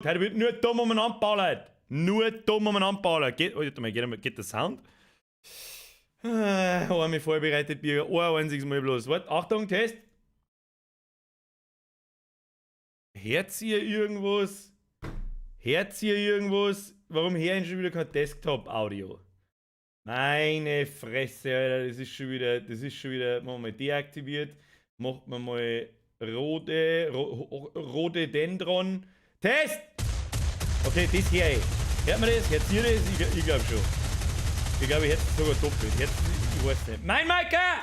Heute wird nur dumm umeinander ballert. Nur dumm umeinander ballert. Geht der Sound? Einmal vorbereitet, Bier. Ein einziges Mal bloß. Warte, Achtung, Test. Hört ihr irgendwas? Hört ihr irgendwas? Warum hören schon wieder kein Desktop-Audio? Meine Fresse, Alter, das ist schon wieder, machen wir mal deaktiviert. Macht man mal Rhododendron. Test! Okay, das hier, ey. Hört man das? Hört ihr das? Ich glaube schon. Ich glaube, ich hätte es sogar doppelt. Ich weiß nicht. Mein Maika!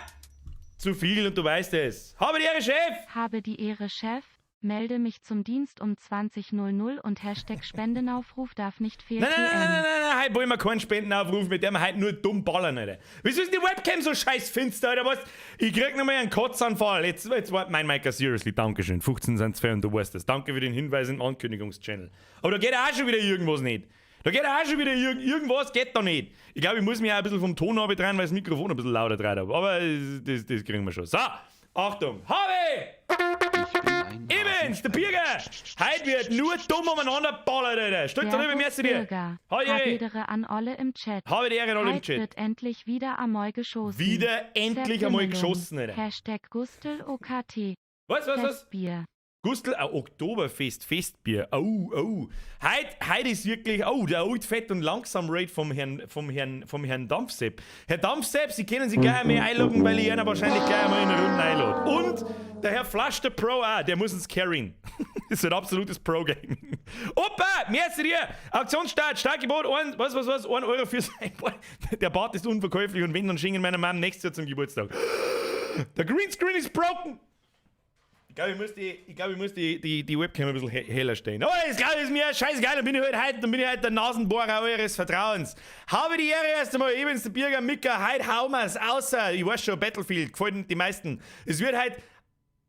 Zu viel und du weißt es. Habe die Ehre, Chef! Habe die Ehre, Chef. Melde mich zum Dienst um 20:00 und Spendenaufruf darf nicht fehlen. Nein, heute wollen wir keinen Spendenaufruf, mit dem wir heute nur dumm ballern, Alter. Wieso ist die Webcam so scheiß finster, Alter? Was? Ich krieg nochmal einen Kotzanfall. Jetzt war mein Micah, seriously, Dankeschön. 15 sind 2 und du weißt das. Danke für den Hinweis im Ankündigungschannel. Aber da geht auch schon wieder irgendwas nicht. Irgendwas geht da nicht. Ich glaube, ich muss mich auch ein bisschen vom Ton abdrehen, weil das Mikrofon ein bisschen lauter dreht habe. Aber das kriegen wir schon. So, Achtung. Evans, der Bürger! Heute wird nur dumm umeinander ballert, Alter. Stützt da rüber, merci dir. Habe an alle im Chat. Habe die Ehre an alle im Chat. Wird endlich wieder einmal geschossen. Wieder endlich einmal geschossen, Alter. Hashtag Gustel OKT. Was? Festbier. Gustl, Oktoberfest, Festbier. Oh. Heute ist wirklich, der Old Fett und Langsam Raid vom Herrn Dampfsepp. Herr Dampfsepp, Sie können sich gleich mehr einloggen, weil ich ihn wahrscheinlich gleich einmal in eine Runde einlade. Und der Herr Flash, der Pro auch, der muss uns carryen. Das ist ein absolutes Pro-Gaming. Opa, merci dir. Aktionsstart, Startgebot, 1 Euro für sein. Der Bart ist unverkäuflich und wenn, dann schenken meiner Mom nächstes Jahr zum Geburtstag. Der Greenscreen ist broken. Ich glaube, ich muss die Webcam ein bisschen heller stellen. Oh, das glaube ich ist mir scheißegal, dann bin ich halt der Nasenbohrer eures Vertrauens. Habe die Ehre erst einmal, Evans, der Bürger, Mika, heute hauen wir's, außer, ich weiß schon, Battlefield, gefällt die meisten. Es wird halt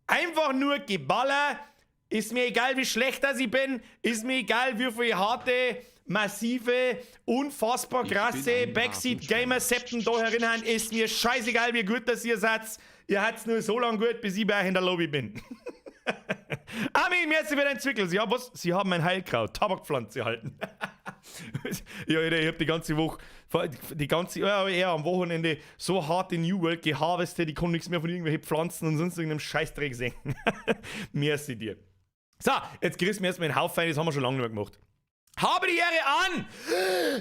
einfach nur Geballer, ist mir egal, wie schlecht das ich bin, ist mir egal, wie viele harte, massive, unfassbar krasse Backseat-Gamer-Septen da herinnen, ist mir scheißegal, wie gut das ihr seid. Ihr habt's nur so lange gut, bis ich bei euch in der Lobby bin. Armin, merci für dein Zwickel. Sie haben ein Heilkraut, Tabakpflanze halten. Ja, ich hab die ganze Woche, am Wochenende so hart in New World geharvestet, ich konnte nichts mehr von irgendwelchen Pflanzen und sonst irgendeinem Scheißdreck sehen. Merci dir. So, jetzt grüßen wir erstmal den Haufen, das haben wir schon lange nicht mehr gemacht. Habe die Ehre an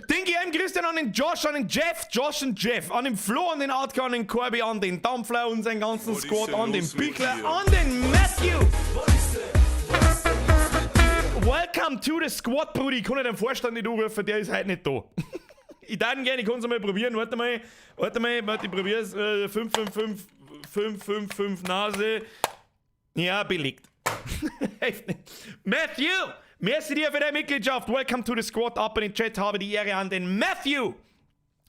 den GM Christian, an den Josh, an den Jeff, Josh und Jeff, an den Flo, an den Artka, an den Corby, an den Dampfler und seinen ganzen Squad, an den Pickler, an den Matthew. Welcome to the Squad, Brudi. Ich kann nicht den Vorstand nicht anrufen, der ist heute nicht da. Ich darf ihn gerne, ich kann es mal probieren. Warte mal, ich probier's. 555 Nase. Ja, belegt. Matthew! Merci dir für deine Mitgliedschaft. Welcome to the Squad. Ab in den Chat, habe die Ehre an den Matthew.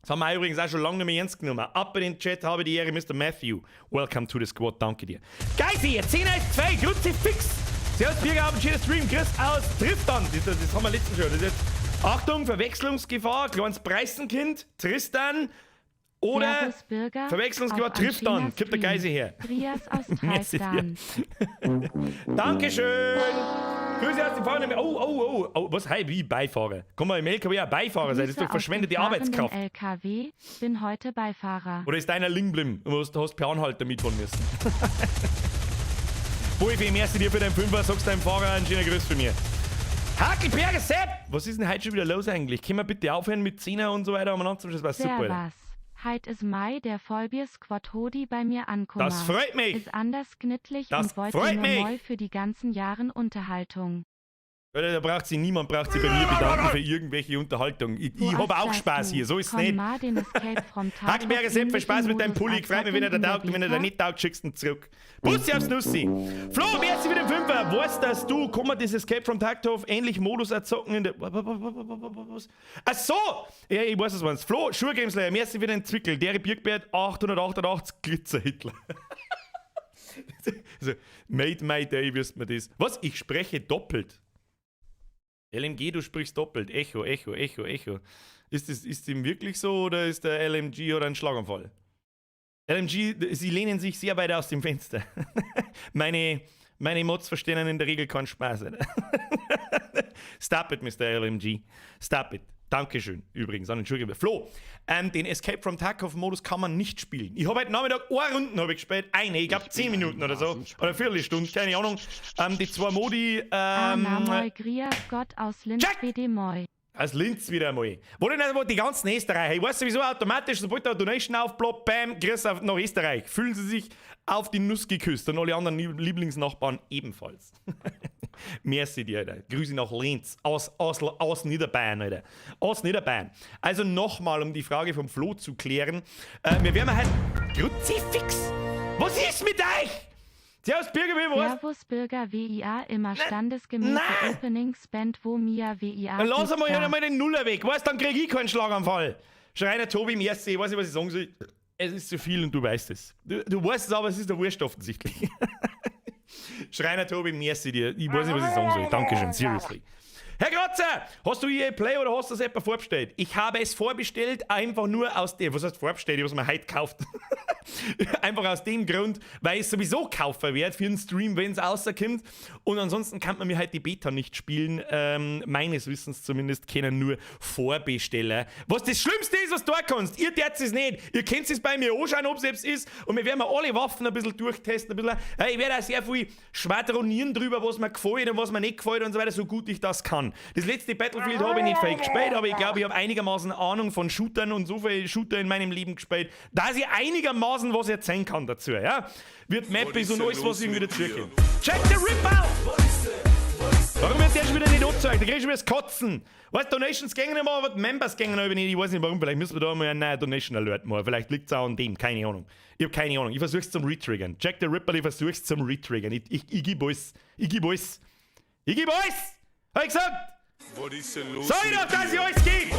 Das haben wir übrigens auch schon lange nicht mehr ernst genommen. Ab in den Chat, habe die Ehre, Mr. Matthew. Welcome to the Squad. Danke dir. Geisi, 10-1-2, Kruzifix. Servus, Biergabend, schöner Stream. Chris aus Tristan. Das haben wir letztens schon. Das ist jetzt, Achtung, Verwechslungsgefahr. Kleines Preißenkind. Tristan. Oder Verwechslungsgefahr trifft dann. Gib der Geise her. Aus Dankeschön. Grüße aus dem Fahrer. Oh, was? Hey, wie Beifahrer? Komm mal, im LKW auch Beifahrer sein. Das ist doch verschwendete Arbeitskraft. LKW, bin heute Beifahrer. Oder ist deiner Lingblim? Du hast per Anhalter mitfahren müssen. Wolfi, merci dir für deinen Fünfer. Sagst deinem Fahrer einen schönen Grüß von mir. Hakelberger Sepp! Was ist denn heute schon wieder los eigentlich? Können wir bitte aufhören mit Zehner und so weiter? Das war super, Alter. Heit ist Mai, der Vollbier-Squad Hodi bei mir ankommt. Das freut mich! Ist anders knittlich das und wollte nur neu für die ganzen Jahren Unterhaltung. Da braucht sie niemand, braucht sie bei mir bedanken für irgendwelche Unterhaltung. Ich habe auch Spaß hier, so ist es nicht. Hakelberger Sepp, viel Spaß mit deinem Pulli. Freut mich, wenn er da taugt und wenn er da nicht taugt, schickst du ihn zurück. Bussi aufs Nussi. Flo, merci für den Fünfer. Weißt du, dass du, kann man das Escape from Tarkov ähnlich Modus erzocken in der... Ach so! Ja, ich weiß, was meinst. Flo, Schuhe-Gameslayer, merci für den Zwickel. Der Birkbert 888 Glitzer-Hitler. Also, made my day, wirst mir das. Was? Ich spreche doppelt. LMG, du sprichst doppelt. Echo. Ist dem wirklich so oder ist der LMG oder ein Schlaganfall? LMG, sie lehnen sich sehr weit aus dem Fenster. Meine Mods verstehen in der Regel keinen Spaß. Stop it, Mr. LMG. Stop it. Dankeschön, übrigens, an den Entschuldigung. Flo, den Escape from Tarkov-Modus kann man nicht spielen. Ich habe heute Nachmittag 1 Runden gespielt. Ich glaube 10 Minuten oder so. Oder eine Viertelstunde, keine Ahnung. Die 2 Modi. Moi, Grias Gott aus Linz, BD Moi. Aus Linz wieder einmal. Wo denn die ganzen Österreicher? Ich weiß sowieso automatisch, sobald der Donation aufploppt, bam, grüß nach Österreich. Fühlen sie sich auf die Nuss geküsst und alle anderen Lieblingsnachbarn ebenfalls. Merci dir, Alter. Grüße nach Linz. Aus Niederbayern, Alter. Aus Niederbayern. Also nochmal, um die Frage vom Flo zu klären. Wir werden halt... Kruzifix! Was ist mit euch? Servus, Bürger, wie was? Servus, Bürger, WIA, immer standesgemäße Openings, Band, wo Mia, WIA. Dann lass einmal den Nuller weg. Weißt, dann krieg ich keinen Schlaganfall. Schreiner Tobi, merci. Ich weiß nicht, was ich sagen soll. Es ist zu viel und du weißt es. Du weißt es, aber es ist der Wurscht offensichtlich. Schreiner Tobi, merci dir. Ich weiß nicht, was ich sagen soll. Dankeschön, seriously. Herr Grotzer, hast du EA Play oder hast du das etwa vorbestellt? Ich habe es vorbestellt, einfach nur aus dem, was heißt vorbestellt, ich habe es mir heute gekauft. Einfach aus dem Grund, weil ich es sowieso kaufen werde für einen Stream, wenn es rauskommt. Und ansonsten kann man mir halt die Beta nicht spielen. Meines Wissens zumindest können nur Vorbesteller. Was das Schlimmste ist, was du da kannst, ihr tät es nicht. Ihr könnt es bei mir anschauen, ob es selbst ist. Und wir werden alle Waffen ein bisschen durchtesten. Ich werde auch sehr viel schwadronieren drüber, was mir gefällt und was mir nicht gefällt und so weiter, so gut ich das kann. Das letzte Battlefield habe ich nicht fake gespielt, aber ich glaube, ich habe einigermaßen Ahnung von Shootern und so viele Shooter in meinem Leben gespielt, dass ich einigermaßen was erzählen kann dazu, ja? Wird Mappis und alles, was irgendwie dazukommt. Check the Rip out! Warum wird der schon wieder nicht angezeigt? Da krieg ich schon wieder das Kotzen. Weißt du, Donations gehen nicht mal, aber die Members gehen aber nicht. Ich weiß nicht warum, vielleicht müssen wir da mal einen neuen Donation Alert machen. Vielleicht liegt es auch an dem, keine Ahnung. Ich habe keine Ahnung. Ich versuch's zum Retriggern. Check the Ripper, ich versuch's zum Retriggern. Ich geb alles. Ich geb alles. Ich geb alles! Hab ich gesagt? Was ist denn los? Sag ich doch, dass ich alles gebe!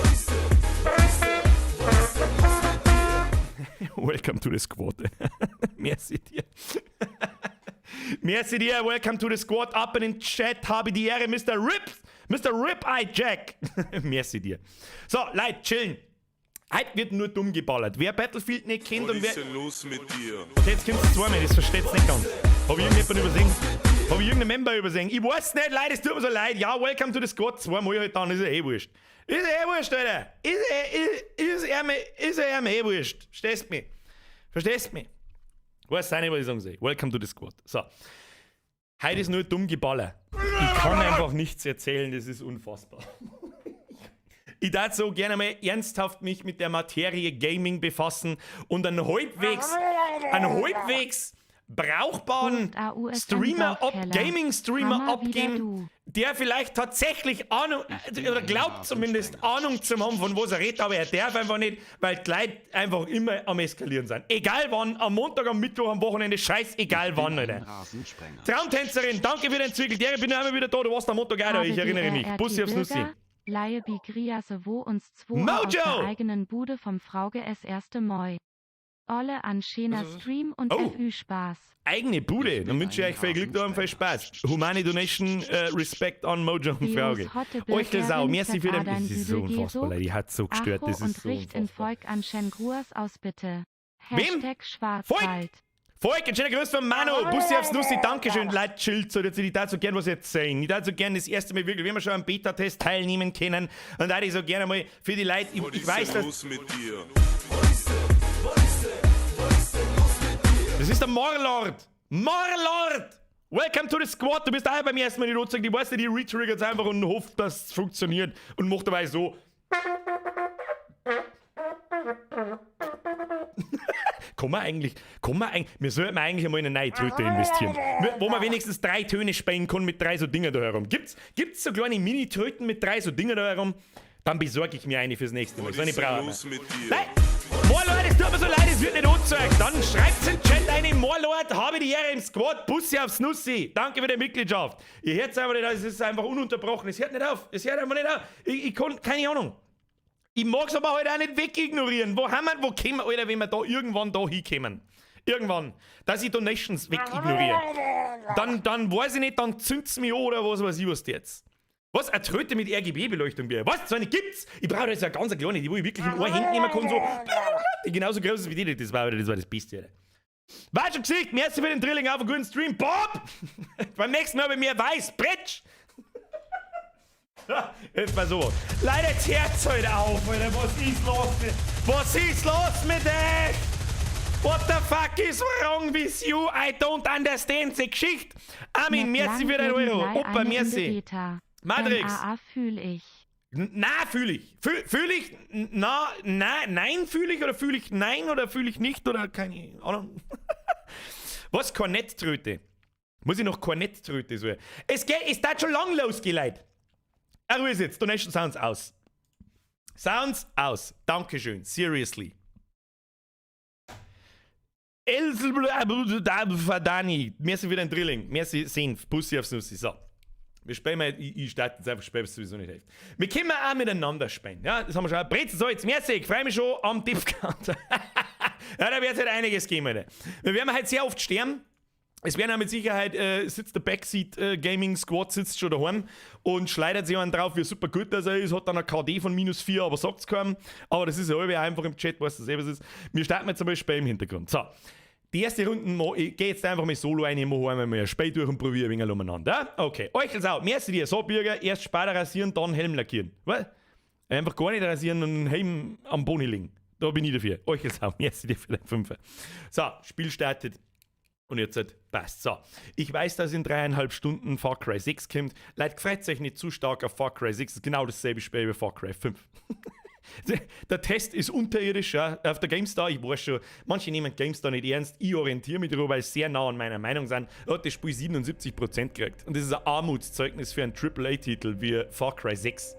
Welcome to the squad. Merci dir. Merci dir, welcome to the squad. Ab in den Chat habe ich die Ehre, Mr. Rip-Eye Jack. Merci dir. So, Leute, chillen. Heute wird nur dumm geballert. Wer Battlefield nicht kennt und wer... Was ist denn los mit dir? Jetzt kommt es zweimal, das versteht's nicht ganz. Habe ich irgendjemanden übersehen? Habe ich irgendeinen Member übersehen? Ich weiß nicht, Leute, es tut mir so leid. Ja, welcome to the squad. Zweimal halt dann, ist ja eh wurscht. Ist ja eh wurscht, Alter. Ist ja eh wurscht. Verstehst mich? Verstehst mich? Weiß auch nicht, was ich sagen soll. Welcome to the squad. So. Heute ist nur dumm Geballer. Ich kann einfach nichts erzählen, das ist unfassbar. Ich darf so gerne mal ernsthaft mich mit der Materie Gaming befassen und einen halbwegs brauchbaren Streamer, Gaming-Streamer abgeben, der vielleicht tatsächlich Ahnung, oder glaubt zumindest Ahnung zu haben, von was er redet, aber er darf einfach nicht, weil die Leute einfach immer am Eskalieren sind. Egal wann, am Montag, am Mittwoch, am Wochenende, scheißegal wann, Alter. Traumtänzerin, danke für den Zwickel, ich bin immer wieder da, du warst am Montag auch da, ich erinnere mich. Bussi aufs Nussi. Laie bi Griase wo uns 2 Mojo! aus der eigenen Bude vom Frauge es erste Moi. Olle an schöner Stream und FÜ Spaß. Eigene Bude, dann wünsche ich euch viel Glück da und viel Spaß. Humane Donation, Respekt an Mojo und Frauge. Euch der Sau, merci für den... Das ist so unfassbar, Leute, die hat so gestört, das ist so und in Volk an Schengruas aus bitte. Hashtag Schwarzwald. Volk, ein schöner Grüß von Manu, Bussi aufs Nussi, Dankeschön, Leute, chillt so, ich darf so gern was erzählen. Ich darf so gern das erste Mal wirklich, wenn wir schon am Beta-Test teilnehmen können, und da ich so gerne mal für die Leute, ich weiß, dass... Was ist denn los mit dir? Das ist der Morlord! Morlord! Welcome to the squad! Du bist auch beim ersten Mal nicht angezeigt. Ich weiß nicht, die retriggert einfach und hofft, dass es funktioniert. Und macht dabei so. Wir sollten eigentlich einmal in eine neue Tröte investieren. Wo man wenigstens 3 Töne spielen kann mit 3 so Dinger da herum. Gibt's so kleine Mini-Tröten mit 3 so Dinger da herum? Dann besorge ich mir eine fürs nächste Mal. So eine brauche ich. Nein! Morlord, es tut mir so leid, es wird nicht angezeigt. Dann schreibt's in den Chat ein, Morlord, habe die Ehre im Squad, Bussi aufs Nussi. Danke für die Mitgliedschaft. Ihr hört's einfach nicht auf, es ist einfach ununterbrochen. Es hört nicht auf, es hört einfach nicht auf. Ich kann, keine Ahnung. Ich mag's aber heute auch nicht wegignorieren. Wo kommen wir, Alter, wenn wir da irgendwann da hinkommen? Irgendwann. Dass ich Donations wegignoriere. Dann weiß ich nicht, dann zündet's mich an oder was weiß ich was jetzt. Was? Eine Tröte mit RGB-Beleuchtung wäre? Was? So eine gibt's? Ich brauche jetzt eine ganz kleine, die wo ich wirklich in ein Hand nehmen kann, so. Die genauso groß ist wie die. Das war das Beste, Alter. War schon gesagt, merci für den Drilling auf einen guten Stream. Bob! Beim nächsten Mal bei mir weiß. Bretsch! Jetzt mal so. Leute, jetzt hört's heute auf, Alter. Was ist los mit euch? What the fuck is wrong with you? I don't understand the Geschichte. Armin, merci für den Euro. Opa, merci. Matrix. AA fühl ich. Na, fühle ich. Fühle ich? Nein, fühle ich oder fühle ich nein oder fühle ich nicht oder keine Ahnung. Was? Kornetttröte? Muss ich noch Kornetttröte sagen? Es hat schon lang losgeleitet. Ruhe jetzt. Donation Sounds aus. Sounds aus. Dankeschön. Seriously. Dani. Merci für den Drilling. Merci, Senf. Pussy aufs Nussi. So. Wir spielen mal, ich starte jetzt einfach, spielen, was sowieso nicht hilft. Wir können auch miteinander spielen. Ja, das haben wir schon. Brezel, so, jetzt merci, ich freue mich schon am Tippcount. Ja, da wird es halt einiges geben, Alter. Wir werden halt sehr oft sterben. Es werden auch mit Sicherheit, sitzt der Backseat Gaming Squad sitzt schon daheim und schleudert sich einen drauf, wie super gut das er ist, hat dann eine KD von -4, aber sagt es keinem. Aber das ist ja einfach im Chat, weißt du selber, was ist. Wir starten jetzt zum Beispiel im Hintergrund. So. Die erste Runde, ich gehe jetzt einfach mal solo rein, ich mache einmal ein Spiel durch und probiere ein wenig umeinander. Okay, euch als auch. Merci dir, so Bürger, erst Spada rasieren, dann Helm lackieren. Was? Einfach gar nicht rasieren und einen Helm am Boni legen. Da bin ich dafür. Euch als auch. Merci dir für den Fünfer. So, Spiel startet. Und jetzt passt. So, ich weiß, dass in 3,5 Stunden Far Cry 6 kommt. Leute, freut euch nicht zu stark auf Far Cry 6. Das ist genau dasselbe Spiel wie Far Cry 5. Der Test ist unterirdisch, ja, auf der GameStar. Ich weiß schon, manche nehmen GameStar nicht ernst. Ich orientiere mich darüber, weil sie sehr nah an meiner Meinung sind. Hat das Spiel 77% gekriegt. Und das ist ein Armutszeugnis für einen AAA-Titel wie Far Cry 6.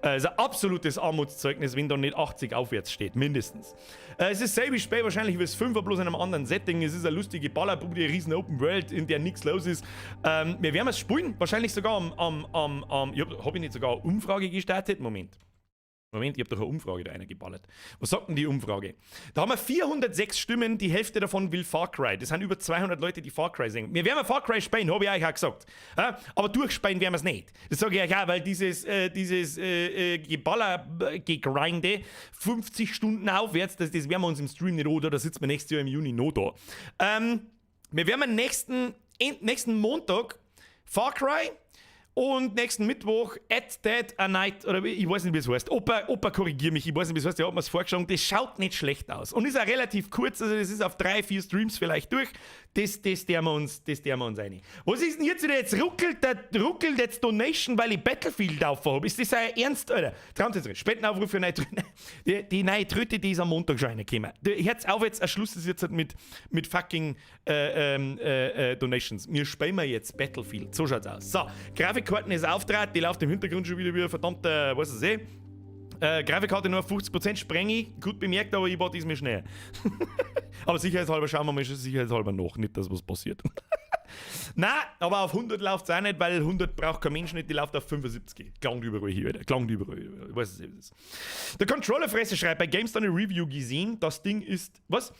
Es ist ein absolutes Armutszeugnis, wenn da nicht 80 aufwärts steht, mindestens. Es ist dasselbe Spiel wahrscheinlich wie das 5er, bloß in einem anderen Setting. Es ist eine lustige Ballerbude, eine riesen Open World, in der nichts los ist. Wir werden es spielen, wahrscheinlich sogar habe ich nicht sogar eine Umfrage gestartet? Moment, ich habe doch eine Umfrage da geballert. Was sagt denn die Umfrage? Da haben wir 406 Stimmen, die Hälfte davon will Far Cry. Das sind über 200 Leute, die Far Cry singen. Wir werden Far Cry spielen, habe ich euch auch gesagt. Ja? Aber durchspielen werden wir es nicht. Das sage ich euch auch, weil dieses Geballer-Gegrinde 50 Stunden aufwärts, das werden wir uns im Stream nicht oder da sitzen wir nächstes Jahr im Juni noch da. Wir werden nächsten Montag Far Cry und nächsten Mittwoch At Dead a Night, oder ich weiß nicht, wie es heißt. Opa korrigier mich, ich weiß nicht, wie es heißt, der hat mir es vorgeschlagen. Das schaut nicht schlecht aus. Und ist auch relativ kurz, also das ist auf 3-4 Streams vielleicht durch. Das der wir uns rein. Was ist denn jetzt wieder? Jetzt ruckelt jetzt Donation, weil ich Battlefield habe. Ist das ein Ernst, Alter? Traut jetzt nicht. Spendenaufruf für neue Tröte. Die neue Tröte, die ist am Montag schon reingekommen. Hört auf jetzt, ein Schluss ist jetzt halt mit fucking Donations. Wir spielen jetzt Battlefield. So schaut's aus. So, Grafikkarten ist auftrat, die läuft im Hintergrund schon wieder wie ein verdammter, was ich Grafikkarte nur auf 50% spreng ich. Gut bemerkt, aber ich war diesmal schnell. Aber sicherheitshalber schauen wir mal schon sicherheitshalber nach. Nicht, dass was passiert. Nein, aber auf 100 läuft es auch nicht, weil 100 braucht kein Mensch nicht, die läuft auf 75. Klangt überall hier, Alter. Klangt überall. Ich weiß es nicht. Der Controllerfresser schreibt, bei GameStar eine Review gesehen, das Ding ist, das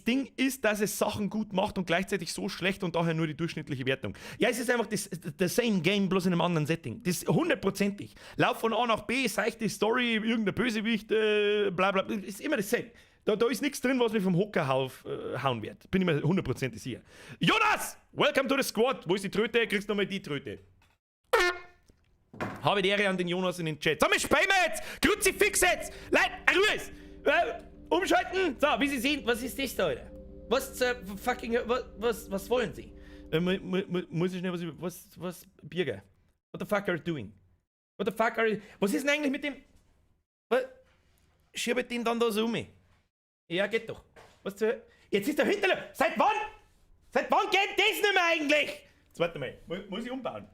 Ding ist, dass es Sachen gut macht und gleichzeitig so schlecht und daher nur die durchschnittliche Wertung. Ja, es ist einfach das same Game, bloß in einem anderen Setting. Das ist 100%ig. Lauf von A nach B, seichte Story, irgendein Bösewicht, bla bla, ist immer dasselbe. Da ist nichts drin, was mich vom Hocker hauen wird. Bin ich mir 100% sicher. Jonas! Welcome to the squad. Wo ist die Tröte? Kriegst du nochmal die Tröte. Habe die Ehre an den Jonas in den Chat. So, wir spielen jetzt! Kruzifix jetzt! Leute, Ruhe! Umschalten! So, wie Sie sehen, was ist das da, Alter? Was wollen Sie? Muss ich schnell was Bürger? What the fuck are you doing? Was ist denn eigentlich mit dem... Was? Schiebet den dann da so um? Ja, geht doch. Jetzt ist der Hinterleib. Seit wann geht das nicht mehr eigentlich? Jetzt warte mal. Muss ich umbauen?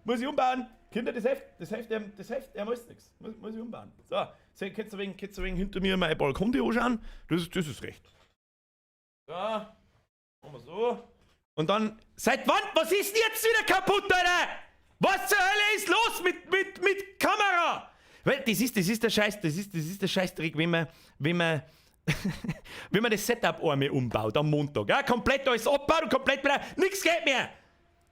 Kinder, das Heft, er muss nichts. Muss ich umbauen. So, kannst du wegen hinter mir meine Balkon anschauen? Das ist recht. So, machen wir so. Und dann, seit wann? Was ist denn jetzt wieder kaputt, Alter? Was zur Hölle ist los mit Kamera? Weil das ist der Scheißtrick, wenn man das Setup einmal umbaut am Montag. Ja, komplett alles abbaut und komplett wieder. Nichts geht mehr.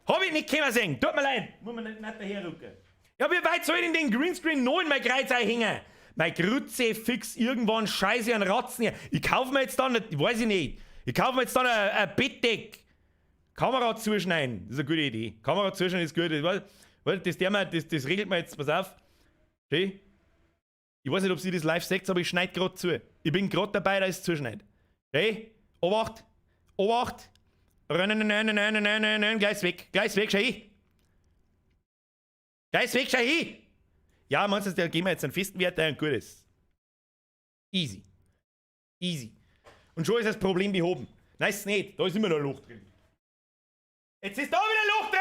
Hab ich nicht können sehen. Tut mir leid. Muss man nicht daherrücken. Ja, wie weit soll ich denn den Greenscreen noch in mein Kreuz hängen? Mein Grütze fix irgendwann Scheiße an Ratzen hier. Ich kaufe mir jetzt dann, weiß ich nicht. Ein Bettdeck. Kamera zuschneiden. Das ist eine gute Idee. Kamera zuschneiden ist gut. Das regelt man jetzt, pass auf. Steh. Ich weiß nicht, ob sie das live seht, aber ich schneide gerade zu. Ich bin gerade dabei, dass ich es zuschneide. Steh. Obacht. Obacht. Gleich weg. Gleich weg, schau hin. Gleich weg, schau hin. Ja, meinst du, da gehen wir jetzt einen festen Wert ein und gut ist. Easy. Easy. Und schon ist das Problem behoben. Nein, ist nicht. Da ist immer noch ein Loch drin. Jetzt ist da wieder ein Loch drin!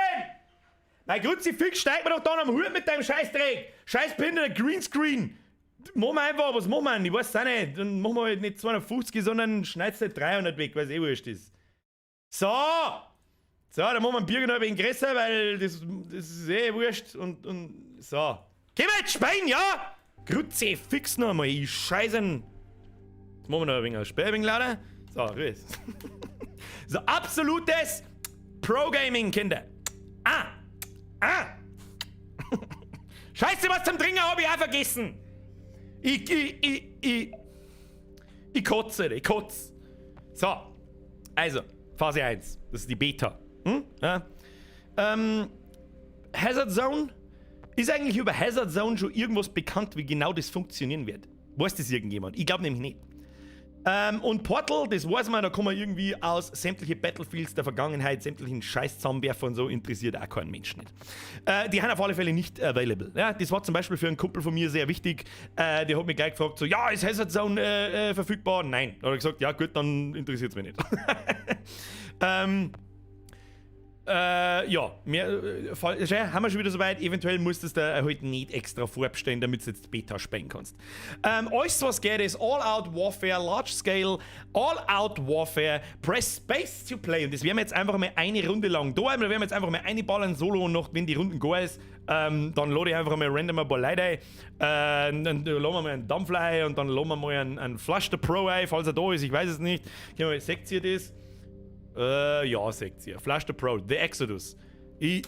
Mein Kruzifix, steigt mir doch da am Hut mit deinem Scheißdreck! Scheiß Binder, Greenscreen! Machen wir einfach, was machen wir? Ich weiß auch nicht. Dann machen wir halt nicht 250, sondern schneidest halt 300 weg, weil es eh wurscht ist. So! So, dann machen wir einen Bürger noch ein bisschen größer, weil das ist eh wurscht und so. Geh mal jetzt Spein, ja? Kruzifix noch einmal, ich Scheißen! Jetzt machen wir noch ein wenig Sperrwing lauter. So, Rüß. So, absolutes Pro-Gaming, Kinder. Scheiße, was zum Trinken habe ich auch vergessen. Ich kotze. So, also, Phase 1. Das ist die Beta. Ja. Hazard Zone. Ist eigentlich über Hazard Zone schon irgendwas bekannt, wie genau das funktionieren wird? Weiß das irgendjemand? Ich glaube nämlich nicht. Und Portal, das weiß man, da kann man irgendwie aus sämtliche Battlefields der Vergangenheit, sämtlichen Scheiß zusammenwerfen und so, interessiert auch keinen Menschen nicht. Die haben auf alle Fälle nicht available. Ja, das war zum Beispiel für einen Kumpel von mir sehr wichtig. Der hat mich gleich gefragt, so, ja, ist Hazard Zone verfügbar? Nein. Da hat er gesagt, ja gut, dann interessiert es mich nicht. Ja, haben wir schon wieder soweit. Eventuell musstest du halt nicht extra vorbestellen, damit du jetzt Beta spielen kannst. Alles, was geht, ist All-Out Warfare, Large Scale, All-Out Warfare, Press Space to Play. Und das werden wir jetzt einfach mal eine Runde lang da. Wir werden jetzt einfach mal eine ballern solo und noch, wenn die Runden gar ist, dann lade ich einfach mal random ein paar Leute ein. Dann laden wir mal einen Dampfler ein und dann laden wir mal einen Flush the Pro ein, falls er da ist. Ich weiß es nicht. Seht ihr das? Ja, sagt sie. Flush the Pro, The Exodus. Ich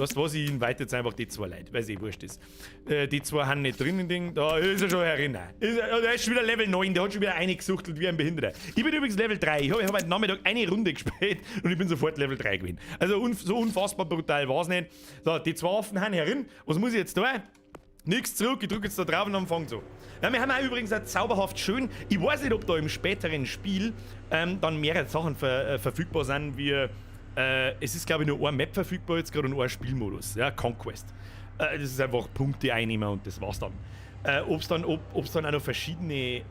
invite jetzt einfach die zwei Leute, weil es eh wurscht ist. Die zwei haben nicht drin im Ding. Da ist er schon herin. Der ist schon wieder Level 9, der hat schon wieder eingesuchtelt wie ein Behinderter. Ich bin übrigens Level 3. Ich hab heute Nachmittag eine Runde gespielt und ich bin sofort Level 3 gewesen. Also so unfassbar brutal war es nicht. So, die zwei Waffen haben herin. Was muss ich jetzt tun? Nix zurück, ich drücke jetzt da drauf und dann fangt so. Ja, wir haben auch übrigens auch zauberhaft schön. Ich weiß nicht, ob da im späteren Spiel dann mehrere Sachen verfügbar sind, wie es ist, glaube ich, nur eine Map verfügbar jetzt gerade und ein Spielmodus, ja, Conquest. Das ist einfach Punkte einnehmen und das war's dann. Ob es dann auch noch verschiedene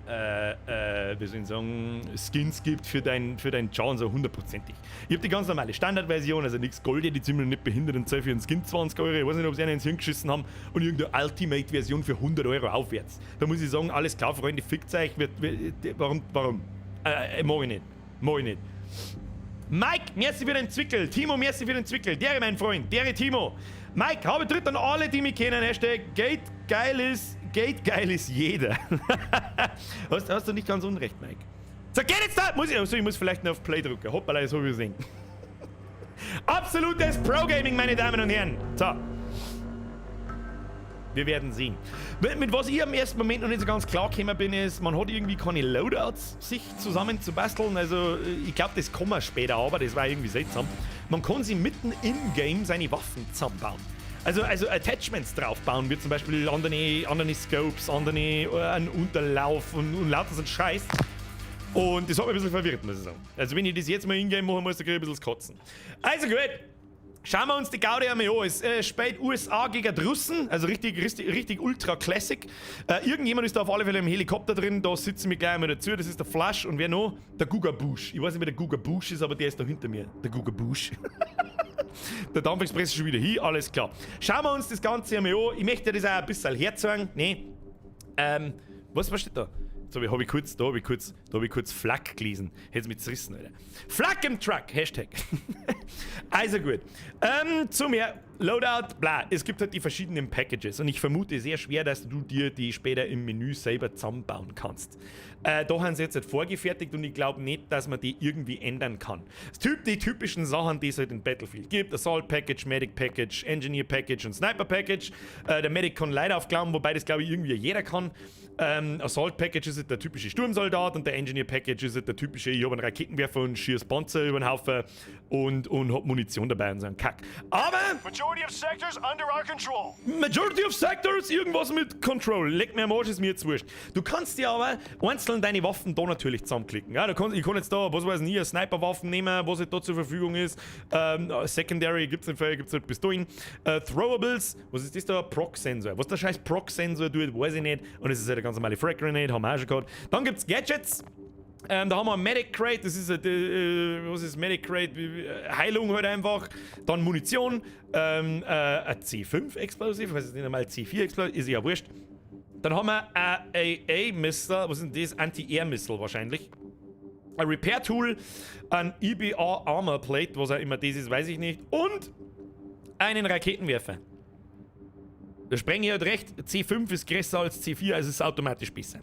wie soll ich sagen, Skins gibt für dein Chance, so 100%. Ich habe die ganz normale Standardversion, also nichts Gold, die ziemlich nicht behindert und zahlt für einen Skin 20 Euro. Ich weiß nicht, ob sie einen ins Hirn geschissen haben und irgendeine Ultimate-Version für 100 Euro aufwärts. Da muss ich sagen, alles klar, Freunde, fickt euch. Warum? Mach ich nicht. Mike, merci für den Zwickel. Timo, merci für den Zwickel. Dere, mein Freund. Dere, Timo. Mike, habe Tritt an alle, die mich kennen. Hashtag geil ist jeder. hast du nicht ganz unrecht, Mike. So, geht jetzt da! Ich muss vielleicht noch auf Play drücken. Hoppala, das hab ich gesehen. Absolutes Pro-Gaming, meine Damen und Herren. So. Wir werden sehen. Mit was ich am ersten Moment noch nicht so ganz klar gekommen bin, ist, man hat irgendwie keine Loadouts sich zusammen zu basteln. Also, ich glaube, das kann man später, aber das war irgendwie seltsam. Man kann sie mitten im Game seine Waffen zusammenbauen. Also Attachments draufbauen, wie zum Beispiel andere Scopes, einen Unterlauf und lauter so ein Scheiß. Und das hat mich ein bisschen verwirrt, muss ich sagen. Also, wenn ich das jetzt mal in-game machen muss, dann kriege ich ein bisschen kotzen. Also, gut. Schauen wir uns die Gaudi einmal an. Es spielt USA gegen die Russen, also richtig ultra classic. Irgendjemand ist da auf alle Fälle im Helikopter drin, da sitzen wir gleich einmal dazu. Das ist der Flash und wer noch? Der Guga Bush. Ich weiß nicht, wer der Guga Bush ist, aber der ist da hinter mir. Der Guga Bush. Der Dampfexpress ist schon wieder hier, alles klar. Schauen wir uns das Ganze einmal an. Ich möchte das auch ein bisschen herzeigen. Nee. Was steht da? So, da hab ich kurz Flak gelesen. Hätt's mich zerrissen, Alter. Flak im Truck, Hashtag. Also gut. Zum Loadout, bla. Es gibt halt die verschiedenen Packages und ich vermute sehr schwer, dass du dir die später im Menü selber zusammenbauen kannst. Da haben sie jetzt nicht vorgefertigt und ich glaube nicht, dass man die irgendwie ändern kann. Die typischen Sachen, die es halt in Battlefield gibt: Assault Package, Medic Package, Engineer Package und Sniper Package. Der Medic kann leider aufklauen, wobei das glaube ich irgendwie jeder kann. Assault Package ist halt der typische Sturmsoldat und der Engineer Package ist halt der typische, ich habe einen Raketenwerfer und schieße Panzer über den Haufen und hab Munition dabei und so einen Kack. Aber Majority of sectors under our control. Majority of Sectors, irgendwas mit Control. Leck mir am Arsch, ist mir jetzt wurscht. Du kannst dir aber einzeln deine Waffen da natürlich zusammenklicken. Ja, ich kann jetzt da, was weiß ich, eine Sniper-Waffen nehmen, was halt da zur Verfügung ist. Secondary gibt's nicht, gibt's halt Pistolen. Throwables, was ist das da? Proc-Sensor. Was der scheiß Proc-Sensor tut, weiß ich nicht. Und es ist halt eine ganz normale Frag-Grenade, haben wir auch schon gehabt. Dann gibt's Gadgets. Da haben wir ein Medic Crate, das ist was ist Medic Crate? Heilung halt einfach. Dann Munition, ein C5 Explosiv, was ist nicht einmal C4 Explosiv, ist ja wurscht. Dann haben wir ein AA-Missile, was ist denn das? Anti-Air-Missile wahrscheinlich. Ein Repair-Tool, ein EBR Armor Plate, was auch immer das ist, weiß ich nicht. Und einen Raketenwerfer. Da sprenge ich halt recht, C5 ist größer als C4, also ist automatisch besser.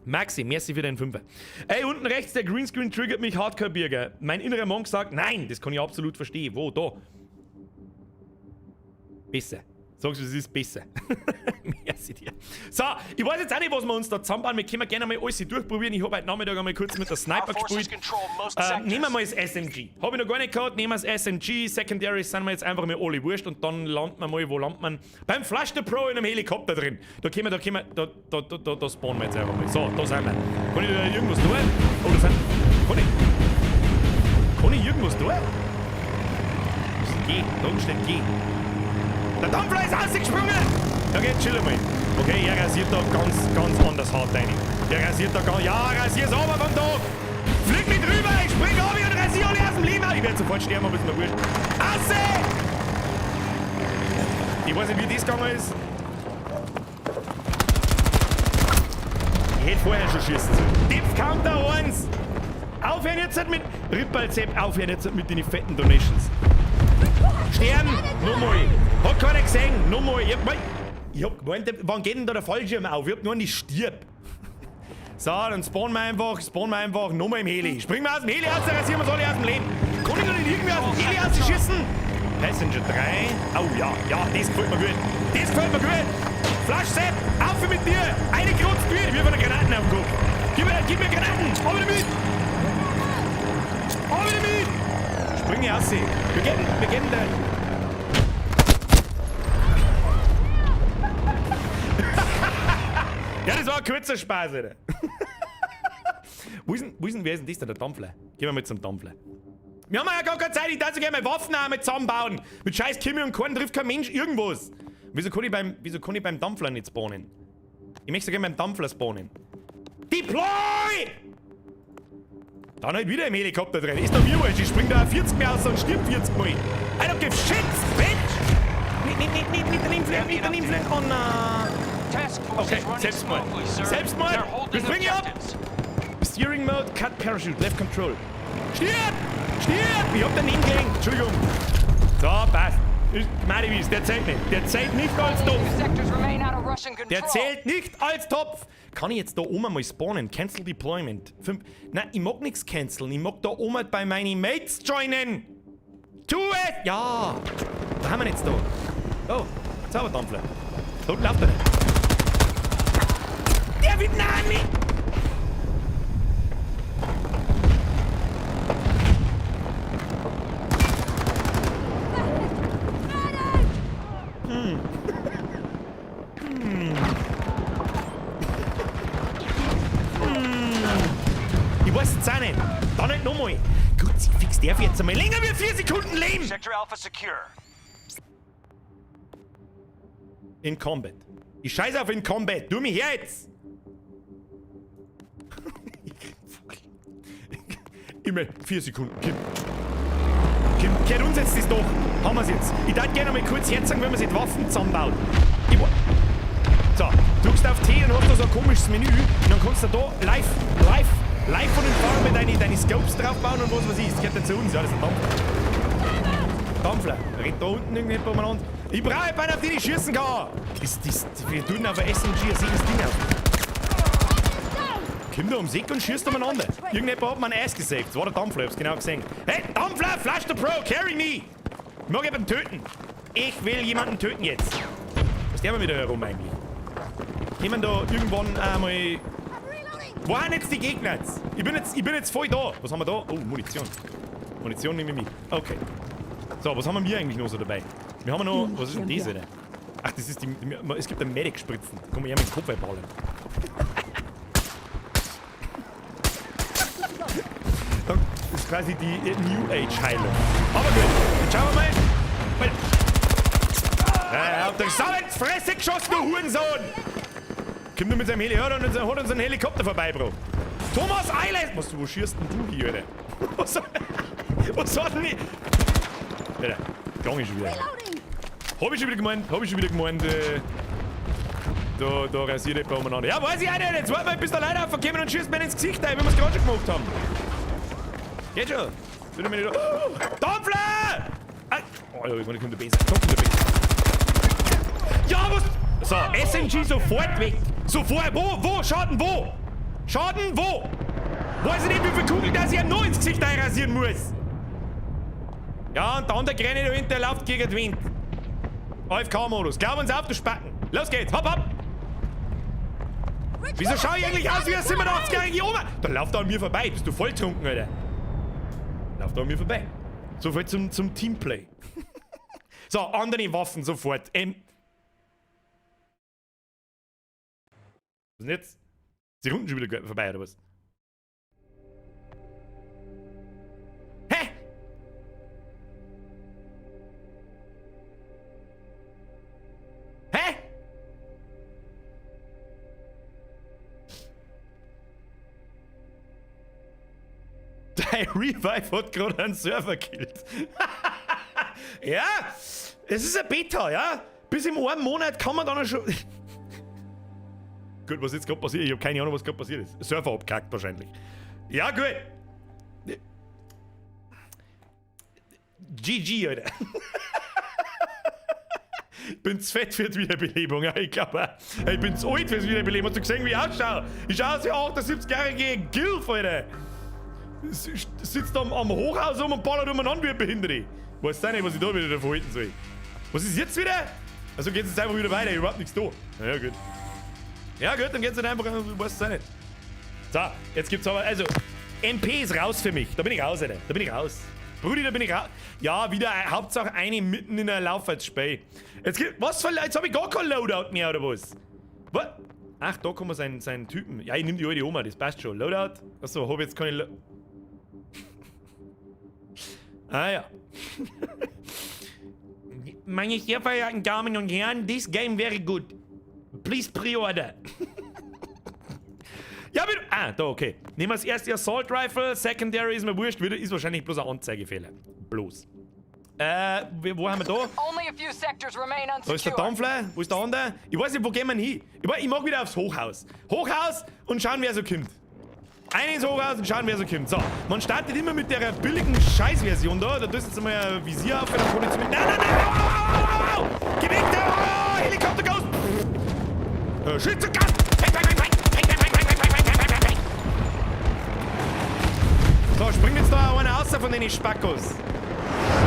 Maxi, merci für den Fünfer. Ey, unten rechts, der Greenscreen triggert mich Hardcore-Bürger. Mein innerer Monk sagt, nein, das kann ich absolut verstehen. Wo? Da. Besser. Sagst du, es ist besser. Merci dir. So, ich weiß jetzt auch nicht, was wir uns da zusammenbauen. Wir können gerne mal alles durchprobieren. Ich habe heute Nachmittag einmal kurz mit der Sniper gespielt. Nehmen wir mal das SMG. Habe ich noch gar nicht gehabt. Nehmen wir das SMG. Secondary sind wir jetzt einfach mal alle wurscht. Und dann landen wir mal, wo landet man? Beim Flash the Pro in einem Helikopter drin. Da spawnen wir jetzt einfach mal. So, da sind wir. Kann ich da irgendwas tun? Oh, da sind... Kann ich irgendwas tun? Das ist G. Da unten steht G. Der Dampfler ist ausgesprungen! Da geht chill mal. Okay, er rasiert da ganz anders hart rein. Der rasiert da ganz... Ja, rasier's aber vom Tag! Flieg mit rüber, ich spring ab und rasier alle aus dem Leben! Ich werde sofort sterben, aber ist mir wurscht. Asse! Ich weiß nicht, wie das gegangen ist. Ich hätte vorher schon schießen sollen. Depth Counter 1! Aufhören jetzt mit... Rippalzepp, aufhören jetzt mit den fetten Donations. Sterben! Nochmal! Hat keiner gesehen! Nochmal! Ich hab gemeint, wann geht denn da der Fallschirm auf? Ich hab nur an die Stirb. So, dann spawnen wir einfach nochmal im Heli. Springen wir aus dem Heli aus, dann rasieren wir uns alle aus dem Leben. Kann ich doch nicht irgendwie aus dem Heli ausschießen? Passenger 3. Oh ja, das gefällt mir gut. Das gefällt mir gut. Flash-Set, auf mit dir! Eine gerotzt wird, wie von der Granaten auf dem Kopf. Gib mir Granaten! Aber damit! Spring ich aus. Wir gehen da. Ja, das war ein kurzer Spaß, Alter. Wer ist denn das da, der Dampfler? Gehen wir mal zum Dampfler. Wir haben ja gar keine Zeit, ich darf so gerne mal Waffen zusammenbauen. Mit scheiß Kimi und Korn trifft kein Mensch irgendwas. Wieso kann ich beim Dampfler nicht spawnen? Ich möchte so gerne beim Dampfler spawnen. Deploy! Dann halt wieder im Helikopter drin. Ist doch mir wurscht. Ich spring da 40 Mal aus und stirb 40 Mal. I don't give shit, bitch! Nicht den Influent. Oh nein. Okay, Selbstmord! Wir springen ab! Steering Mode, Cut Parachute, Left Control. Stirb! Ich hab daneben gelegen. Entschuldigung. So, passt. Marivis, der zählt nicht. Der zählt nicht als Topf. Der zählt nicht als Topf. Kann ich jetzt da oben mal spawnen? Cancel Deployment. Nein, ich mag nichts canceln. Ich mag da oben bei meinen Mates joinen. Tu es! Ja! Da haben wir jetzt da. Oh, Zauberdampfler. Dort läuft er nicht. Der wird nah an mich! Ich weiß jetzt auch nicht. Da nicht nochmal. Gut, fix darf jetzt einmal länger wie 4 Sekunden leben. Sector Alpha secure. In Combat. Ich scheiße auf in Combat. Du mich her jetzt. Immer 4 Sekunden. Kehrt uns jetzt das doch. Haben wir's jetzt. Ich darf gerne mal kurz herzeigen, wenn man sich die Waffen zusammenbaut. So, drückst auf T und hast da so ein komisches Menü. Und dann kannst du da live von den Farben deine Scopes draufbauen und was weiß ich. Das gehört dann zu uns. Ja, das ist ein Dampfler. Rennt da unten irgendwie umeinander. Ich brauche einen, auf den ich schießen kann. Wir tun auf ein SMG ein sicheres Ding auf. Komm da ums Eck und schießt umeinander. Irgendjemand hat mir ein Eis gesaved. Das war der Dampfler, ich hab's genau gesehen. Hey, Dampfler, Flash the Pro, carry me! Ich mag jemanden töten. Ich will jemanden töten jetzt. Was der mal wieder herum eigentlich? Jemand da irgendwann einmal... Wo sind jetzt die Gegner jetzt? Ich bin jetzt voll da. Was haben wir da? Oh, Munition. Munition nehme ich mit. Okay. So, was haben wir eigentlich noch so dabei? Wir haben noch. Was ist denn das, Alter? Ach, das ist es gibt einen Medic-Spritzen. Da kann man ja mit dem Kopf einballen. Das ist quasi die New Age-Heilung. Aber gut, jetzt schauen wir mal. Auf der Sau ins Fresse geschossen, du Hurensohn! Kommt nur mit seinem Heli, hat uns einen Helikopter vorbei, Bro. Thomas Eilers! Wo schießt denn du hier, Alter? Was hat denn die? Alter, klang ich schon wieder. Hab ich schon wieder gemeint, da rasiert jemand umeinander. Ja, weiß ich auch nicht, jetzt warte mal, bis der Leute aufgekommen und schießt mir ins Gesicht ein, wie wir es gerade schon gemacht haben. Geht schon. Sind wir nicht da? Dampfle! Oh, ich meine, kommt der Base. Ja, was? So, SMG sofort weg. Sofort, wo? Schaden, wo? Schaden, wo? Weiß ich nicht, wie viel Kugeln, dass ich ihm noch ins Gesicht einrasieren muss. Ja, und der andere Granny da hinten, der läuft gegen den Wind. AFK-Modus. Glaub uns auf, du Spacken. Los geht's, hopp, hopp. Wieso schau ich eigentlich aus wie ein 87-jähriger Oma? Da läuft er an mir vorbei. Bist du voll trunken, Alter? Läuft er an mir vorbei. So viel zum Teamplay. So, andere Waffen sofort. Was ist denn jetzt? Ist die Runden schon wieder vorbei, oder was? Hä? Hä? Der Revive hat gerade einen Server gekillt. Ja, es ist eine Beta, ja? Bis im einen Monat kann man dann schon... Gut, was jetzt gerade passiert? Ich habe keine Ahnung, was gerade passiert ist. Server abgekackt wahrscheinlich. Ja, gut. GG, Alter. Ich bin zu fett für die Wiederbelebung, ja, ich glaube. Ich bin zu alt für die Wiederbelebung. Hast du gesehen, wie ich ausschaue? Ich schaue aus wie 78-jährige Gilf, Alter. Sitzt am Hochhaus und ballert umeinander wie ein Behinderte. Weiß auch nicht, was ich da wieder davon halten soll. Was ist jetzt wieder? Also geht's jetzt einfach wieder weiter, ich hab überhaupt nichts da. Na ja, gut. Ja gut, dann geht's dann einfach, ich weiß es auch nicht. So, jetzt gibt's aber, also, MP ist raus für mich. Da bin ich raus, Alter. Da bin ich raus. Brudi, da bin ich raus. Ja, wieder Hauptsache eine mitten in der Laufzeitspäh. Jetzt gibt, was für, jetzt hab ich gar kein Loadout mehr, oder was? Was? Ach, da kann man seinen Typen. Ja, ich nehm die alte Oma, das passt schon. Loadout? Achso, hab jetzt keine Ah ja. Meine sehr verehrten Damen und Herren, this game very good. Please pre-order. Ja, bitte. Ah, da, okay. Nehmen wir das erste Assault Rifle. Secondary ist mir wurscht. Ist wahrscheinlich bloß ein Anzeigefehler. Bloß. Wo haben wir da? Only a few sectors remain Da ist der unsecure. Dampfler. Wo ist der andere? Ich weiß nicht, wo gehen wir hin? Ich mag wieder aufs Hochhaus. Hochhaus und schauen, wer so kommt. Eine ins Hochhaus und schauen, wer so kommt. So, man startet immer mit der billigen Scheißversion da. Da tust du jetzt mal ein Visier auf, wenn der Polizei mit. Nein! Au! Geh weg, der Helikopter Ghost! Schützengas! So, springt jetzt da einer raus von den Spackos. Ist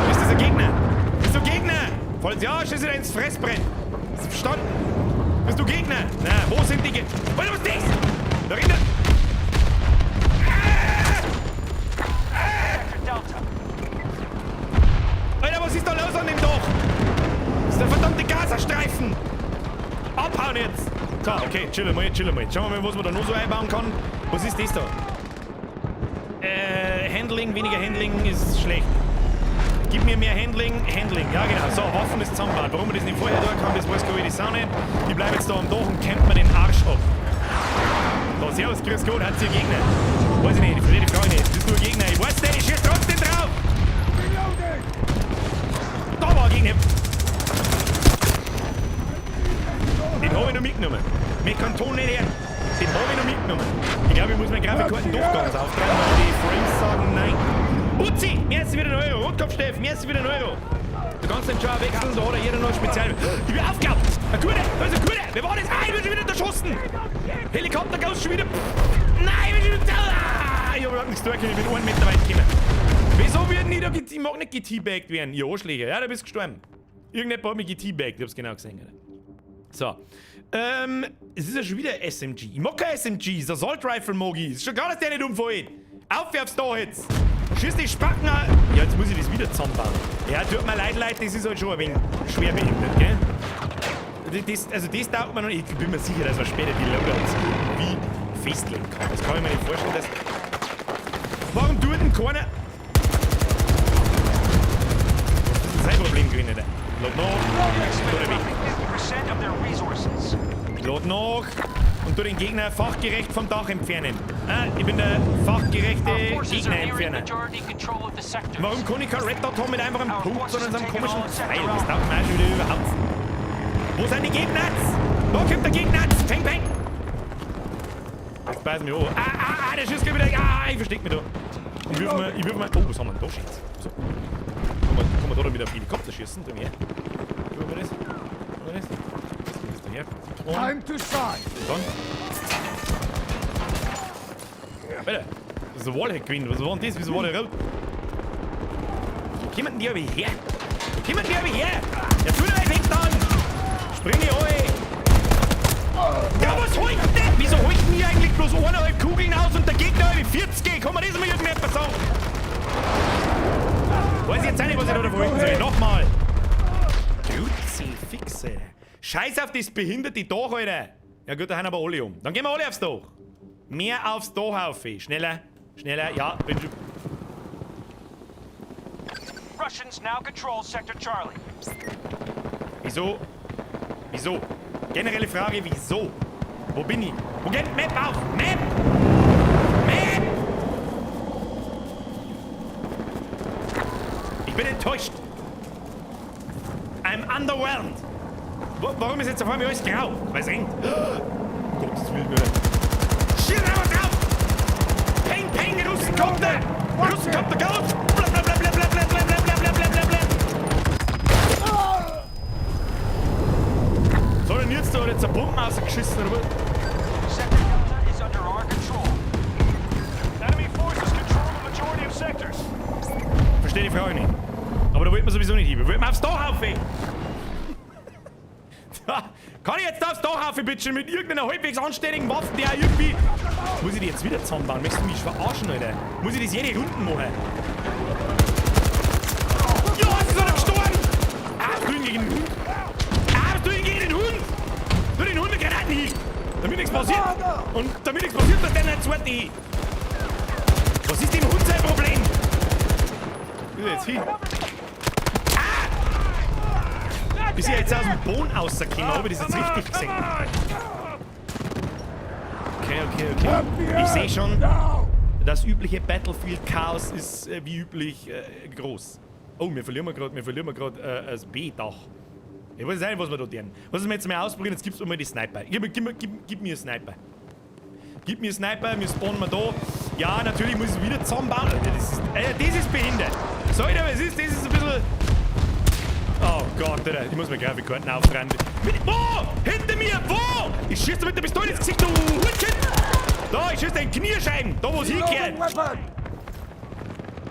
das ein Gegner? Bist du Gegner? Voll, ja, schieß wieder ins Fressbrett. Ist verstanden? Bist du Gegner? Na, wo sind die Gegner? Alter, was ist das? Da rennt er. Alter, was ist da los an dem Dach? Das ist der verdammte Gazastreifen. Abhauen jetzt. So, okay, chillen mal. Schauen wir mal, was man da noch so einbauen kann. Was ist das da? Handling, weniger Handling ist schlecht. Gib mir mehr Handling. Ja, genau. So, Waffen ist zusammengebaut. Warum wir das nicht vorher tun kann, das weiß glaube ich die Sau nicht. Ich bleibe jetzt da am Dach und campt mir den Arsch ab. So, servus, grüß Gott, hat's hier Gegner? Weiß ich nicht, ich verstehe die Frage nicht. Bist du ein Gegner? Ich weiß nicht, ich schieß trotzdem drauf! Da war ein Gegner! Den hab ich noch mitgenommen. Mir kann Ton nicht her. Den hab ich noch mitgenommen. Ich glaube, ich muss meinen Grafikkarten doch ganz auftragen, weil die Frames sagen nein. Uzi! Merci wieder ein Euro. Rotkopfsteff, merci wieder ein Euro. Du kannst den Jar wechseln, da hat jeder noch speziell. Ich bin aufgehauen! Ein Gute! Da ist ein Gute! Wer war das? Ah, ich bin schon wieder erschossen! Helikopter Ghost schon wieder. Nein, ich bin schon wieder. Ah, ich hab überhaupt nichts tun können, ich bin 1 Meter weit gekommen. Wieso werden die da ich mag nicht geteabagt werden, ihr Arschläger? Ja, da bist du gestorben. Irgendjemand hat mich geteabagt, ich hab's genau gesehen. So. Es ist ja schon wieder SMG. Ich mag kein SMG, das Assault Rifle mag ich. Ist schon klar, dass der nicht umfällt. Auf aufs da jetzt! Schieß die Spacken an! Ja, jetzt muss ich das wieder zusammenbauen. Ja, tut mir leid, Leute, das ist halt schon ein wenig schwer behindert, gell? Das taugt mir noch nicht. Ich bin mir sicher, dass man später die Loadouts wie festlegen kann. Das kann ich mir nicht vorstellen, dass... Warum tut denn keiner... Das ist sein Problem gewesen, Alter. Lad nach. Oder weg. 50% of their resources. Lad nach und tu den Gegner fachgerecht vom Dach entfernen. Ah, ich bin der fachgerechte Our forces are Gegner nearing entferner. majority control of the sectors. Warum kann ich kein Red Dot haben mit einfach einem Punkt, sondern so einem komischen Pfeil? Das taugt mir auch schon wieder überhaupt. Wo sind die Gegner? Da kommt der Gegner! Peng, peng! Jetzt beißen wir an. Der Schuss geht wieder. Ich versteck mich da. Ich wirf mal. Oh, was haben wir denn da? Shit. So. Kann man da dann wieder auf Helikopter schießen? Da mehr. Tun wir das? Tun wir das? Das ist daher. Time to shine. Dann. Alter, das ist ein Wallhack gewesen. Was war denn das? Wieso war der rot? Wo kommen denn die aber her? Wo kommen die aber her? Ja, tu doch weg dann! Spring ich rein! Ja, was holt denn? Wieso holt denn hier eigentlich bloß 1,5 Kugeln aus und der Gegner über 40? Kann man das mal irgendetwas sagen? Weiß ich jetzt auch nicht, was ich da verhalten soll. Nochmal! Fixe. Scheiß auf das behinderte Dach, Alter! Ja gut, da haben aber alle um. Dann gehen wir alle aufs Dach. Mehr aufs Dach auf. Schneller, schneller, ja, bin schon. Russians now control Sector Charlie. Wieso? Wieso? Generelle Frage, wieso? Wo bin ich? Wo geht Map auf? Map! Map! Ich bin enttäuscht. I'm underwhelmed. Warum ist jetzt auf einmal alles grau? Weil es regnet. Oh, Gottes Willen, Alter. Schieß einfach drauf! Peng, peng, die Russen kommt da! Die Russen kommt da, go! So, dann jetzt da jetzt ein Bomben rausgeschissen, oder was? Sector Delta is under our control. Enemy forces control the majority of sectors. Verstehe die Frage nicht. Aber da wollten wir sowieso nicht hin. Wir wollten aufs Dach rauf. Kann ich jetzt aufs Dach rauf, bitte, mit irgendeiner halbwegs anständigen Waffe, die auch irgendwie... Muss ich die jetzt wieder zusammenbauen? Möchtest du mich verarschen, Alter? Muss ich das jede Runde machen? Ja, es ist einer gestorben! Ah, du ihn gegen den Hund! Ah, du ihn gegen den Hund! Du den Hundegranaten hin! Damit nichts passiert! Und damit nichts passiert, dass der nicht zweite hin! Was ist dem Hund sein Problem? Wie ist er jetzt hin? Bis ich jetzt aus dem Boden rausgekommen habe, das jetzt richtig gesehen. Okay. Ich sehe schon, das übliche Battlefield-Chaos ist wie üblich groß. Oh, wir verlieren gerade das B-Dach. Ich weiß nicht, was wir da tun. Was wir jetzt mal ausprobieren, jetzt gibst du mal die Sniper. Gib mir einen Sniper. Gib mir einen Sniper, wir spawnen da. Ja, natürlich muss ich es wieder zusammenbauen. Das ist behindert. So, was ist? Das ist ein bisschen... Oh Gott, Alter. Ich muss mir Grafikkarten aufrennen. Wo? Hinter mir! Wo? Ich schieße mit der Pistole ins Gesicht, du Hutchen! Da, ich schieße den Kniescheiben. Da, wo es hingehört.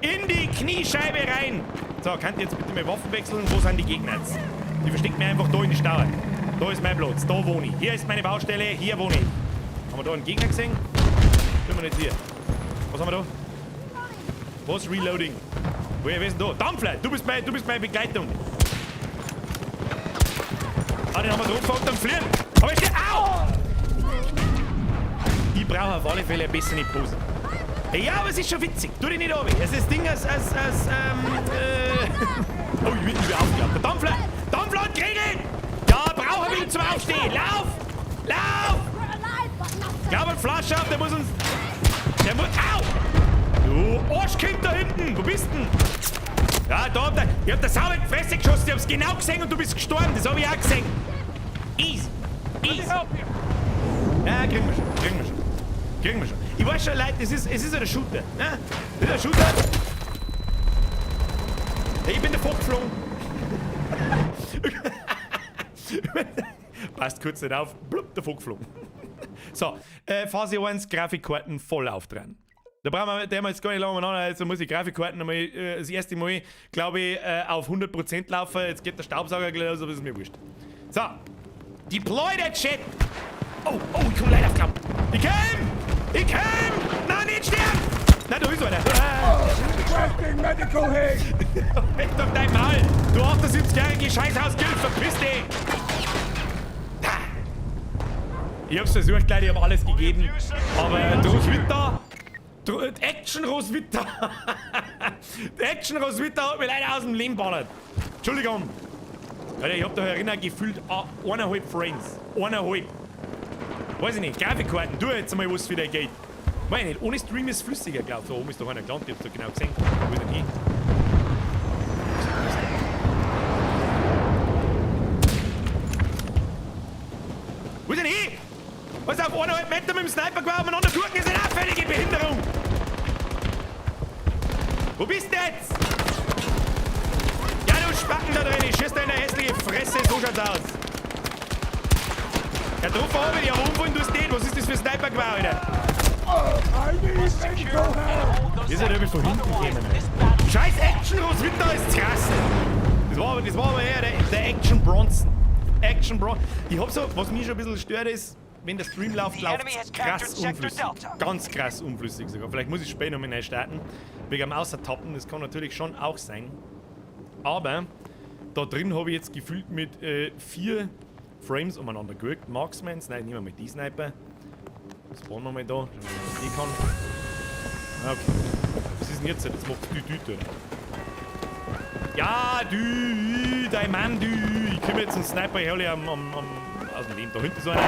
In die Kniescheibe rein. So, könnt ihr jetzt bitte mal Waffen wechseln? Wo sind die Gegner jetzt? Die verstecken mir einfach da in die Staue. Da ist mein Platz. Da wohne ich. Hier ist meine Baustelle. Hier wohne ich. Haben wir da einen Gegner gesehen? Sind wir nicht hier. Was haben wir da? Was? Reloading. Woher ist denn da? Dampfler! Du bist meine Begleitung. Ah, den haben wir drauf und dann fliehen. Aber ich stehe. Au! Ich brauche auf alle Fälle eine bessere Pose. Ja, aber es ist schon witzig. Tu dich nicht an. Es ist das Ding Oh, ich bin aufgeklappt. Der Dampfler! Dampfler und Kriegel! Ja, brauchen wir ihn zum Aufstehen. Lauf! Lauf! Ich glaube, ein Flasche auf, der muss uns... Der muss... Au! Du Arschkind da hinten! Wo bist denn? Ja, da habt ihr... Ich hab der Sau in die Fresse geschossen. Ich hab's genau gesehen und du bist gestorben. Das hab ich auch gesehen. Easy. Ja, kriegen wir schon. Ich weiß schon, Leute, es ist ein Shooter. Ne? Das ist ein Shooter. Hey, ich bin der Vorgeflogen. Passt kurz nicht auf. Blub, der Vorgeflogen. So, Phase 1, Grafikkarten voll aufdrehen. Da brauchen wir, der haben wir jetzt gar nicht lange miteinander, also muss ich Grafikkarten einmal, das erste Mal, glaube ich, auf 100% laufen. Jetzt geht der Staubsauger gleich aus, aber das ist mir wurscht. So, deploy that shit! Oh, ich komm leider auf Klapp. Ich komm! Nein, nicht sterben! Nein, da ist einer. Requesting medical aid! Halt doch dein Maul! Du 78-jährige Scheißhausgilf, verpiss dich! Ich hab's versucht, Leute, ich hab alles gegeben. Aber Roswitha... Action Roswitha! Action Roswitha hat mich leider aus dem Leben ballert. Entschuldigung. Alter, ich hab da erinnert gefühlt 1,5 Frames. 1,5. Weiß ich nicht, Grafikkarten, du jetzt mal, was wieder geht. Meine nicht, ohne Stream ist flüssiger, glaub ich. Da oben ist doch einer gelandet, ich hab's doch genau gesehen. Wo ist denn hin? Wo ist denn hin? Was auf 1,5 Meter mit dem Sniper geworfen und anderen Gurken ist eine auffällige Behinderung! Wo bist du jetzt? Ja, du Spacken da drin, ich schieß dir in der hässliche Fresse, so schaut's aus. Ja, drauf habe ich, aber umfallen tust du nicht. Was ist das für ein Sniper-Gewehr, Alter? I need medical help! Ihr seid irgendwie von hinten gekommen. Scheiß Action Roswitha ist krass. Das war aber eher der Action Bronson. Action Bronson. Ich hab so, was mich schon ein bisschen stört ist, wenn der Stream läuft krass unflüssig. Ganz krass unflüssig sogar. Vielleicht muss ich später noch mal neu starten. Wegen am Außertappen, das kann natürlich schon auch sein. Aber da drin habe ich jetzt gefühlt mit 4 Frames umeinander gewirkt. Marksmans, nein, nehmen wir mit die Sniper. Spawnen wir mal da, schauen wir mal, was die kann. Okay. Was ist denn jetzt? Jetzt macht du Tüte. Ja, du, dein Mann, du. Ich komme jetzt einen Sniper her aus dem Leben. Da hinten so einer.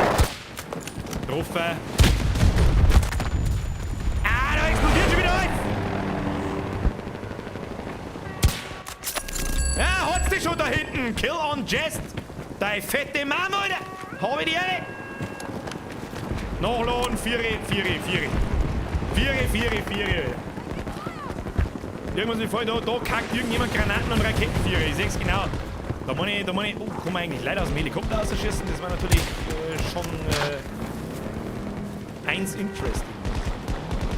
Getroffen. Ah, da explodiert schon wieder eins! Ja, hat's dich schon da hinten. Kill on Jest. Deine fette Mama, Alter. Hab ich die alle? Nachladen, 4. Irgendwas nicht voll, da kackt irgendjemand Granaten und Raketenvierer, ich seh's genau. Da muss ich, oh, kann man eigentlich leider aus dem Helikopter rausschießen, das war natürlich schon eins interesting.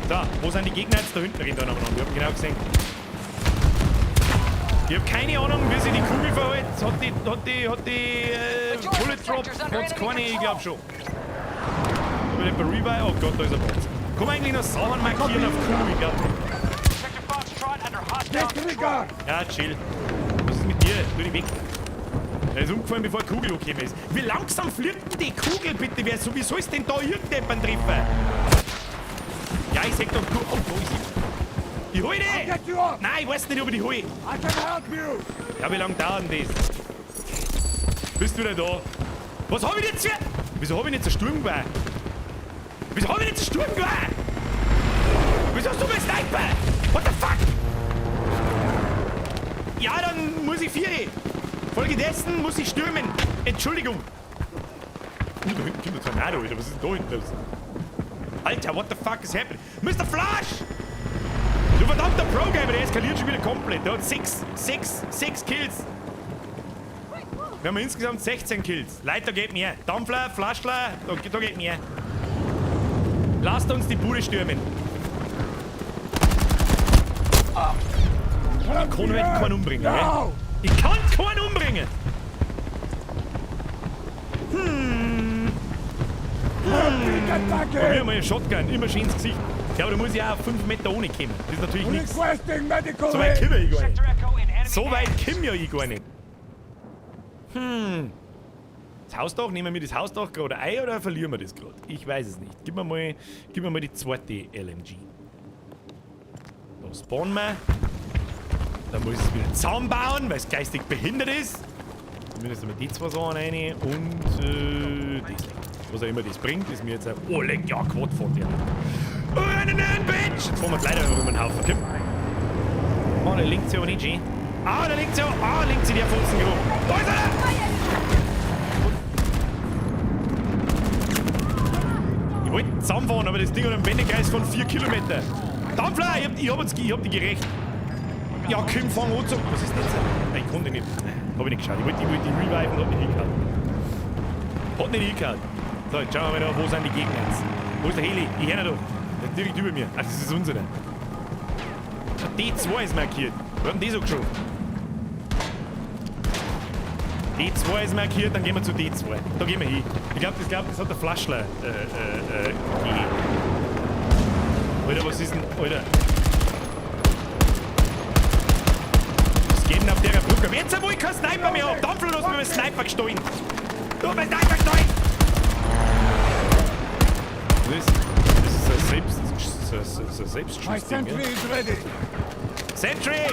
So, wo sind die Gegner jetzt da hinten drin? Da ich hab genau gesehen. Ich hab keine Ahnung, wie sich die Kugel verhält. Hat die Bullet Drop, hat's keine, ich glaub schon. Da wird ein Revive, oh Gott, da ist er Box. Kann man eigentlich noch Sachen markieren auf Kugel, ich glaub. Ja, chill. Was ist mit dir? Tu dich weg. Er ist umgefallen, bevor die Kugel angekommen ist. Wie langsam fliegt denn die Kugel, bitte? Wie soll es denn da irgendjemand treffen? Ja, ich sag doch, oh, da ist sie. Ich hol die! Nein, ich weiß nicht, ob ich die hol. Ja, wie lange dauert denn das? Bist du denn da? Was hab ich jetzt hier? Wieso hab ich nicht so Sturmgewehr? Wieso hab ich nicht so Sturmgewehr? Wieso hast du mein Sniper? What the fuck? Ja, dann muss ich 4. Folgedessen muss ich stürmen. Entschuldigung. Da hinten kommt ein Tornado, Alter. Was ist denn da hinten los? Alter, what the fuck is happening? Mr. Flash! Du verdammter Pro-Gamer, der eskaliert schon wieder komplett. Der hat 6 Kills. Wir haben insgesamt 16 Kills. Leute, da geht mehr. Dampfler, Flaschler, da geht mehr. Lasst uns die Bude stürmen. Ich kann halt keinen umbringen, no. Ich kann keinen umbringen! Probier mal einen Shotgun, immer schön ins Gesicht. Ja, aber da muss ich auch auf 5 Meter ohne kommen. Das ist natürlich nichts. So weit kommen wir gar nicht. So weit kommen ja ich gar nicht. Das Hausdach, nehmen wir das Hausdach gerade ein oder verlieren wir das gerade? Ich weiß es nicht. Gib mir mal die zweite LMG. Da spawnen wir. Dann muss ich es wieder zusammenbauen, weil es geistig behindert ist. Zumindest einmal die 2 Sachen rein und das. Was auch immer das bringt, ist mir jetzt ein... Oh, leck, ja, Quad fährt ja. Oh, nein, Bitch! Jetzt fahren wir gleich über den Haufen. Komm. Oh, da liegt sie aber nicht schön. Ah, da liegt sie aber... Ah, liegt sie der Pfosten genug. Da ist er! Ich wollte zusammenfahren, aber das Ding hat einen Wendekreis von 4 Kilometer. Dampfler, ich hab die gerecht. Ja, komm, fang an zu... Was ist das jetzt? Nein, ich konnte nicht. Hab ich nicht geschaut. Ich wollte die reviven und hat nicht hingehauen. Hat nicht hingehauen. So, jetzt schauen wir mal da, wo sind die Gegner jetzt? Wo ist der Heli? Ich höre ihn doch. Der ist direkt über mir. Ach, das ist unsere. D2 ist markiert. Wir haben die so geschoben. D2 ist markiert, dann gehen wir zu D2. Da gehen wir hin. Ich glaube, das hat der Flaschler gegeben. Alter, was ist denn... Alter. Was geht denn auf der Brücke? Jetzt, wo ich keinen Sniper mehr hab. Dampfel, du hast mir meinen Sniper gestohlen. Du hast meinen Sniper gestohlen. Das ist ein My Selbstschuss-Ding, sentry gell? is ready. Sentry!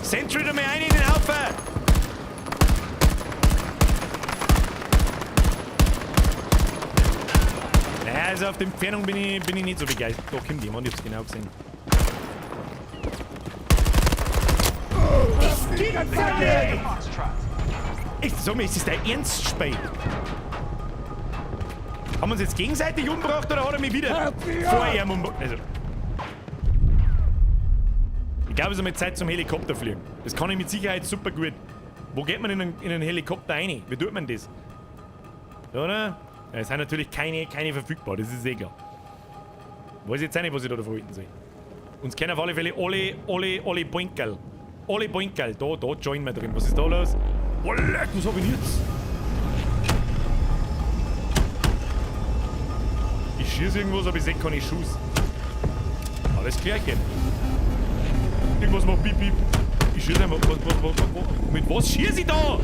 Sentry, du mir einen in den Haufen! Naja, also auf der Entfernung bin ich nicht so begeistert. Da kommt jemand, ich hab's genau gesehen. Ich sag mir, ist das dein Ernst, Spade? Haben wir uns jetzt gegenseitig umgebracht oder hat er mich wieder vor ihm umgebracht? Also. Ich glaube, es ist mal Zeit zum Helikopter fliegen. Das kann ich mit Sicherheit super gut. Wo geht man in einen Helikopter rein? Wie tut man das? Oder? Ja, es sind natürlich keine verfügbar, das ist eh klar. Weiß jetzt auch nicht, was ich da verhalten soll. Uns kennen auf alle Fälle alle Boinkerl. Alle Boinkerl. Da joinen wir drin. Was ist da los? Alter, was hab ich denn jetzt? Ich schieße irgendwas, aber ich sehe keine Schuss. Alles klärchen. Irgendwas macht Piep, Piep. Ich schieße einfach. Mit was schieße ich da?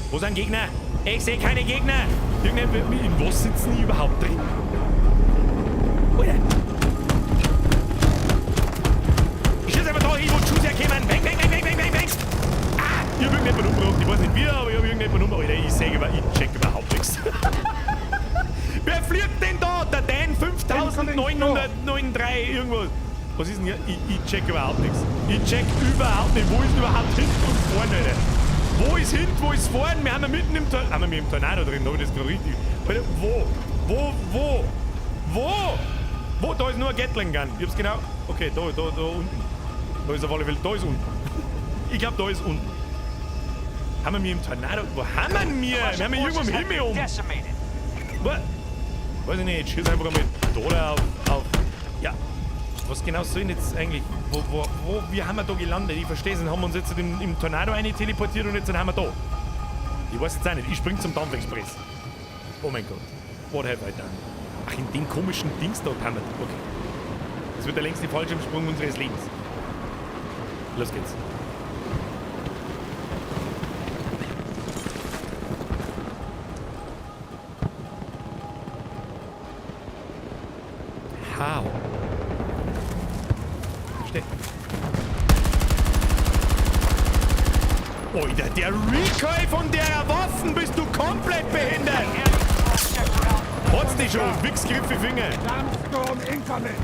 Wo sind Gegner? Ich sehe keine Gegner. In was sitzen die überhaupt drin? Alter. Ich schieße einfach da hin, wo die Schuss herkommen. Bang, bang, bang, bang, bang, bang, bang. Ah, ich hab irgendjemanden umgebracht. Ich weiß nicht wie, aber ich hab irgendjemanden umgebracht. Alter, ich check überhaupt nichts. Wer fliegt denn da? Der Dan 5993 irgendwas. Was ist denn hier? Ich check überhaupt nichts. Ich check überhaupt nicht. Wo ist denn überhaupt hinten und vorne, Alter? Wo ist hinten, wo ist vorne? Wir haben ja mitten im Tornado. Haben wir im Tornado drin, da habe ich das gerade richtig. Alter, wo? Da ist nur ein Gatling Gun. Ich hab's genau. Okay, da unten. Da ist auf alle Fälle. Da ist unten. Ich glaube, da ist unten. Haben wir mir im Tornado. Wo haben wir mir? Wir haben irgendwo im Himmel um. Was? Weiß ich nicht, jetzt schießt einfach einmal da auf. Ja. Was genau soll denn jetzt eigentlich? Wie haben wir da gelandet? Ich verstehe es. Haben wir uns jetzt im Tornado eine teleportiert und jetzt haben wir da. Ich weiß jetzt auch nicht. Ich spring zum Dampfexpress. Oh mein Gott. What have I done? Ach, in dem komischen Dings dort haben wir. Okay. Das wird der längste Fallschirmsprung unseres Lebens. Los geht's. How? Verstehe. Alter, der Recoil von der Waffen, bist du komplett behindert! Hat's dich schon, Wichsgriffe Finger! Sandstorm incoming.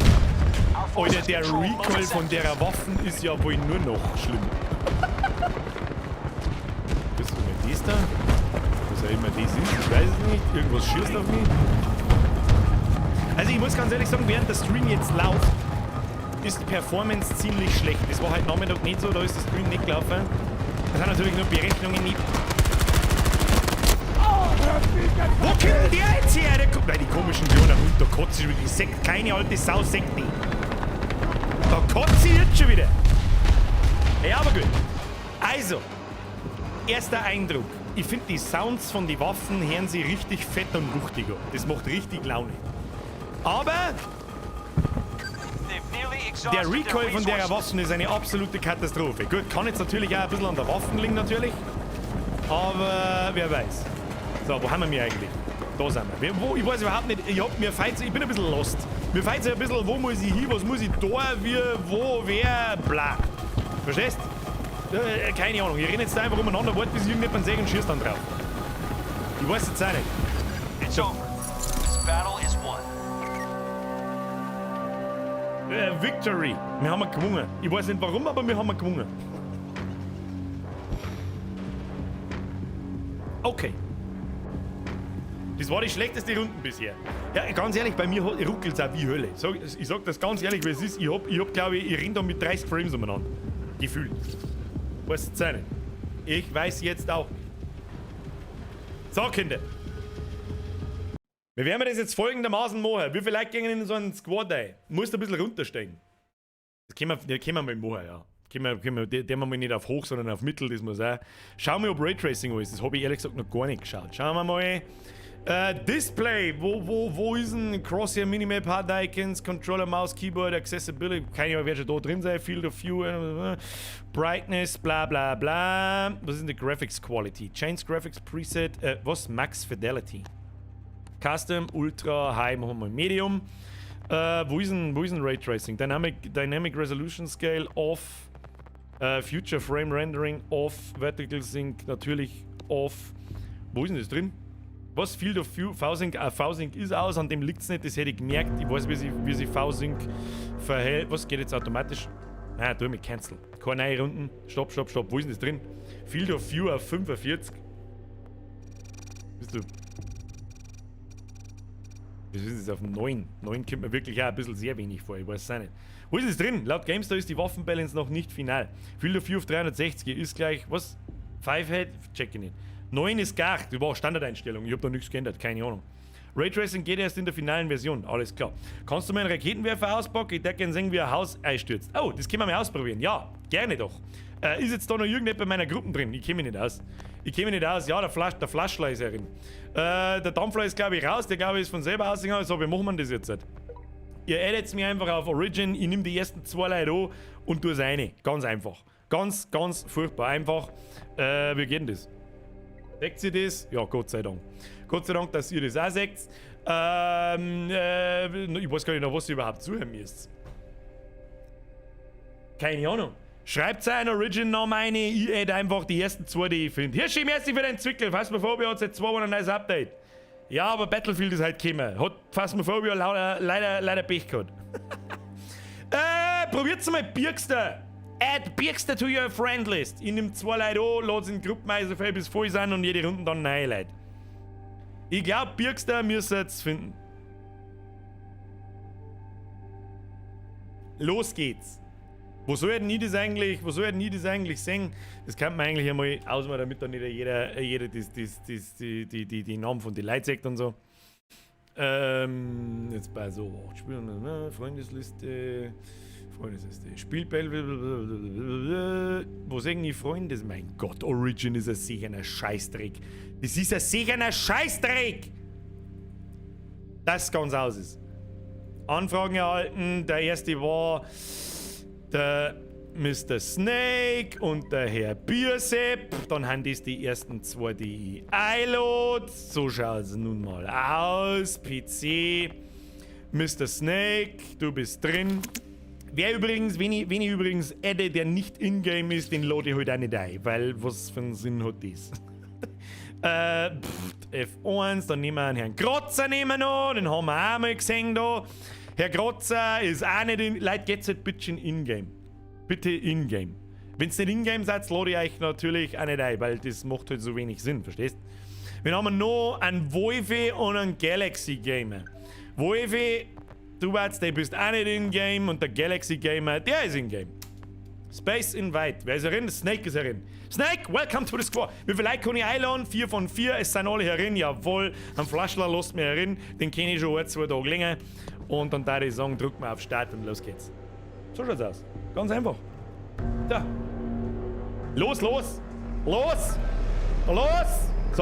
Alter, der Recoil von der Waffen ist ja wohl nur noch schlimm. Bist du mal das da? Was auch immer das ist, ich weiß es nicht. Irgendwas schießt auf mich. Also ich muss ganz ehrlich sagen, während der Stream jetzt läuft, ist die Performance ziemlich schlecht. Das war halt Nachmittag nicht so, da ist der Stream nicht gelaufen. Das sind natürlich nur Berechnungen nicht. Wo kommt denn der jetzt her? Der kommt, nein, die komischen kleinen Hund, da kotzt schon wieder. Die Sekt, keine alte Sau, Sekt nicht. Da kotzt sie jetzt schon wieder. Ja, aber gut. Also, erster Eindruck. Ich finde, die Sounds von den Waffen hören sich richtig fett und wuchtig an. Das macht richtig Laune. Aber der Recoil von der Waffen ist eine absolute Katastrophe. Gut, kann jetzt natürlich auch ein bisschen an der Waffen liegen, natürlich. Aber wer weiß. So, wo haben wir mich eigentlich? Da sind wir. Ich weiß überhaupt nicht, ich bin ein bisschen lost. Mir fällt es ein bisschen, wo muss ich hin, was muss ich da, wie, wo, wer, bla. Verstehst? Keine Ahnung, ich renne jetzt da einfach umeinander, warte bis ich irgendjemand sehe und schießt dann drauf. Ich weiß jetzt auch nicht. It's over. This battle is won. Victory. Wir haben gewonnen. Ich weiß nicht warum, aber wir haben gewonnen. Okay. Das war die schlechteste Runde bisher. Ja, ganz ehrlich, bei mir ruckelt es auch wie Hölle. Ich sag das ganz ehrlich, wie es ist. Ich hab glaube ich renne da mit 30 Frames umeinander. Gefühlt. Weiß jetzt auch nicht. Ich weiß jetzt auch nicht. So, Kinder. Wir werden das jetzt folgendermaßen machen. Wie viele Leute gehen in so einen Squad ein? Musst ein bisschen runtersteigen. Das können wir mal machen, ja. Den wir mal nicht auf hoch, sondern auf mittel, das muss auch. Schauen wir, ob Raytracing ist. Das habe ich ehrlich gesagt noch gar nicht geschaut. Schauen wir mal. Display, wo ist ein Crosshair, Minimap, Hard Icons, Controller, Mouse, Keyboard, Accessibility, keine Ahnung, wer schon da drin sein, Field of View, Brightness, bla bla bla. Was ist denn die Graphics Quality? Change Graphics Preset, was? Max Fidelity. Custom, Ultra, High, machen wir Medium. Wo ist denn Raytracing? Dynamic Resolution Scale, Off. Future Frame Rendering, Off. Vertical Sync, natürlich Off. Wo ist denn das drin? Was? Field of View, V-Sync? V-Sync ist aus, an dem liegt es nicht, das hätte ich gemerkt. Ich weiß, wie sich V-Sync verhält. Was geht jetzt automatisch? Nein, tu mit Cancel. Keine neue Runden. Stopp. Wo ist denn das drin? Field of View auf 45. Bist du. Wir sind jetzt auf 9. 9 kommt mir wirklich auch ein bisschen sehr wenig vor, ich weiß es auch nicht. Wo ist es drin? Laut GameStar ist die Waffenbalance noch nicht final. Field of View auf 360 ist gleich, was? 5 Head? Check ich nicht. 9 ist gar, das war Standardeinstellung, ich hab da nichts geändert, keine Ahnung. Raytracing geht erst in der finalen Version, alles klar. Kannst du meinen Raketenwerfer auspacken? Ich denke, sehen, wie ein Haus einstürzt. Oh, das können wir mal ausprobieren. Ja, gerne doch. Ist jetzt da noch irgendjemand bei meiner Gruppe drin? Ich kenne mich nicht aus. Ja, der Flaschler ist herin. Der Dampfler ist, glaube ich, raus. Der, glaube ich, ist von selber ausgegangen. So, wie machen wir das jetzt? Ihr addet mir einfach auf Origin. Ich nehme die ersten 2 Leute an und tue es rein. Ganz einfach. Ganz furchtbar einfach. Wie geht denn das? Seht ihr das? Ja, Gott sei Dank. Gott sei Dank, dass ihr das auch seht. Ich weiß gar nicht noch, was ihr überhaupt zuhören müsst. Keine Ahnung. Schreibt einen Origin-Namen rein, ich add einfach die ersten 2, die ich finde. Hirschi, merci für den Zwickel. Phasmophobia hat seit 2 Wochen ein neues Update. Ja, aber Battlefield ist halt gekommen. Hat Phasmophobia leider Pech gehabt. Probiert's mal Birkster. Add Birkster to your friend list. Ich nehme 2 Leute an, lade sie in Gruppenweise voll bis voll sind und jede Runde dann neue Leute. Ich glaube, Birkster müsst ihr jetzt finden. Los geht's. Wo soll denn ich das eigentlich sehen? Das kann man eigentlich einmal ausmachen, damit dann nicht jeder die Namen von den Leuten sagt und so. Jetzt bei so Spielen, Freundesliste, Spielbell, wo sagen die Freunde? Mein Gott, Origin ist ein sicherer Scheißdreck. Das ist ein sicherer Scheißdreck! Das ist ganz aus ist. Anfragen erhalten, der erste war der Mr. Snake und der Herr Biersepp. Dann haben das die ersten 2, die ich einlade. So schaut es nun mal aus. PC. Mr. Snake, du bist drin. Wer übrigens, wenn ich übrigens adde, der nicht in-game ist, den lade ich halt auch nicht ein. Weil, was für einen Sinn hat das? F1, dann nehmen wir einen Herrn Grotzer den haben wir auch mal gesehen da. Herr Grotzer ist auch nicht in... Leute, geht's halt bitte in-game. Bitte in-game. Wenn's nicht in-game seid, lade ich euch natürlich auch nicht ein, weil das macht halt so wenig Sinn, verstehst? Wir haben noch einen Wolfi und einen Galaxy Gamer. Wolfi, du weißt, der bist auch nicht in-game und der Galaxy Gamer, der ist in-game. Space Invite. Wer ist herin? Snake ist herin. Snake, welcome to the squad. Wie viele Leute kann ich einladen? 4 von 4. Es sind alle herin. Jawohl. Ein Flaschler lässt mich herin. Den kenne ich schon 2 Tage länger. Und dann würde ich sagen, drück mal auf Start und los geht's. So schaut's aus. Ganz einfach. Da. Los! So,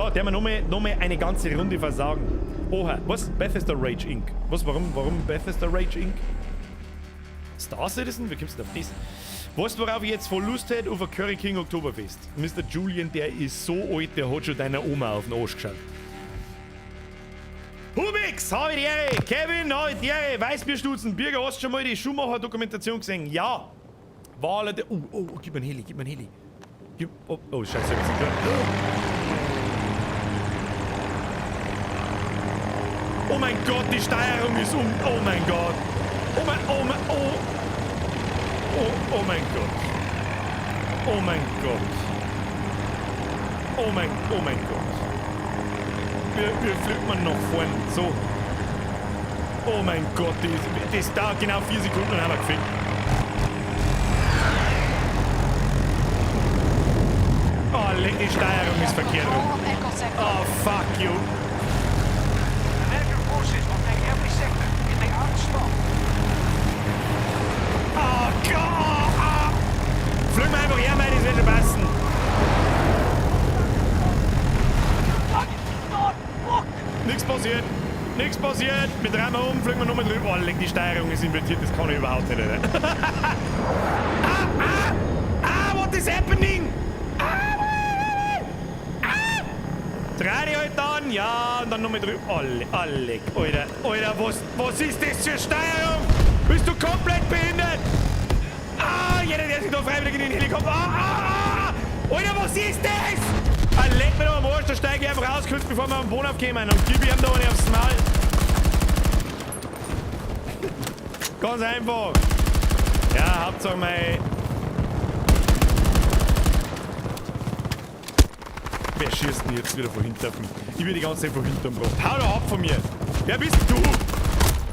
der haben wir noch mal eine ganze Runde versagen. Oha, was? Bethesda Rage Inc. Was? Warum Bethesda Rage Inc? Star Citizen? Wie kommst du auf das? Weißt du, worauf ich jetzt voll Lust hätte? Auf ein Curry King Oktoberfest. Mr. Julian, der ist so alt, der hat schon deiner Oma auf den Arsch geschaut. Hubix, habe ich die Ehre. Kevin, habe ich die Ehre. Weißbierstutzen, Birger, hast du schon mal die Schumacher-Dokumentation gesehen? Ja. War alle der... Oh, gib mir einen Heli. Oh, scheiße, was ist gehört? Oh mein Gott, die Steuerung ist um... Oh mein Gott. Oh mein Gott. Wir flippen nach vorne. So. Oh mein Gott, das dauert genau 4 Sekunden und haben wir gefickt. Oh, die Steuerung ist verkehrt rum. Oh, fuck you. American forces will take every sector if they aren't stopped. Oh Gott! Flügen wir einfach her, weil das wird schon passen. passiert. Nichts passiert. Wir drehen wir um, fliegen wir nochmal drüber. Oh, leck, die Steuerung ist invertiert, das kann ich überhaupt nicht. What is happening? Dreh dich halt an, ja, und dann nochmal drüber. Alter, was ist das für Steuerung? Bist du komplett behindert? Jeder, der sich da freiwillig in den Helikopter. Alter, was ist das? Leck mir doch am Arsch, da steige ich einfach raus, kurz bevor wir am Boden aufkommen. Und gib ihm da eine aufs Maul. Ganz einfach. Ja, Hauptsache mein... Wer schießt denn jetzt wieder von hinten auf mich? Ich will die ganze Zeit von hinten drauf. Hau doch ab von mir! Wer bist du?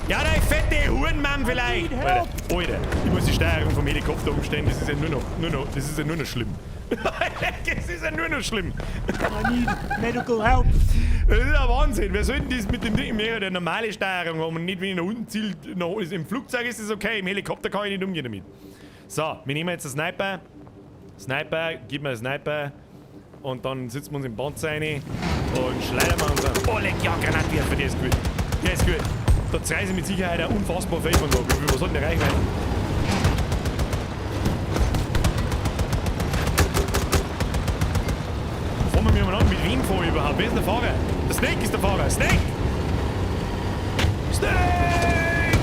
Ja, der fette Hurenmann vielleicht! Alter, ich muss die Steuerung vom Helikopter umstellen, das ist ja nur noch schlimm. Das ist ja nur noch schlimm. I need medical help. Das ist ja Wahnsinn. Wer soll denn das mit dem Ding mehr? Der normale Steuerung, wo man nicht, wenn ich nach unten zielt, im Flugzeug ist es okay, im Helikopter kann ich nicht umgehen damit. So, wir nehmen jetzt einen Sniper. Gib mir einen Sniper. Und dann sitzen wir uns im Panzer rein und schleudern wir uns an. Oh, leck, ja, Granatwerfer, der ist gut. Der ist gut. Da zeigen sie mit Sicherheit ein unfassbar Feld von da. Was soll denn der Reichweite? Fahren wir miteinander mit wem vor überhaupt? Wer ist der Fahrer? Der Snake ist der Fahrer. Snake! Snake!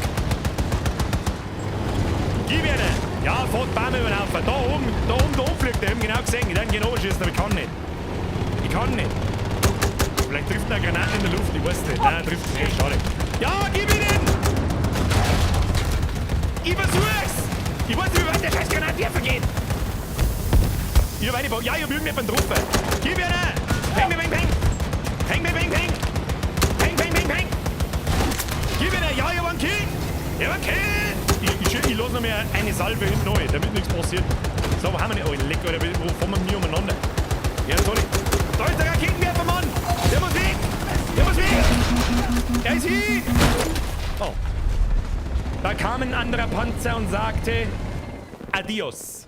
Gib ihn! Ja, fährt Baum über den Haufen. Da oben fliegt der. Ich hab ihn genau gesehen. Ich denke, genau schießen, aber ich kann nicht. Vielleicht trifft eine Granate in der Luft, ich weiß nicht. Nein, trifft nicht. Schade. Ja, gib ihn! Ich versuch's! Ich weiß nicht, wie weit der scheiß Granatwerfer geht. Ich hab irgendjemanden getroffen. Gib ihn! Peng, peng, peng! Peng, peng, peng, peng! Peng, peng, peng, peng! Gib ihn! Ja, ich hab einen Kill! Ich lasse noch mehr eine Salve hinten rein, damit nichts passiert. So, wo haben wir nicht? Oh, leck, Alter, wo fahren wir umeinander? Ja, sorry. Da ist der Raketenwerfer, Mann! Der muss weg! Er ist hin! Oh. Da kam ein anderer Panzer und sagte Adios.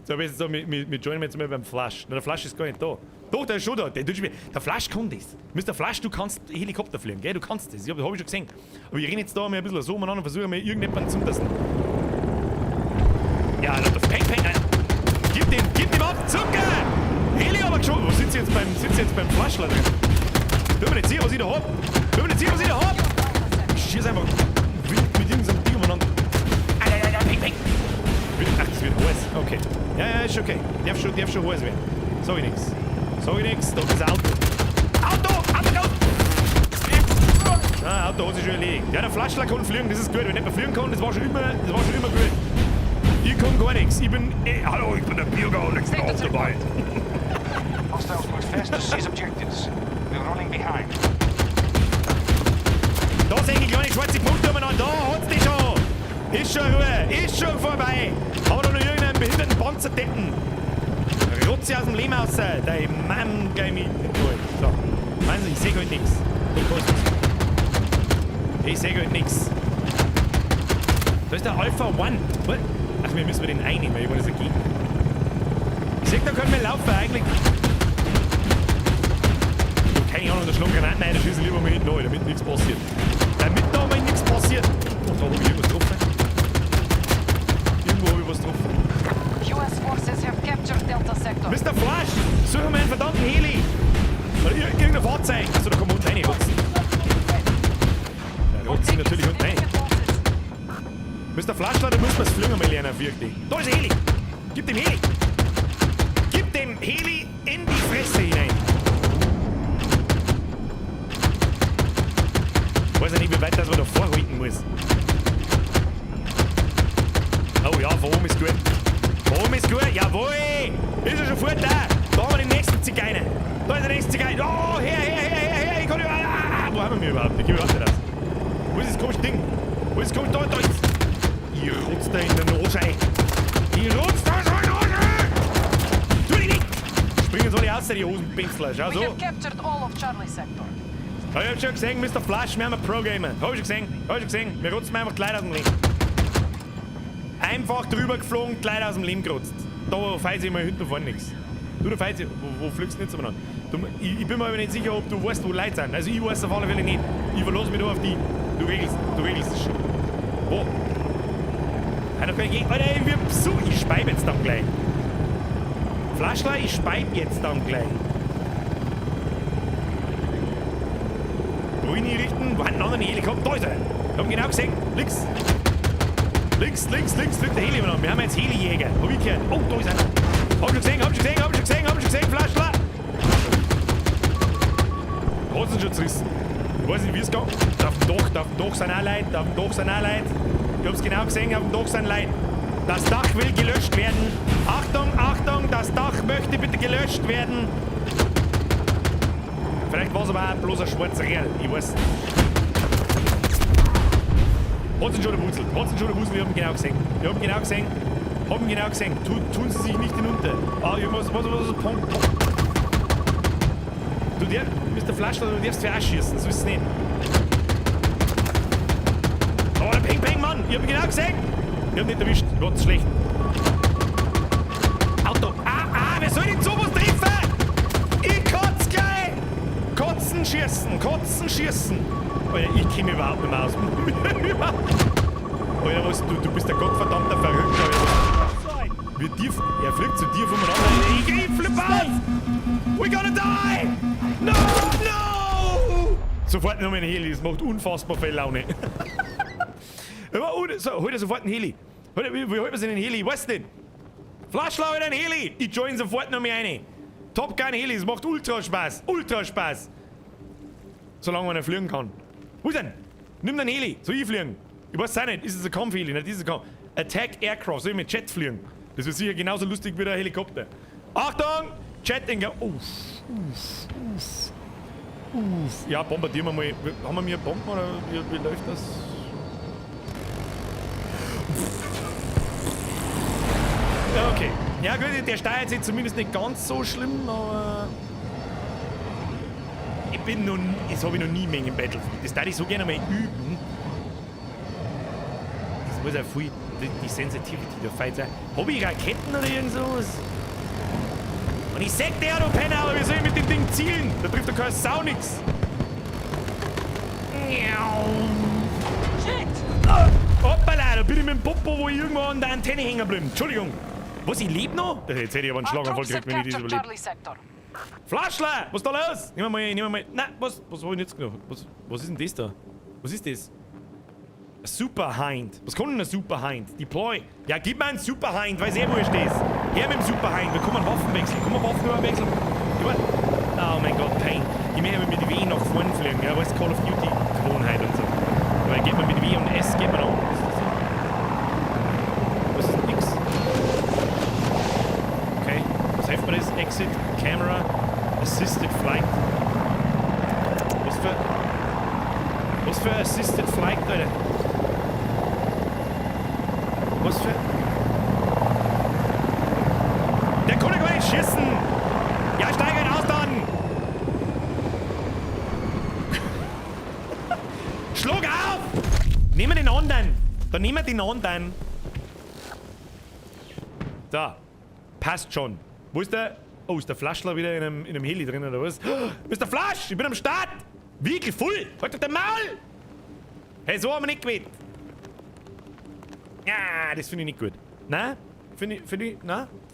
So, wir joinen jetzt mal beim Flash. Der Flash ist gar nicht da. Doch, der ist schon da. Der Flash kann das. Mr. Flash, du kannst Helikopter fliegen, gell? Du kannst das. Hab ich schon gesehen. Aber wir reden jetzt da mal ein bisschen so umeinander und versuchen mal irgendjemanden zu lassen. Ja, Leute, Peng, Gib dem ab! Zucker! Heli aber schon! Wo sind sie jetzt beim Flaschler drin? Können wir nicht sehen, was ich da hab? Ich schieß einfach wild mit irgendeinem Ding umeinander. Peng! Ach, das wird heiß. Okay. Ja, ist okay. Darf schon heiß werden. Sag ich nix. Da ist das Auto. Auto! Auto hat sich schon erledigt. Ja, der Flaschler kann fliegen, das ist gut. Wenn nicht mehr fliegen kann, das war schon immer gut. Ich kann gar nichts. Hallo, ich bin der Bürger und ich bin auch dabei. Hostiles move fast to seize objectives. We're running behind. Da sehe ich kleine schwarze Punkte umeinander. Da hat's die schon. Ist schon Ruhe. Ist schon vorbei. Hau da noch irgendeinen behinderten Panzerdecken. Rotze aus dem Lehm raus. Der Mann gleich mit. So. Meinen Sie, ich sehe heute nichts. Ich sehe heute nichts. Da ist der Alpha One. What? Ach, wir müssen den einnehmen. Ich wollte das dagegen. Ich sehe, da können wir laufen eigentlich. Keine Ahnung, der Schlaggranaten. Nein, der schießt lieber mal hinten rein, damit nichts passiert. Damit da mal nichts passiert. Und da habe ich irgendwas getroffen. Irgendwo habe ich was getroffen. US forces have captured Delta Sector. Mr. Flash, suchen wir einen verdammten Heli. Oder irgendein Fahrzeug. Achso, da kann man unten reinrotzen. Da rotzen natürlich unten rein. Mr. Flaschler, da muss man das Fliegen mal lernen, wirklich. Da ist ein Heli. Gib dem Heli. Gib dem Heli in die Fresse hinein. Ich weiß ja nicht, wie weit das man da vorhalten muss. Oh ja, von oben ist gut. Von oben ist gut, jawohl! Ist er schon fort da? Da haben wir den nächsten Zigeuner. Da ist der nächste Zigeuner. Oh, her! Ich kann nicht... wo haben wir mich überhaupt? Ich geh überhaupt nicht raus. Wo ist das komische Ding? Wo ist das komische... Da ist... Ich rutsch da in den Nase ein. Tu dich nicht! Springen soll ich aus, die Hosenpinsler. Schau We so. have captured all of Charlie Sector. Ich hab schon gesehen, Mr. Flash, wir haben einen Pro-Gamer. Hab ich schon gesehen. Wir rutzen einfach die Leute aus dem Leben. Einfach drüber geflogen, die Leute aus dem Leben gerutzt. Da weiß ich mal hinten vorne nichts. Du, der Feizi, wo fliegst du nicht zueinander? Ich bin mir aber nicht sicher, ob du weißt, wo Leute sind. Also ich weiß auf alle Fälle nicht. Ich verlasse mich da auf die. Du regelst das schon. Wo? Alter, ich speib jetzt dann gleich. Flaschler, ich speib jetzt dann gleich. Wohin richten? Wo hat einen anderen Helikopter? Da ist er. Wir haben genau gesehen. Links, fliegt der Heli an. Wir haben jetzt Heli-Jäger. Hab ich gehört. Oh, da ist einer. Hab schon gesehen, Flaschler. Hosenschutz-Rissen. Ich weiß nicht, wie es geht. Auf dem Dach sind auch Leute, Ich hab's genau gesehen, auf dem Dach sind Leute. Das Dach will gelöscht werden. Achtung, das Dach möchte bitte gelöscht werden. Vielleicht war es aber auch bloß ein schwarzer Kerl. Ich weiß nicht. Hat's ihn schon der Wurzel, ich hab ihn genau gesehen. Tun sie sich nicht hinunter. Ah, was, Punkt. Du bist der Flaschler, du darfst für ausschießen, so ist es nicht. Oh, der Peng, Mann, ich hab ihn genau gesehen. Ich hab nicht erwischt, ich war's schlecht. Auto, wer soll denn sowas treffen? Ich kotz gleich. Kotzen, schießen. Alter, ich komm überhaupt nicht mehr aus. Alter, was, du bist der gottverdammter Verrückter, Alter. Er fliegt zu dir voneinander. Ich flipp aus! We're gonna die! No! Sofort noch ein Heli, das macht unfassbar viel Laune. So, hol dir sofort einen Heli. Wie holt man sich einen Heli? Ich weiß nicht. Flaschler, hol dir einen Heli! Ich join sofort noch mehr rein. Top Gun Heli, das macht ultra Spaß. Solange man fliegen kann. Wo ist denn? Nimm den Heli, soll ich fliegen? Ich weiß auch nicht, ist es ein Kampfheli, nicht ist es ein Kampf. Attack Aircraft, soll ich mit Jet fliegen? Das wird sicher genauso lustig wie der Helikopter. Achtung! Jet in Uff. Ja, bombardieren wir mal. Haben wir Bomben oder wie läuft das? Ja, okay. Ja gut, der steuert sich zumindest nicht ganz so schlimm, aber... Das habe ich noch nie mehr im Battlefield. Das darf ich so gerne mal üben. Das muss auch viel... Die Sensitivity der Fight sein. Habe ich Raketen oder irgend sowas? Und ich sag dir, du Penner, aber wie soll ich mit dem Ding zielen? Da trifft doch keine Sau nix. Hoppala, da bin ich mit dem Popo, wo ich irgendwo an der Antenne hängen geblieben. Entschuldigung. Was, ich lebe noch? Jetzt hätte ich aber einen Schlaganfall gekriegt, wenn ich das überlebe. Flaschler, was ist da los? Nehmen wir mal. Nein, was habe ich jetzt genommen? Was ist denn das da? Was ist das? Ein Superhind. Was kann denn ein Superhind? Deploy. Ja, gib mir einen Superhind, weiß wo ich stehst. Her mit dem Superhind, da kann man Waffen wechseln. Oh mein Gott, Pain. Ich möchte aber mit W nach vorne fliegen. Ja, weißt Call of Duty Gewohnheit und so. Aber geht man mit W und S, geht man noch. Was ist X? Okay, was hilft mir das? Exit, Camera, Assisted Flight. Was für Assisted Flight, Leute? Was für... Der kann doch gar nicht schießen! Ja, steig halt aus dann! Schlag auf! Nehmen wir den anderen! Dann nehmen wir den anderen! So. Passt schon. Wo ist der... Oh, ist der Flaschler wieder in einem Heli drin, oder was? Wo ist der Flasch? Ich bin am Start! Wirklich voll! Halt doch den Maul! Hey, so haben wir nicht gewählt! Ja, das finde ich nicht gut. Nein? Finde ich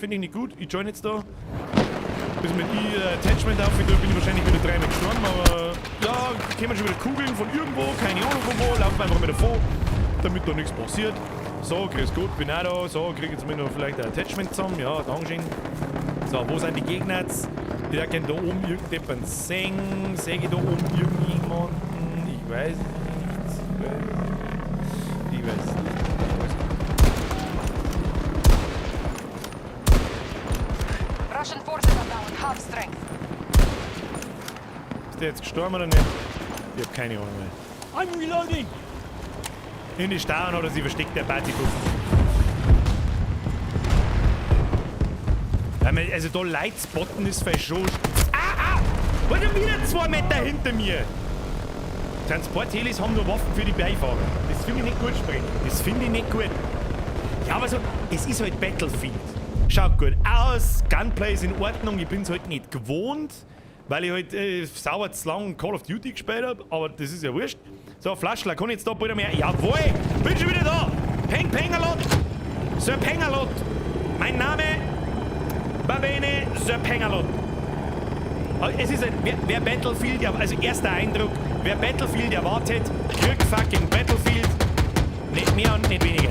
nicht gut. Ich join jetzt da. Bis mit Attachment auf, da bin ich wahrscheinlich wieder 3 Mal gestorben, aber ja, kommen schon wieder Kugeln von irgendwo, keine Ahnung von wo, laufen einfach wieder vor, damit da nichts passiert. So, grüß Gott, bin auch da. So, kriege jetzt mir noch vielleicht ein Attachment zusammen. Ja, Dankeschön. So, wo sind die Gegner jetzt? Die da können da oben irgendjemanden sehen. Sehe ich da oben irgendjemanden? Ich weiß nicht. Ich weiß nicht. Russian forces are now at half strength. Ist der jetzt gestorben oder nicht? Ich hab keine Ahnung mehr. I'm reloading! In die Starren oder sie versteckt der Partykuchen. Also da Leute spotten ist vielleicht schon... Warte, wieder 2 Meter hinter mir! Transporthelis haben nur Waffen für die Beifahrer. Das finde ich nicht gut, Spreng. Das finde ich nicht gut. Ja, aber so, es ist halt Battlefield. Schaut gut aus. Gunplay ist in Ordnung. Ich bin's halt nicht gewohnt, weil ich halt sauer zu lang Call of Duty gespielt habe. Aber das ist ja wurscht. So, Flaschler, kann ich jetzt da bitte mehr? Jawohl! Bin schon wieder da! Peng Pengalot! Sir Pengalot! Mein Name? Babene Sir Pengalot. Es ist ein, wer Battlefield, also erster Eindruck, wer Battlefield erwartet, kriegt fucking Battlefield. Nicht mehr und nicht weniger.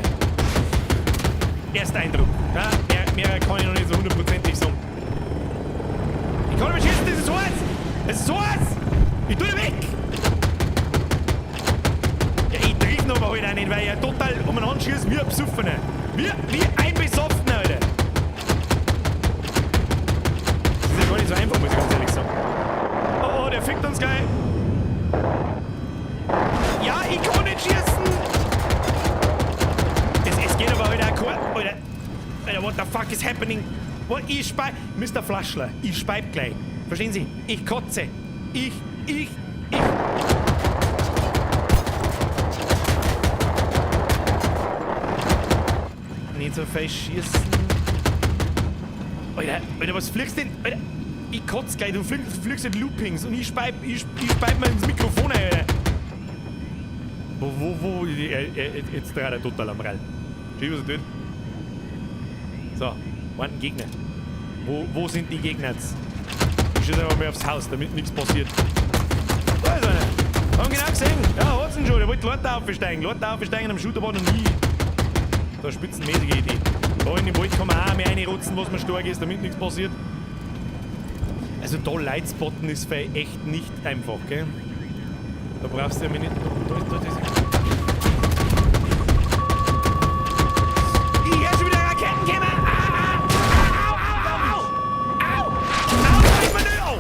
Erster Eindruck. Ja, mehr kann ich noch nicht so hundertprozentig sagen. Ich kann nicht mehr schießen, das ist so heiß! Es ist so heiß! Ich tue ihn weg! Ja, ich triff ihn aber halt auch nicht, weil ich total umeinander schieße wie ein Besoffener. Wie ein Besoffener, Alter! Das ist ja gar nicht so einfach, muss ich ganz ehrlich sagen. Oh, der fickt uns gleich! Ja, ich kann nicht schießen! Es geht aber heute auch kein... Alter, what the fuck is happening? What? Mr. Flaschler, ich speib gleich. Verstehen Sie? Ich kotze. Ich. Nicht so fest schießen. Alter, was fliegst denn? Alter, ich kotze gleich. Du fliegst in Loopings und ich speib mal ins Mikrofon, Alter. Wo? Jetzt dreht er total am Rall. Schau, was er tut. So, warten Gegner. Wo sind die Gegner jetzt? Ich schieße einfach mal aufs Haus, damit nichts passiert. Da ist einer. Haben genau gesehen. Ja, hat's ihn schon. Der wollte Leute aufsteigen am Shooter war noch nie. So eine spitzenmäßige Idee. Da in den Wald kann man auch mehr reinrotzen, was man stark ist, damit nichts passiert. Also da Light spotten ist für echt nicht einfach, gell? Da brauchst du ja nicht... Da ist ich hör schon wieder Raketen kommen! Au!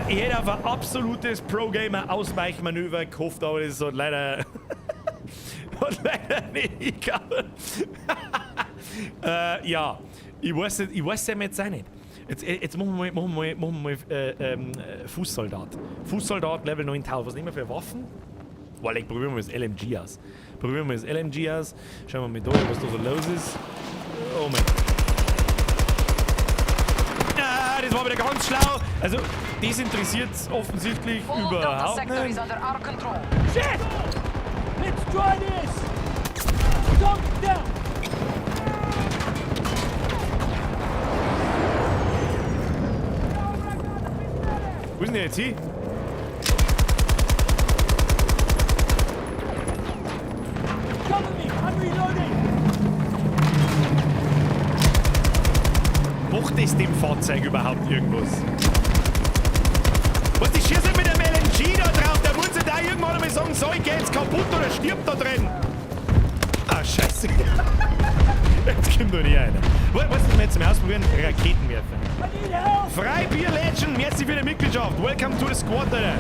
Ich hätte auf ein absolutes Pro-Gamer-Ausweichmanöver gehofft, aber das hat leider... hat leider nicht gehabt. Ja, ich weiß ja jetzt auch nicht. Jetzt machen wir mal Fußsoldat. Fußsoldat Level 9000. Was nehmen wir für Waffen? Boah, probieren wir das LMG aus. Schauen wir mal da, was da so los ist. Oh mein Gott. Ah, das war wieder ganz schlau. Also, das interessiert offensichtlich überhaupt nicht. Shit! Let's try this! Don't down! Wo ist denn der jetzt hin? Cover me! I'm reloading! Macht es dem Fahrzeug überhaupt irgendwas? Was, die schießen mit dem LMG da drauf? Da muss da irgendwann einmal sagen, so, ich geh jetzt kaputt oder stirbt da drin. Ah, scheiße. Jetzt kommt doch nicht einer. Was müssen wir jetzt zum Ausprobieren? Raketenwerfer. I need help! Freibier Legend, merci für die Mitgliedschaft. Welcome to the Squad, Alter.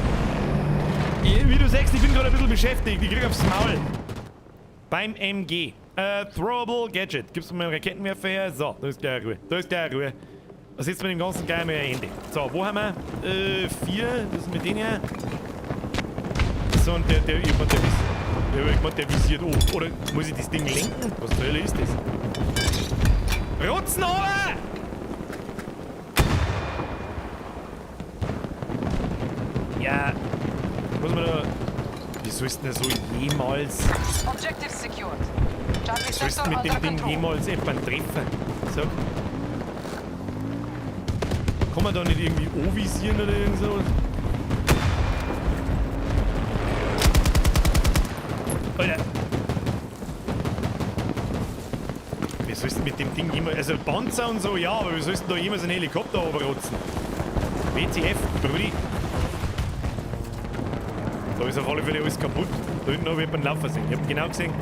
Wie du sagst, ich bin gerade ein bisschen beschäftigt. Ich krieg aufs Maul. Beim MG. Throwable Gadget. Gibst du mal einen Raketenwerfer her? So, da ist gleich Ruhe. Was ist mit dem ganzen Geil am Ende? So, wo haben wir? 4. Das ist mit denen hier. So, und der visiert. Oh, oder muss ich das Ding lenken? Was zur Hölle ist das? Rotzen runter! Ja, muss man da... Wie sollst du denn so jemals... Objective secured. Charlie Wie sollst du sector mit dem under Ding control. jemals jemanden treffen? So. Kann man da nicht irgendwie O-visieren oder irgend so? Alter! Wie sollst du mit dem Ding jemals... Also Panzer und so, ja, aber wie sollst du da jemals einen Helikopter runterrotzen? WTF, Brudi. Da ist auf alle Fälle alles kaputt. Da hinten habe ich jemanden laufen sehen. Ich hab genau gesehen.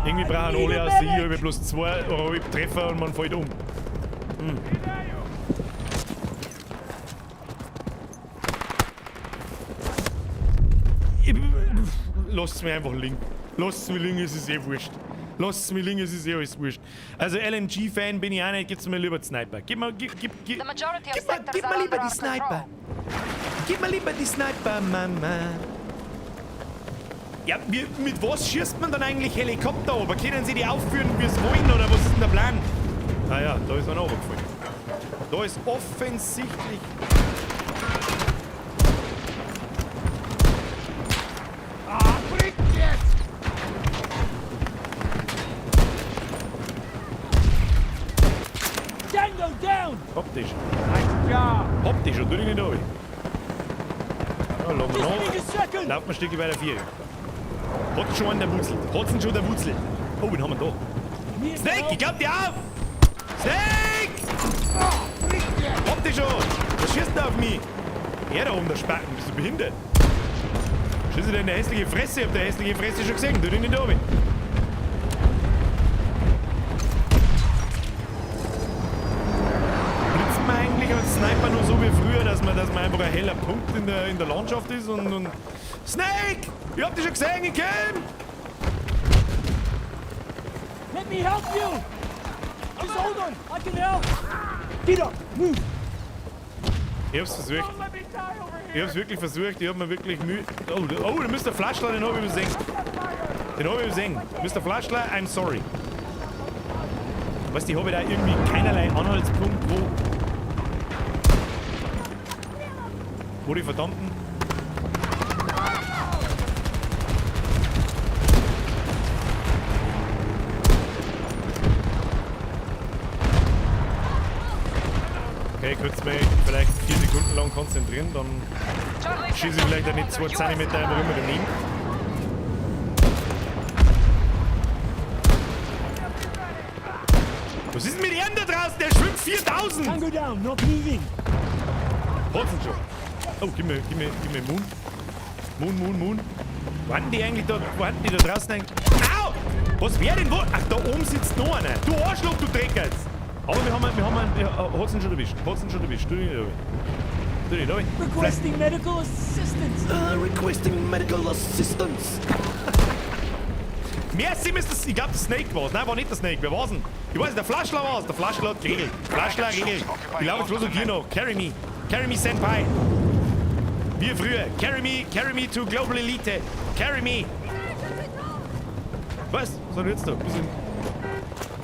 Irgendwie brauchen alle aus der habe ich bloß 2 Treffer und man fällt um. Lasst mich einfach liegen. Lasst mich liegen, es ist eh wurscht. Lasst mich liegen, es ist eh alles wurscht. Also LMG-Fan bin ich auch nicht, gib's mir lieber die Sniper. Gib mir lieber die Sniper. Gib mir lieber die Sniper, Mama. Ja, mit was schießt man dann eigentlich Helikopter runter? Können Sie die aufführen, wie es wollen, oder was ist denn der Plan? Ah ja, da ist einer runtergefallen. Da ist offensichtlich... Tango down! Optisch. Nice job! Optisch, und tu dich nicht runter. Ja, lassen wir Just nach. need a second! Laufen wir ein Stück weiter 4. Hat schon einen der Wutzel. Hat's ihn schon der Wutzel. Oh, wen haben wir da? Need Snake, help. ich glaub dir auf! Snake! Hab dich schon! Was schießt denn auf mich? Er da oben, der Spacken, bist du behindert? Schießt dir eine hässliche Fresse? Ich hab deine hässliche Fresse schon gesehen. Tu dich nicht runter. Blitzt man eigentlich als Sniper nur so wie früher, dass man einfach ein heller Punkt in der Landschaft ist und... Snake! Ich hab dich schon gesehen, ich komm! Let me help you! Just hold on, I can help! Get up, move! Ich hab's versucht. Don't let me die over Ich here! hab's wirklich versucht, ich hab mir wirklich Mühe... Oh, da müsst ihr Flaschler, den hab ich übersehen. Den hab ich übersehen. Mr. Flaschler, I'm sorry. Weißt du, ich habe da irgendwie keinerlei Anhaltspunkt, wo die verdammten... Okay, könnt's mich vielleicht 4 Sekunden lang konzentrieren, dann Charlie schieße ich vielleicht auch nicht 2 cm einfach immer daneben. Was ist denn mit ihm da draußen? Der schwimmt 4000! Tango down, not moving! Hat's ihn schon. Oh, gib mir Moon. Moon. Wo hatten die eigentlich da, draußen eigentlich? Au! Was wär denn wo? Ach, da oben sitzt noch einer. Du Arschloch, du Dreckers! Aber wir haben hat's ihn schon erwischt. Tu dich nicht runter. Tu dich nicht runter. Requesting medical assistance! Requesting medical assistance. Merci, Mr. Ich glaube, der Snake war's. Nein, war nicht der Snake. Wer war's denn? Ich weiß, der Flaschler war's. Der Flaschler hat geregelt. Ich laufe jetzt bloß auf dir noch. Carry me, Senpai. Wie früher. Carry me to Global Elite. Carry me. Was? Was soll jetzt da? Wo sind...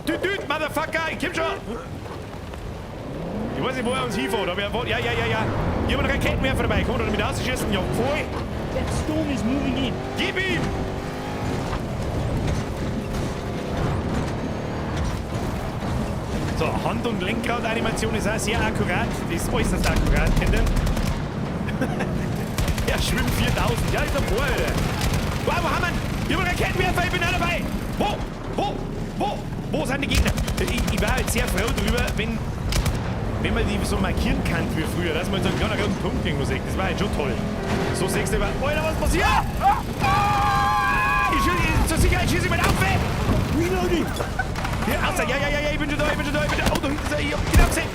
Düt, Motherfucker, ich komm schon! Ich weiß nicht, wo er uns hinfährt, aber er... Ja. Hier haben wir einen Raketenwerfer dabei. Kann er damit ausschießen? Ja, voll! That storm is moving in! Gib ihm! So, Hand- und Lenkrad-Animation ist auch sehr akkurat. Die ist äußerst akkurat, kennt ihr? Er schwimmt 4000. Ja, ist davor, Alter. Wow, wo haben wir ihn? Hier haben wir einen Raketenwerfer, ich bin auch dabei! Wo sind die Gegner? Ich war halt sehr froh drüber, wenn man die so markieren kann wie früher, dass man so einen kleinen roten Punkt irgendwo sieht. Das war halt schon toll. So siehst du immer, Alter, was passiert? Zur Sicherheit schieße ich mit auf! Reloading! Hier, außer, ja, ich bin schon da. Oh, da hinten ist er, ich hab genau gesehen.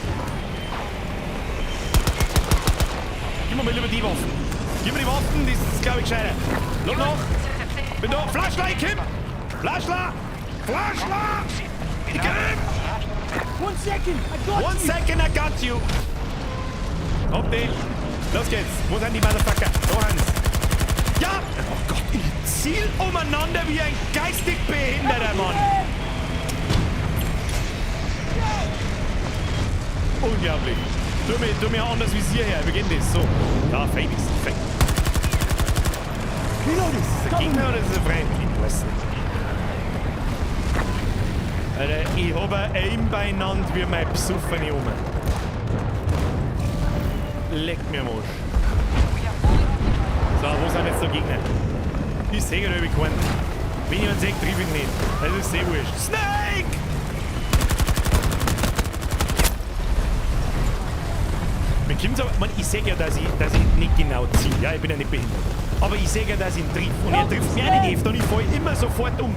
Gib mir mal lieber die Waffen. Gib mir die Waffen, das ist, glaube ich, gescheiter. Los noch. Bin da. Flaschler, ich komm. Flaschler. Ich komm. 1 second, I got One you! second, I got you. Auf den. Los geht's. Wo sind die Motherfucker? Da Hans. Ja. Oh Gott, ich ziel umeinander wie ein geistig behinderter Mann. Unglaublich. Tu mir anders Visier her. Wir gehen das. So. Da, Fake. Reloading! Ist das ein Gegner oder ist das ein Freund? Ich weiß nicht. Alter, ich hab ein Aim beieinander wie mein besoffene Oma. Leck mir am Arsch. So, wo sind jetzt die Gegner? Ich sehe gerade keinen. Wenn ich einen sehe, triff ich nicht. Das ist sehr wurscht. Snake! Mir kommt's aber, ich sehe ja, dass ich nicht genau ziehe. Ja, ich bin ja nicht behindert. Aber ich sehe ja, dass ich ihn triff. Und er trifft mich auch nicht öfter und ich falle immer sofort um.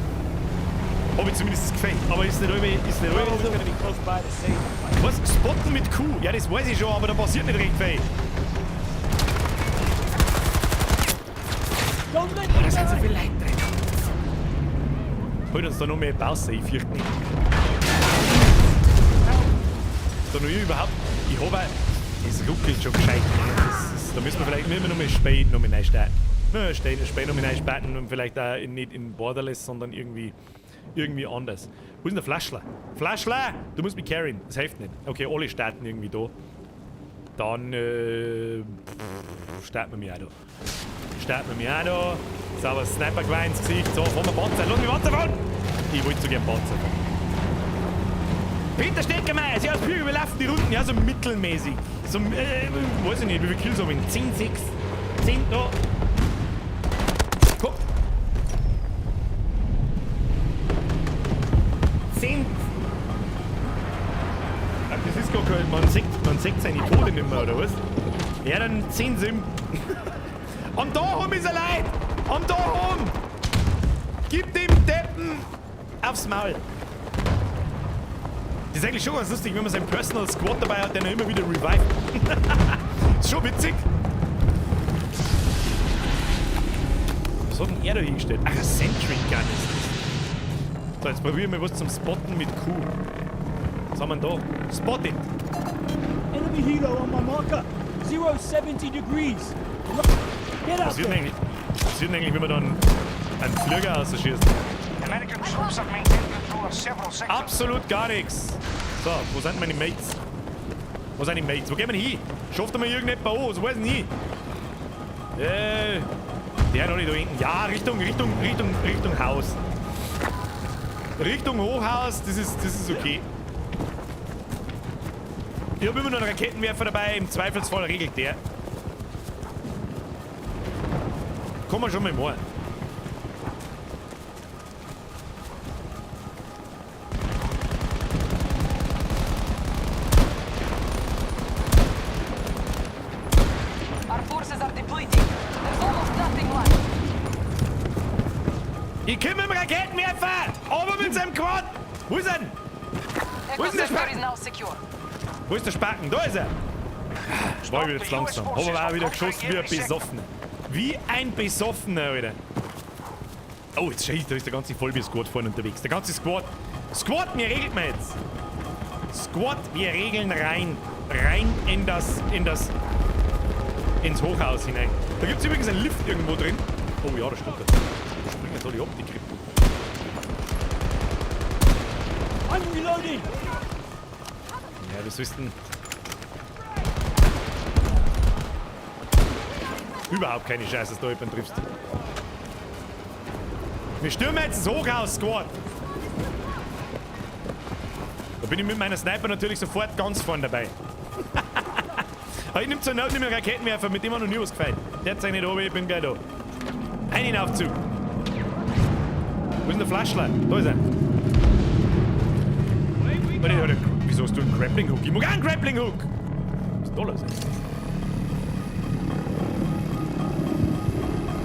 Habe ich zumindest das Gefühl. Aber ist nicht irgendwie so. Gonna be close by to save you. Was? Spotten mit Q? Ja, das weiß ich schon, aber da passiert nicht recht viel. Don't let me die! viele Leute drin. Holt uns da noch mehr Pause, ich fürchte nicht. Da noch überhaupt. Ich habe. Es ruckelt schon gescheit. Da müssen wir vielleicht nicht mehr noch mal spät noch mal neu starten. Na, später mit einspannen und vielleicht auch nicht in Borderless, sondern irgendwie anders. Wo ist denn der Flaschler? Flaschler! Du musst mich carryen. Das hilft nicht. Okay, alle starten irgendwie da. Dann, starten wir mich auch da. Sauber Sniper-Geweih ins Gesicht. So, fahren wir Panzer. Lass mich Panzer fahren! Ich wollte so gern Panzer fahren. Peter Steckermeier, Sie aus Bürger, wir laufen die Runden. Ja, so mittelmäßig. So, weiß ich nicht, wie viele Kills haben wir? 10, 6, 10 da. Guck. 10. Ach, das ist gar kein... Man sieht seine Tode nicht mehr, oder was? Ja, dann 10 Sim. Am Dachum ist er leid! Am Dachum! Gib dem Deppen aufs Maul! Das ist eigentlich schon ganz lustig, wenn man seinen Personal Squad dabei hat, der ihn immer wieder revived. Ist schon witzig. Was hat denn er da hingestellt? Ach, ein Sentry Gun ist das. So, jetzt probieren wir was zum Spotten mit Q. Was haben wir denn da? Spotted! Enemy helo on my marker. 070 degrees. Get up Was wird there. denn eigentlich, wenn man dann einen Flieger ausschießt? American troops have maintained control of several sectors. Absolut gar nichts. So, wo sind meine Mates? Wo sind die Mates? Wo gehen wir hin? Schafft mal irgendjemand an? Wo ist denn hin? Der noch nicht da hinten. Ja, Richtung Haus. Richtung Hochhaus, das ist okay. Ich habe immer noch einen Raketenwerfer dabei, im Zweifelsfall regelt der. Kann man schon mal machen. Our forces are depleting. There's almost nothing left. Ich komme mit dem Raketenwerfer! Aber mit seinem Quad! Wo ist er denn? Echo ist der sector Spacken? is now secure. Wo ist der Spacken? Da ist er! War wieder zu langsam. Aber auch wieder geschossen wie ein Besoffener. Wie ein Besoffener, Alter. Oh, jetzt scheiße, da ist der ganze Vollbier-Squad vorne unterwegs. Der ganze Squad. Squad, wir regeln wir jetzt. Squad, wir regeln rein. Rein ins Hochhaus hinein. Da gibt es übrigens einen Lift irgendwo drin. Oh ja, da steht er. Da springen jetzt alle ab, die Krippen. I'm reloading. Ja, das ist ein... Überhaupt keine Scheiße, dass du jemanden triffst. Wir stürmen jetzt das Hochhaus, Squad. Da bin ich mit meiner Sniper natürlich sofort ganz vorne dabei. Aber ich nehme zur Not nicht mehr einen Raketenwerfer, mit dem hat noch nie was gefällt. Der hat sich nicht oben, ich bin gleich da. Einen Aufzug. Wo ist denn der Flaschler? Da ist er. Warte, wieso hast du einen Grappling Hook? Ich mag auch einen Grappling Hook! Was ist da los?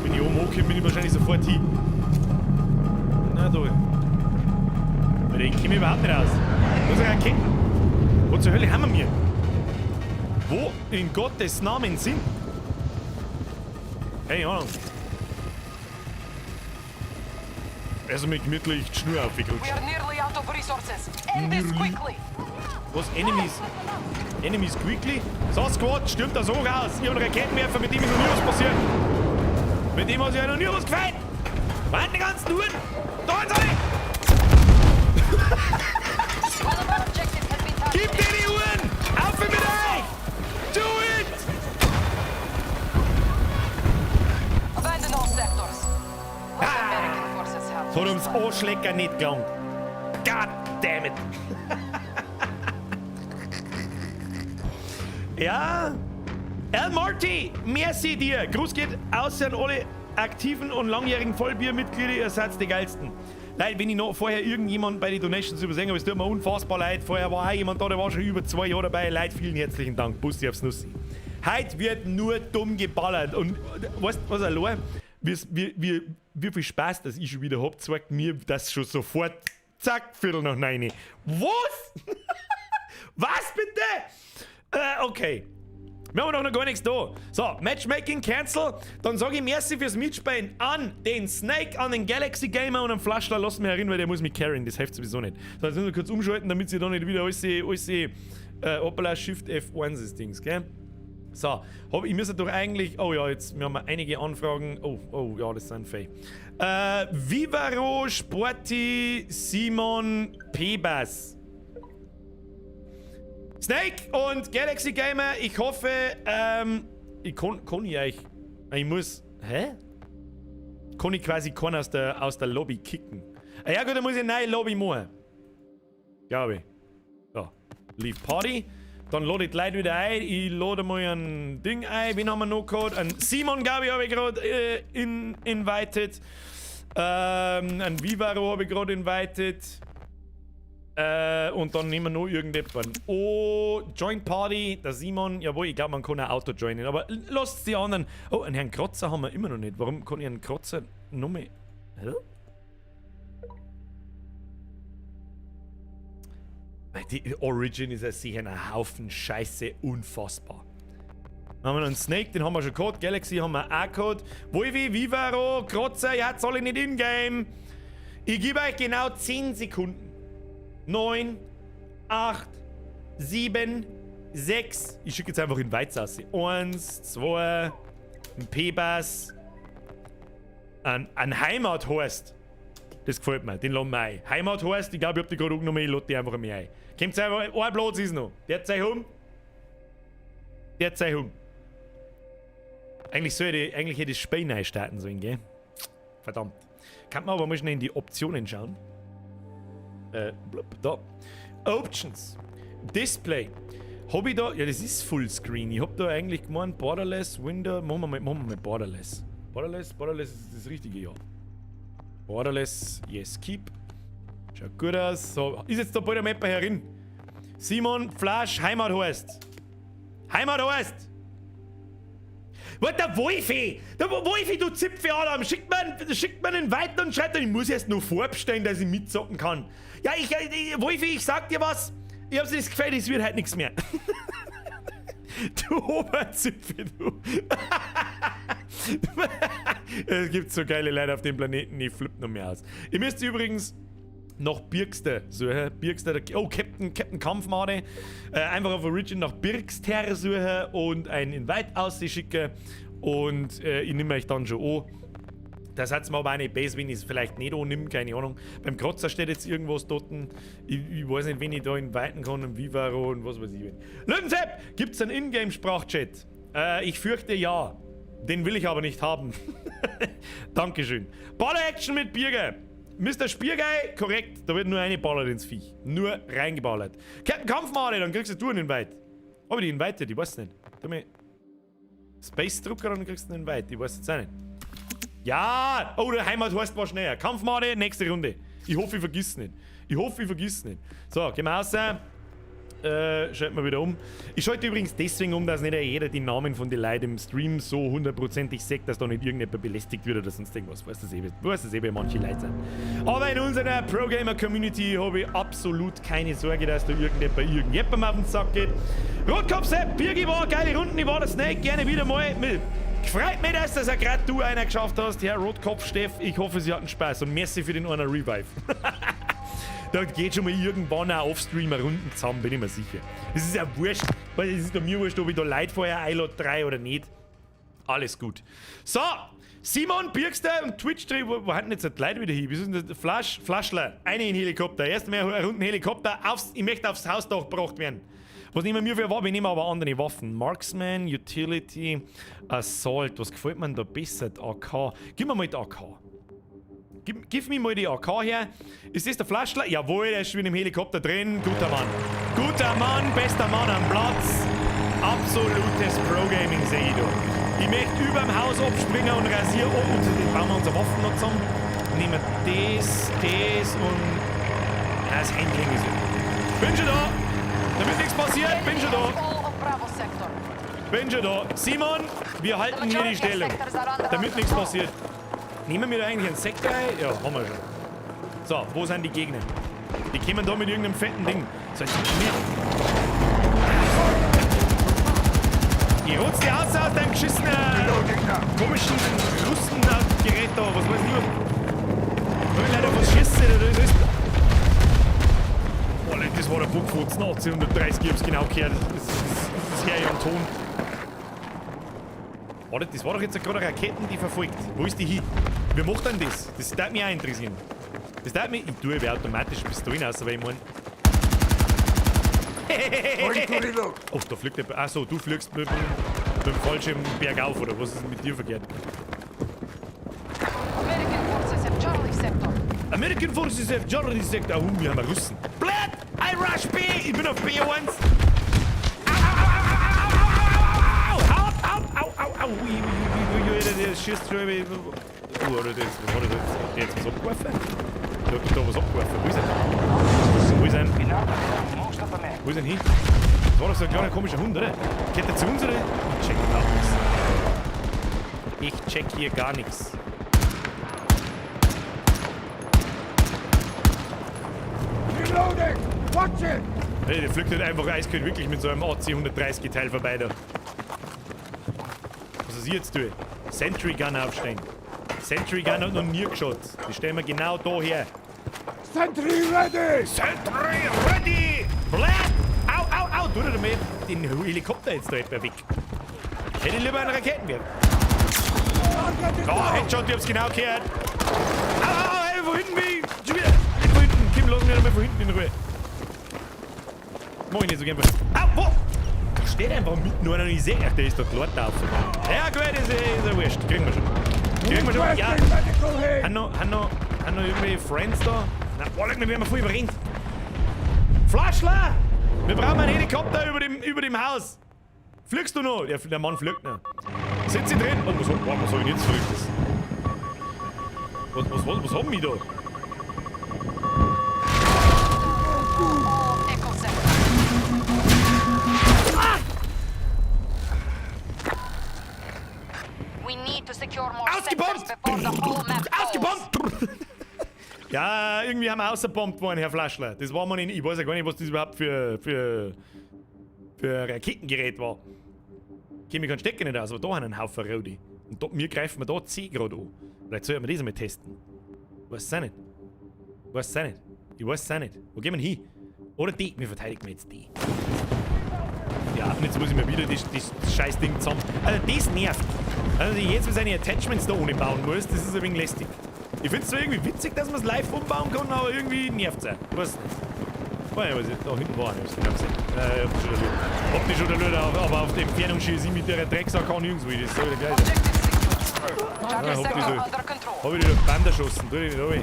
Wenn ich oben hochkomme, bin ich wahrscheinlich sofort hin. Na da. Weil ich komme überhaupt nicht raus. Wo ist eine Rakete? Wo zur Hölle haben wir? Wo in Gottes Namen sind? Keine Ahnung. Also mit gemütlich die Schnur We aufgerutscht. are nearly out of resources. End this quickly. Was? Enemies? Enemies quickly? So, Squad, stürmt das hoch aus. Ich habe einen Raketenwerfer, mit dem ist noch nie was passiert. Mit dem hat sich ja noch nie was gefällt. Warte die ganzen Uhren. Da sind sie! One of our objectives has been Gib targeted. dir die Uhren! Auf mit euch! Do it! Abandon all sectors. What American forces have. Hat uns Arschlecker nicht gelangt. God damn it! Ja, El Marty, merci dir. Gruß geht aus an alle aktiven und langjährigen Vollbiermitglieder. Ihr seid die geilsten. Leid, wenn ich noch vorher irgendjemand bei den Donations übersehen habe, es tut mir unfassbar leid. Vorher war auch jemand da, der war schon über 2 Jahre dabei. Leid, vielen herzlichen Dank. Bussi aufs Nussi. Heute wird nur dumm geballert. Und weißt du, was allein? Wie viel Spaß das ich schon wieder hab, zeigt mir das schon sofort. Zack, Viertel nach 9. Was? Was bitte? Okay. Wir haben doch noch gar nichts da. So, Matchmaking cancel. Dann sage ich merci fürs Mitspielen an den Snake, an den Galaxy Gamer und den Flaschler. Lasst mich erinnern, weil der muss mich carryen. Das hilft sowieso nicht. So, jetzt müssen wir kurz umschalten, damit sie da nicht wieder alles hoppala, Shift F1 ist Dings, gell? So, ich müsste doch eigentlich... Oh ja, jetzt wir haben einige Anfragen. Oh ja, das sind Fake. Vivaro, Sporty, Simon, Pebas. Snake und Galaxy Gamer, ich hoffe, ich kann ich euch... Ich muss... Hä? Kann ich quasi keinen aus der Lobby kicken. Ja gut, dann muss ich eine neue Lobby machen. Glaube ich. So, Leave Party. Dann lade ich die Leute wieder ein. Ich lade mal ein Ding ein. Wen haben wir noch gehabt? Ein Simon, glaube ich, habe ich gerade invited. Ein Vivaro habe ich gerade invited. Und dann nehmen wir noch irgendjemanden. Oh, Joint Party, der Simon. Jawohl, ich glaube, man kann ein Auto joinen. Aber lasst die anderen. Oh, einen Herrn Krotzer haben wir immer noch nicht. Warum kann ich einen Krotzer noch mehr? Hä? Die Origin ist ja sicher ein Haufen Scheiße, unfassbar. Dann haben wir einen Snake, den haben wir schon gehabt. Galaxy haben wir auch gehabt. Wolvi, Vivaro, Krotzer, ja, soll ich nicht in-game. Ich gebe euch genau 10 Sekunden. 9, 8, 7, 6. Ich schicke jetzt einfach in Weiz aus. 1, 2, ein P-Bass. Ein Heimathorst. Das gefällt mir, den lassen wir ein. Heimathorst, ich glaube, ich hab die gerade angenommen, ich lade die einfach mehr ein. Kommt einfach, ein Platz ist noch. Der hat sein Hum. Der hat sein Hum. Eigentlich hätte ich Spiel neu starten sollen, gell? Verdammt. Kann man aber mal schnell in die Optionen schauen. Da. Options. Display. Hab ich da... Ja, das ist Fullscreen. Ich hab da eigentlich gemeint, Borderless, Window... Machen wir mal Borderless. Borderless ist das richtige, ja. Borderless, yes, keep. Schaut gut aus. So, ist jetzt da bald der Mapper herin. Simon, Flash, Heimathorst. Heimathorst! Was, der Wolfi? Der Wolfi, du Zipfe Adam, schickt mir einen weiter und schreibt dann, ich muss erst noch vorbestellen, dass ich mitzocken kann. Ja, Wolfi, ich sag dir was. Ich hab's nicht gefällt, es wird halt nichts mehr. Du Oberzipfe, du. Es gibt so geile Leute auf dem Planeten, ich flippe noch mehr aus. Ihr müsst übrigens nach Birkster suchen. Birkster, oh, Captain Kampfmade. Einfach auf Origin nach Birkster suchen und einen Invite ausschicken. Und ich nehme euch dann schon an. Da seid mal aber eine Base, wenn ich es vielleicht nicht annehme, keine Ahnung. Beim Krotzer steht jetzt irgendwas dort. Ich weiß nicht, wen ich da inviten kann, im Vivaro und was weiß ich. Löwensepp, gibt's einen Ingame-Sprachchat? Ich fürchte ja. Den will ich aber nicht haben. Dankeschön. Baller-Action mit Birger. Mr. Spiergei, korrekt. Da wird nur eine ballert ins Viech. Nur reingeballert. Captain Kampfmade, dann kriegst du einen Invite. Aber die Invite, ich weiß nicht. Space-Drucker, dann kriegst du einen Invite. Ich weiß jetzt auch nicht. Ja! Oh, der Heimathorst war schneller. Kampfmade, nächste Runde. Ich hoffe, ich vergiss nicht. So, gehen wir raus. Schalten wir wieder um. Ich schalte übrigens deswegen um, dass nicht jeder die Namen von den Leuten im Stream so hundertprozentig sagt, dass da nicht irgendjemand belästigt wird oder sonst irgendwas. Weißt du wer manche Leute sind. Aber in unserer Pro-Gamer-Community habe ich absolut keine Sorge, dass da irgendjemandem auf den Sack geht. Rotkopf-Sepp, Birgi war geile Runden, ich war der Snake, gerne wieder mal. Freut mich, dass er gerade du einer geschafft hast, Herr Rotkopf-Steff. Ich hoffe, Sie hatten Spaß und merci für den einer Revive. Da geht schon mal irgendwann auch Offstream Runden zusammen, bin ich mir sicher. Das ist ja wurscht, weil es ist doch mir wurscht, ob ich da Leute vorher einlade, 3 oder nicht. Alles gut. So, Simon, Birkster und Twitch-Dreh, wo hatten jetzt die Leute wieder hin? Wie ist denn das? Flaschler, eine in Helikopter. Erst mal eine Runde Helikopter, ich möchte aufs Hausdach gebracht werden. Was nehmen wir für Waffen? Wir nehmen aber andere Waffen. Marksman, Utility, Assault. Was gefällt mir da besser? Die AK. Gib mir mal die AK. Gib mir mal die AK her. Ist das der Flaschler? Jawohl, der ist schon im Helikopter drin. Guter Mann. Guter Mann, bester Mann am Platz. Absolutes Pro-Gaming sehe ich da. Ich möchte über dem Haus abspringen und rasieren. Oh, und jetzt bauen wir unsere Waffen noch zusammen. Nehmen das und... Ja, das Handling ist so. Bin schon da. Damit nichts passiert, bin schon da. Bin schon da. Simon, wir halten hier die Stellung. Damit nichts passiert. Nehmen wir da eigentlich einen Sektor ein? Ja, haben wir schon. So, wo sind die Gegner? Die kommen da mit irgendeinem fetten Ding. So, jetzt schnell. Ich rutsch die aus deinem geschissenen, komischen Rustengerät da. Was weiß ich. Will leider was schießen oder das ist. Oh, das war der Buckfutz, 1830, ich hab's genau gehört. Das ist her am Ton. Warte, das war doch jetzt gerade eine Raketen, die verfolgt. Wo ist die hin? Wie macht denn das? Das darf mich auch interessieren. Das darf mich... Ich tue wie automatisch Pistolen aus, weil ich mein... Oh, da fliegt der... Achso, du fliegst mit dem Fallschirm bergauf, oder was ist denn mit dir verkehrt? American forces have Charlie Sector. American Forces have Charlie Sector. Oh, wir haben einen Russen. Blät! I rush B! Ich bin auf B1! Au! Der schießt schon wie... Oh, oder das... Was war das jetzt? Hat der jetzt was abgeworfen? Der hat da was abgeworfen. Wo ist er? Wo ist er? Wo ist er hin? Das war doch so ein kleiner komischer Hund, oder? Geht er zu uns, oder? Ich check gar nichts. Ich check hier gar nichts. Reloading! Watch it! Hey, der fliegt halt einfach eiskalt wirklich mit so einem AC-130 Teil vorbei da. Was ist jetzt tue? Sentry Gun aufstellen. Sentry Gun hat noch nie geschaut. Die stellen wir genau da her. Sentry ready! Sentry ready! Blät! Au, au, au! Tu dir mal den Helikopter jetzt da etwa weg. Hätte ich lieber einen Raketenwerfer. Oh, Headshot, ich hab's genau gehört. Au, au, au, hey, von hinten bin ich. Schon wieder. Nicht von hinten. Kim, lass mich nicht mehr von hinten in Ruhe. Mach ich nicht so gern. Au, wo? Da steht einfach mitten einer und ich seh, ach, der ist da klar drauf. Ja, gut, ist ja wurscht. Kriegen wir schon. Kriegen wir schon. Ja. Haben noch irgendwie Friends da? Na, oh, wir werden voll überrennt. Flaschler! Wir brauchen einen Helikopter über dem Haus. Fliegst du noch? Ja, der Mann fliegt noch. Sind sie drin? Oh, was soll ich jetzt Verrücktes? Was haben wir da? Echo Sector. We need to secure more sectors Ausgebombt! before the whole map falls. Ausgebombt! Ja, irgendwie haben wir ausgebombt worden, Herr Flaschler. Das war mal ich weiß ja gar nicht, was das überhaupt für ein Raketengerät war. Okay, mir kann stecken nicht aus, aber da haben einen Haufen Rodi. Und da, wir greifen wir da C gerade an. Vielleicht sollten wir das einmal testen. Weiß es auch nicht. Weiß es auch nicht. Ich weiß es auch nicht. Wo gehen wir hin? Oder die? Wir verteidigen jetzt die. Ja, und jetzt muss ich mir wieder das scheiß Ding zusammen... Also das nervt. Also jetzt, wenn seine Attachments da ohne bauen muss, das ist ein wenig lästig. Ich find's zwar irgendwie witzig, dass man es live umbauen kann, aber irgendwie nervt's auch. Weiß nicht. Oh ja, was da hinten war ich hab's gesehen. Hab die schon erlöst, aber auf der Entfernung schieße ich mit der Drecksack an irgendwo. Das ist so der gleiche. Objective secure. Charlie hab die Sector so. under control. Hab ich die durch Band erschossen, tu die nicht runter.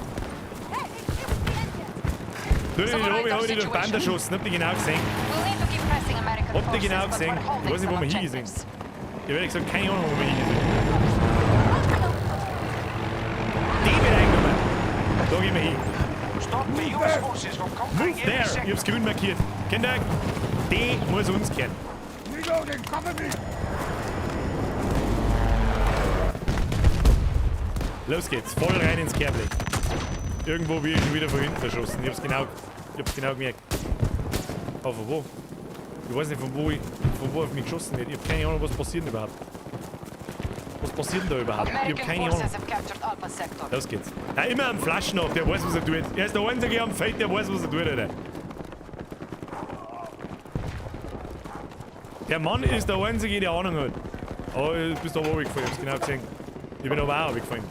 Tu die nicht runter, hab ich die durch Band erschossen, hab die genau gesehen. We'll need to keep pressing American Hab die forces, genau but gesehen. we're holding Ich weiß nicht, wo some wir hingesehen. objectives. Ich hab ehrlich gesagt keine Ahnung, wo wir hingesehen. Die wird eingenommen. Da gehen wir hin. Stop the US forces from Move conquering there! any Ich sector. hab's grün markiert. Kennt ihr? Die muss uns kehren. Reloading! Cover me! Los geht's, voll rein ins Kerblech. Irgendwo wird ich wieder von hinten erschossen. Ich hab's genau gemerkt. Aber von wo? Ich weiß nicht, von wo auf mich geschossen wird. Ich hab keine Ahnung, was passiert denn überhaupt. Was passiert denn da überhaupt? Ich hab American keine Ahnung. forces have captured Alpha Sector. Los geht's. Ja, immer am Flaschen noch, der weiß, was er tut. Er ist der Einzige am Feld, der weiß, was er tut, Alter. Der Mann ist der Einzige, der Ahnung hat. Aber du bist da oben gefallen, ich hab's genau gesehen. Ich bin aber auch gefallen.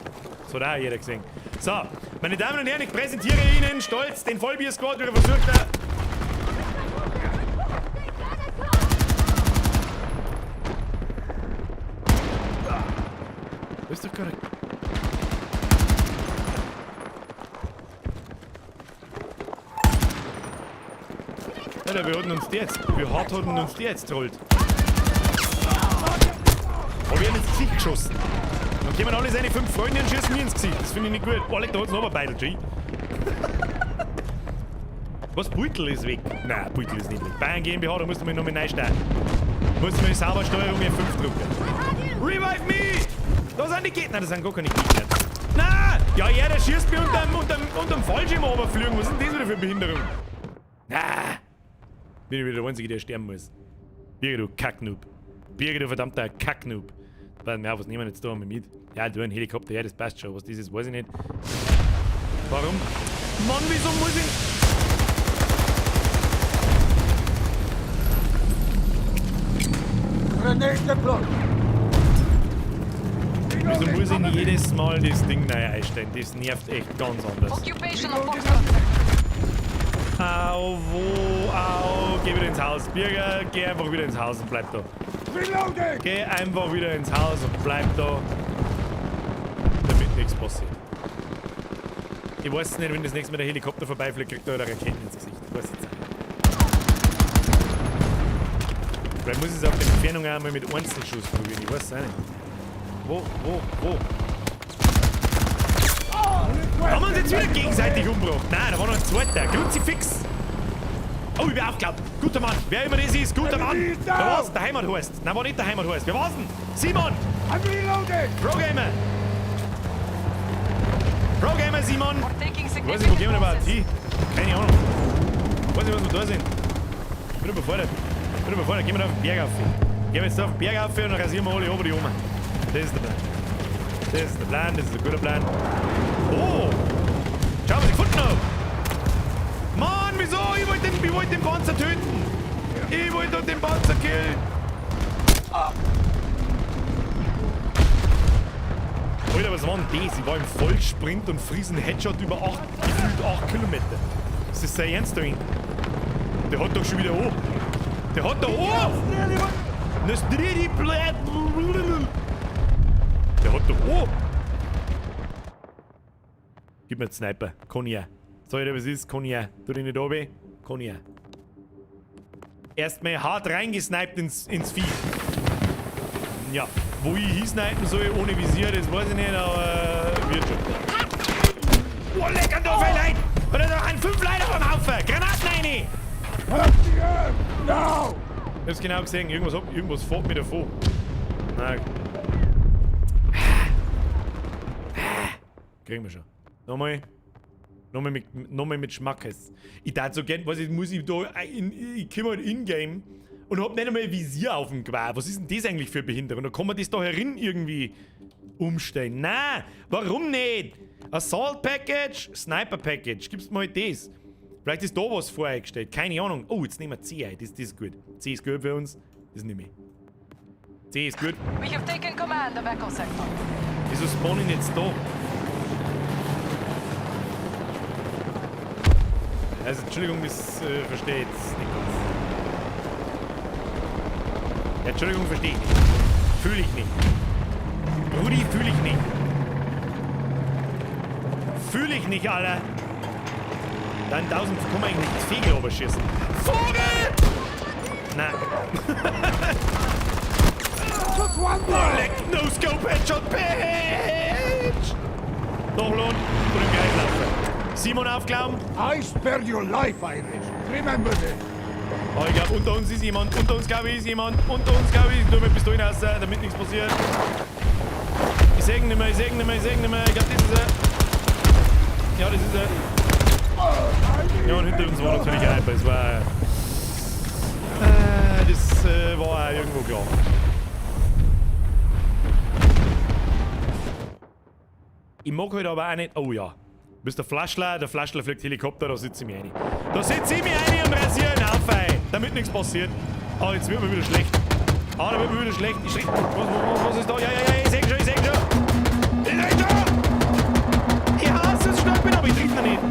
Das hat auch jeder gesehen. So, meine Damen und Herren, ich präsentiere Ihnen stolz den Vollbier-Squad, wie er versucht hat. Was ist doch gerade... Alter, wie hart hatten uns die jetzt trollt. Aber wir haben ins Gesicht geschossen. Dann kommen alle seine 5 Freunde und schießen mir ins Gesicht. Das finde ich nicht gut. Oh, da hat's noch aber Beidel, G. Was? Beutel ist weg? Nein, Beutel ist nicht weg. Bayern GmbH, da musst du mich noch mal neu starten. Musst du mir die Saubersteuerung F5 drücken. Revive me! Da sind die Gegner. Das sind gar keine Gegner. Nein! Ja, der schießt mir unterm Fallschirm runterfliegen. Was ist denn das wieder für eine Behinderung? Ah! Bin ich wieder der Einzige, der sterben muss. Birge, du Kacknoob. Birge, du verdammter Kacknoob. Pass mir auf, was nehmen wir jetzt da mal mit? Ja, du, ein Helikopter, ja, das passt schon. Was das ist, weiß ich nicht. Warum? Mann, wieso muss ich... Grenade deployed! Wieso muss ich denn jedes Mal das Ding neu einstellen? Das nervt echt ganz anders. Occupation of Foxtrot sector. Au, wo, au, geh wieder ins Haus. Bürger, geh einfach wieder ins Haus und bleib da. Geh einfach wieder ins Haus und bleib da. Damit nichts passiert. Ich weiß nicht, wenn das nächste Mal der Helikopter vorbeifliegt, kriegt er eine Rakete ins Gesicht. Ich weiß jetzt nicht. Vielleicht muss ich es auf der Entfernung auch mal mit Einzelschuss probieren. Ich weiß es auch nicht. Wo? Haben wir uns jetzt wieder gegenseitig umgebracht? Nein, da war noch ein zweiter. Kruzifix! Oh, ich bin aufgeklappt. Guter Mann. Wer immer das ist, guter Mann. Wer war's? Der Heimathorst. Nein, war nicht der Heimathorst. Wer war's denn? Simon! Pro-Gamer! Pro-Gamer, Simon! We're taking Ich weiß nicht, wo gehen wir significant denn überhaupt losses. hin? Keine Ahnung. Ich weiß nicht, was wir da sind. Ich bin überfordert. Gehen wir da auf den Berg auf. Gehen wir jetzt da auf den Berg auf und dann rasieren wir alle oben die Oma. Das ist der Plan. Das ist der Plan, das ist ein guter Plan. Oh! Schau, was ich gefunden habe! Mann, wieso? Ich wollte den Panzer töten! Ich wollte doch den Panzer killen! Alter, was war denn das? Ich war im Vollsprint und friesen Headshot über gefühlt 8 Kilometer. Ist das sein Ernst da hinten? Der hat doch schon wieder hoch. Der hat da hoch! Das dritte Blatt! Der hat doch hoch! Gib mir den Sniper. Kann ich auch. Sag ich dir, was ist? Kann ich auch. Tu dich nicht runter. Kann ich auch. Erstmal hart reingesniped ins Vieh. Ja, wo ich hinsnipen soll ohne Visier, das weiß ich nicht, aber wird schon. Oh, lecker da, Leid! Oder da ein 5 Leiter vom Haufen! Granaten rein! No! Ich hab's genau gesehen, irgendwas fährt mir davon. Nein. Kriegen wir schon. Nochmal mit Schmackes. Ich dachte so gern, was ich muss ich da ich komme halt in-game und hab nicht einmal ein Visier auf dem Gewehr. Was ist denn das eigentlich für Behinderung? Da kann man das da herin irgendwie umstellen. Nein, warum nicht? Assault Package, Sniper Package. Gibst mal das. Vielleicht ist da was voreingestellt. Keine Ahnung. Oh, jetzt nehmen wir C ein. Das ist gut. C ist gut für uns. Das nehme ich. C ist gut. We have taken command of Echo sector. Wieso spawnen jetzt da? Also, Entschuldigung, das verstehe ich jetzt nicht ganz. Ja, Entschuldigung, verstehe ich nicht. Fühle ich nicht. Rudi, fühle ich nicht. Fühle ich nicht, Alter. Dann 1000 kann man eigentlich nicht Fegel oberschießen. Vogel! Nein. Oh, leck, no scope, Headshot, Bitch! Nachladen und im Gleich laufen. Simon aufglauben. I spared your life, Irish. Remember that. Oh, ich glaube, unter uns ist jemand. Unter uns, glaube ich, ist jemand. Unter uns, glaube ich, nur mit Pistolen raus, damit nichts passiert. Ich sehe ihn nicht mehr. Ich glaube, das ist er. Ja, das ist er. Ja, und hinter uns war natürlich ein Hyper. Es war... das war auch irgendwo klar. Ich mag halt aber auch nicht... Oh ja. Du bist der Flaschler fliegt Helikopter, da sitze ich mich rein. Da sitze ich mich rein und rasiere einen Haufen ein, damit nichts passiert. Ah, jetzt wird mir wieder schlecht. Da wird mir wieder schlecht. Ich schreck... Was ist da? Ja, ich seh schon. Ich hasse es, schnapp ihn, aber ich triff ihn nicht.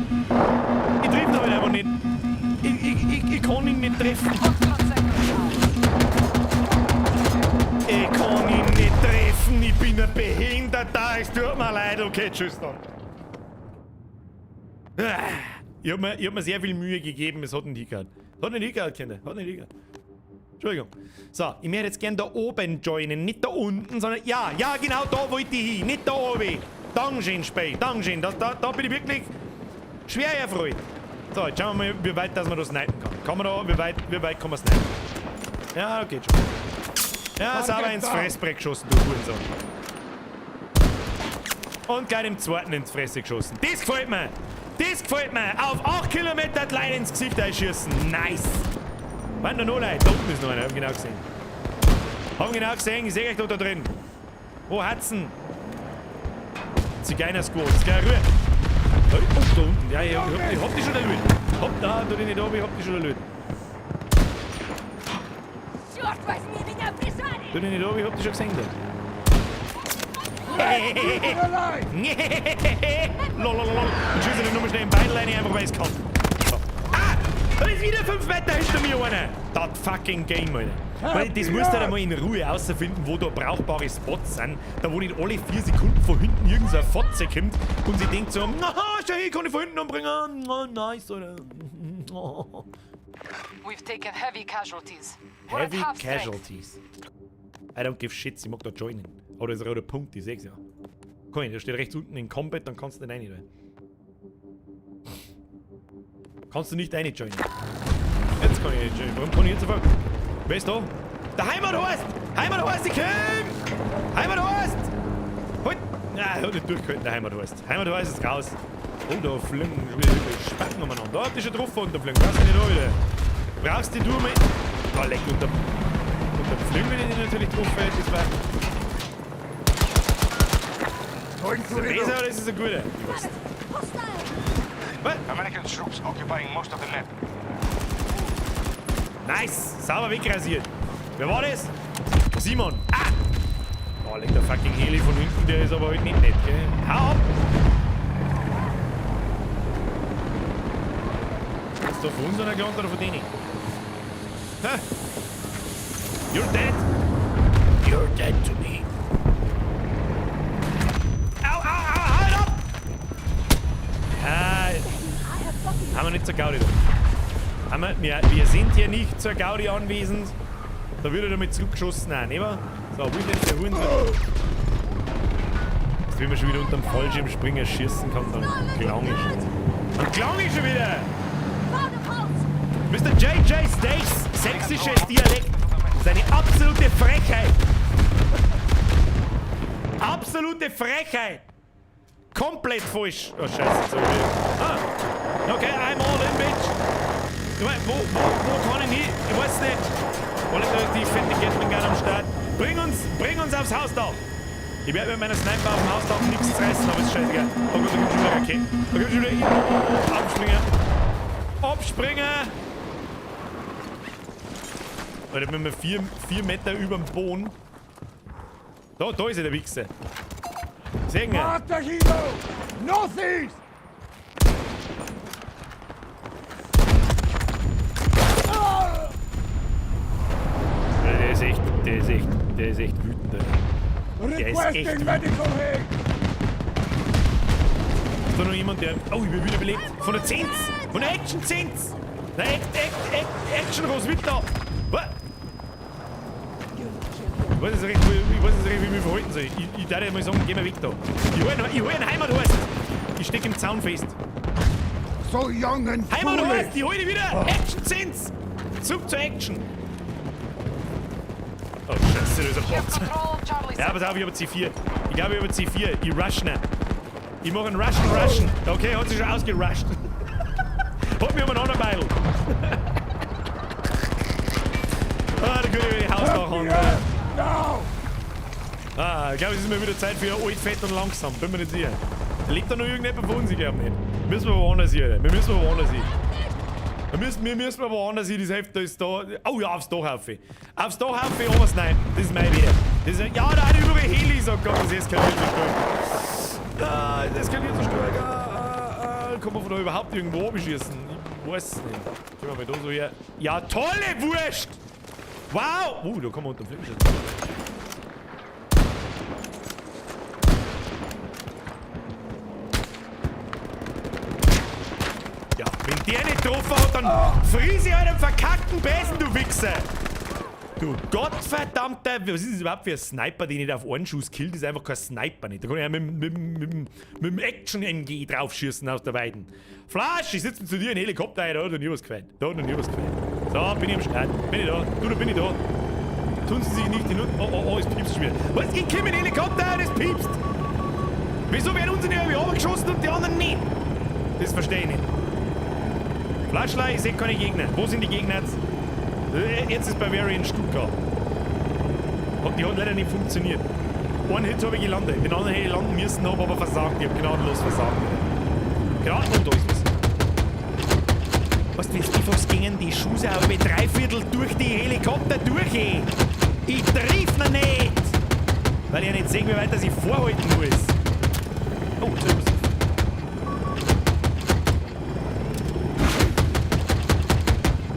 Ich triff ihn halt einfach nicht. Ich kann ihn nicht treffen. Ich kann ihn nicht treffen, ich bin ein Behinderter, es tut mir leid. Okay, tschüss dann. Ich hab mir sehr viel Mühe gegeben, es hat nicht hingehört. Kinder. Entschuldigung. So, ich möchte jetzt gerne da oben joinen, nicht da unten, sondern... Ja, genau, da wollte ich hin, nicht da oben. Dankeschön, Spey, Dankeschön. Da bin ich wirklich schwer erfreut. So, jetzt schauen wir mal, wie weit dass man da snipen kann. Wie weit kann man snipen? Ja, geht schon. Ja, sauber ins Fressbrett geschossen, du Hurensohn. Und gleich dem zweiten ins Fresse geschossen. Das gefällt mir! Auf 8 Kilometer die Leute ins Gesicht einschießen. Nice! Waren da noch Leute? Da unten ist noch einer, hab genau gesehen. Ich sehe euch da drin. Wo hat's denn? Zigeuner-Squad, Ruhe. Oh, da unten. Ja, ich hab die schon erlöst. Tu dich nicht oben, ich hab die schon erlöst. Tu dich nicht oben, ich hab die schon gesehen. Da. Lololol. Und schieße den Nummer schnell im Bein rein, einfach weil es kann. So. Ah! Da ist wieder 5 Meter hinter mir einer. Das fucking Game, Alter. Weil das musst du halt mal in Ruhe herausfinden, wo da brauchbare Spots sind. Da wo nicht alle 4 Sekunden von hinten irgend so eine Fotze kommt und sie denkt so, na, schau hier, kann ich von hinten umbringen. Oh, nice, oder? Oh. We've taken heavy casualties. We're at Heavy half strength. Casualties. I don't give shit, sie mag da joinen. Oh, da ist ein roter Punkt, ich seh's ja. Komm, der steht rechts unten in Combat, dann kannst du nicht rein. Kannst du nicht rein joinen. Jetzt kann ich nicht joinen. Warum kann ich jetzt sofort? Wer ist da? Der Heimathorst! Heimathorst, ich komm! Heimathorst! Halt! Nein, er hat nicht durchgehalten, der Heimathorst. Heimathorst ist raus. Oh, da fliegen Spacken umeinander. Da hat die schon drauf runterfliegen. Brauchst du nicht da wieder. Brauchst die du mit. Da leck unter Fliegen, wenn ich die natürlich drauf fällt. Das war. Ist er besser oder ist es ein guter? Was? American troops occupying most of the map. Nice! Sauber wegrasiert. Wer war das? Simon. Ah! Oh, leg der fucking Heli von hinten, der ist aber heute nicht nett, gell? Hau ab! Ist der von uns einer gelandet oder von denen? Hä? You're dead! You're dead to me. Au, au, au, halt ab! Haben wir nicht zur Gaudi da. Wir sind hier nicht zur Gaudi anwesend. Da wird er damit zurückgeschossen. Nein, nicht mehr. So, wo ist denn der Hurensohn? Jetzt will man schon wieder unterm Fallschirmspringer schießen kann, dann klang ich schon. Dann klang ich schon wieder! Mr. J.J. Stays sächsisches Dialekt. Seine absolute Frechheit. Absolute Frechheit. Komplett falsch. Oh, scheiße. So okay, I'm all in, bitch. Ich mein, wo kann ich hin? Ich weiß nicht. Alle die fette Gatling gerne am Start. Bring uns aufs Hausdach. Ich werde mit meiner Sniper auf dem Hausdach nichts reißen, aber ist scheißegal. Oh Gott, da gibt es schon wieder Raketen. Da gibt es schon wieder Abspringen. Abspringen. Alter, wenn wir 4 Meter über dem Boden. Da ist er, der Wichser. Sehen wir. Matahino! Northeast! Der ist echt wütend, Alter. Der ist echt Requesting wütend. medical aid! Ist da noch jemand, der... Oh, ich bin wieder belebt. Von der Zins! Von der Action-Zins! Der Action-Rose mit da! Was? Ich weiß nicht, wie ich mich verhalten soll. Ich darf mal sagen, geh mal weg da. Ich hol einen Heimathorst! Ich steck im Zaun fest. So young and Heimathorst! Ich hol dich wieder! Action-Zins! Zurück zur Action! Oh, scheiße, da ist ein You have Bot. control of Charlie Ja, pass auf, ich habe C4. Ich habe C4. Ich rush ihn. Ich mache einen Rushen. Okay, hat sich schon ausgerusht. Holt mich um einen anderen Beil. Ah, da kann ich die Hausdach haben. Ah, ich glaube, es ist mal wieder Zeit für alt, fett und langsam. Bin mir nicht sicher. Lebt da noch irgendjemand von uns? Ich glaube nicht. Müssen wir woanders hin, Alter. Wir müssen woanders hin. Wir müssen woanders hin. Das Heft, da ist da. Oh ja, aufs Dach rauf. Aufs Dach rauf, was nein. Das ist mein Wert. Das ist, ja, da hat überall Heli, sagt Gott, das eskaliert so stark. Ah, das eskaliert so stark. Kann man von da überhaupt irgendwo abschießen? Ich weiß es nicht. Gehen wir mal da so her. Ja, tolle Wurst! Wow! Da kann man unter dem Flipschirm. Ja, wenn der nicht getroffen hat, dann friese ich halt einen verkackten Besen, du Wichser! Du Gottverdammter, was ist das überhaupt für ein Sniper, den nicht auf einen Schuss killt? Das ist einfach kein Sniper nicht. Da kann ich ja mit dem Action-MG draufschießen aus der Weiden. Flash, ich sitze zu dir in Helikopter ein, da hat noch nie was gefällt. So, bin ich am Start. Bin ich da? Du, da bin ich da. Tun Sie sich nicht in... Oh, es piepst schon wieder. Was? Ich komme in den Helikopter, das piepst! Wieso werden unsere irgendwie runtergeschossen und die anderen nicht? Das verstehe ich nicht. Flashlight, ich sehe keine Gegner. Wo sind die Gegner jetzt? Jetzt ist Bavarian Stuttgart. Die hat leider nicht funktioniert. Einen Hit habe ich gelandet. Den anderen hätte ich landen müssen, habe aber versagt. Ich habe gnadenlos versagt. Und da ist was. Was willst du, was gingen die Schuhe auf 3/4 durch die Helikopter durch? Ich triff noch nicht! Weil ich ja nicht sehe, wie weit dass ich vorhalten muss. Oh, jetzt ist was.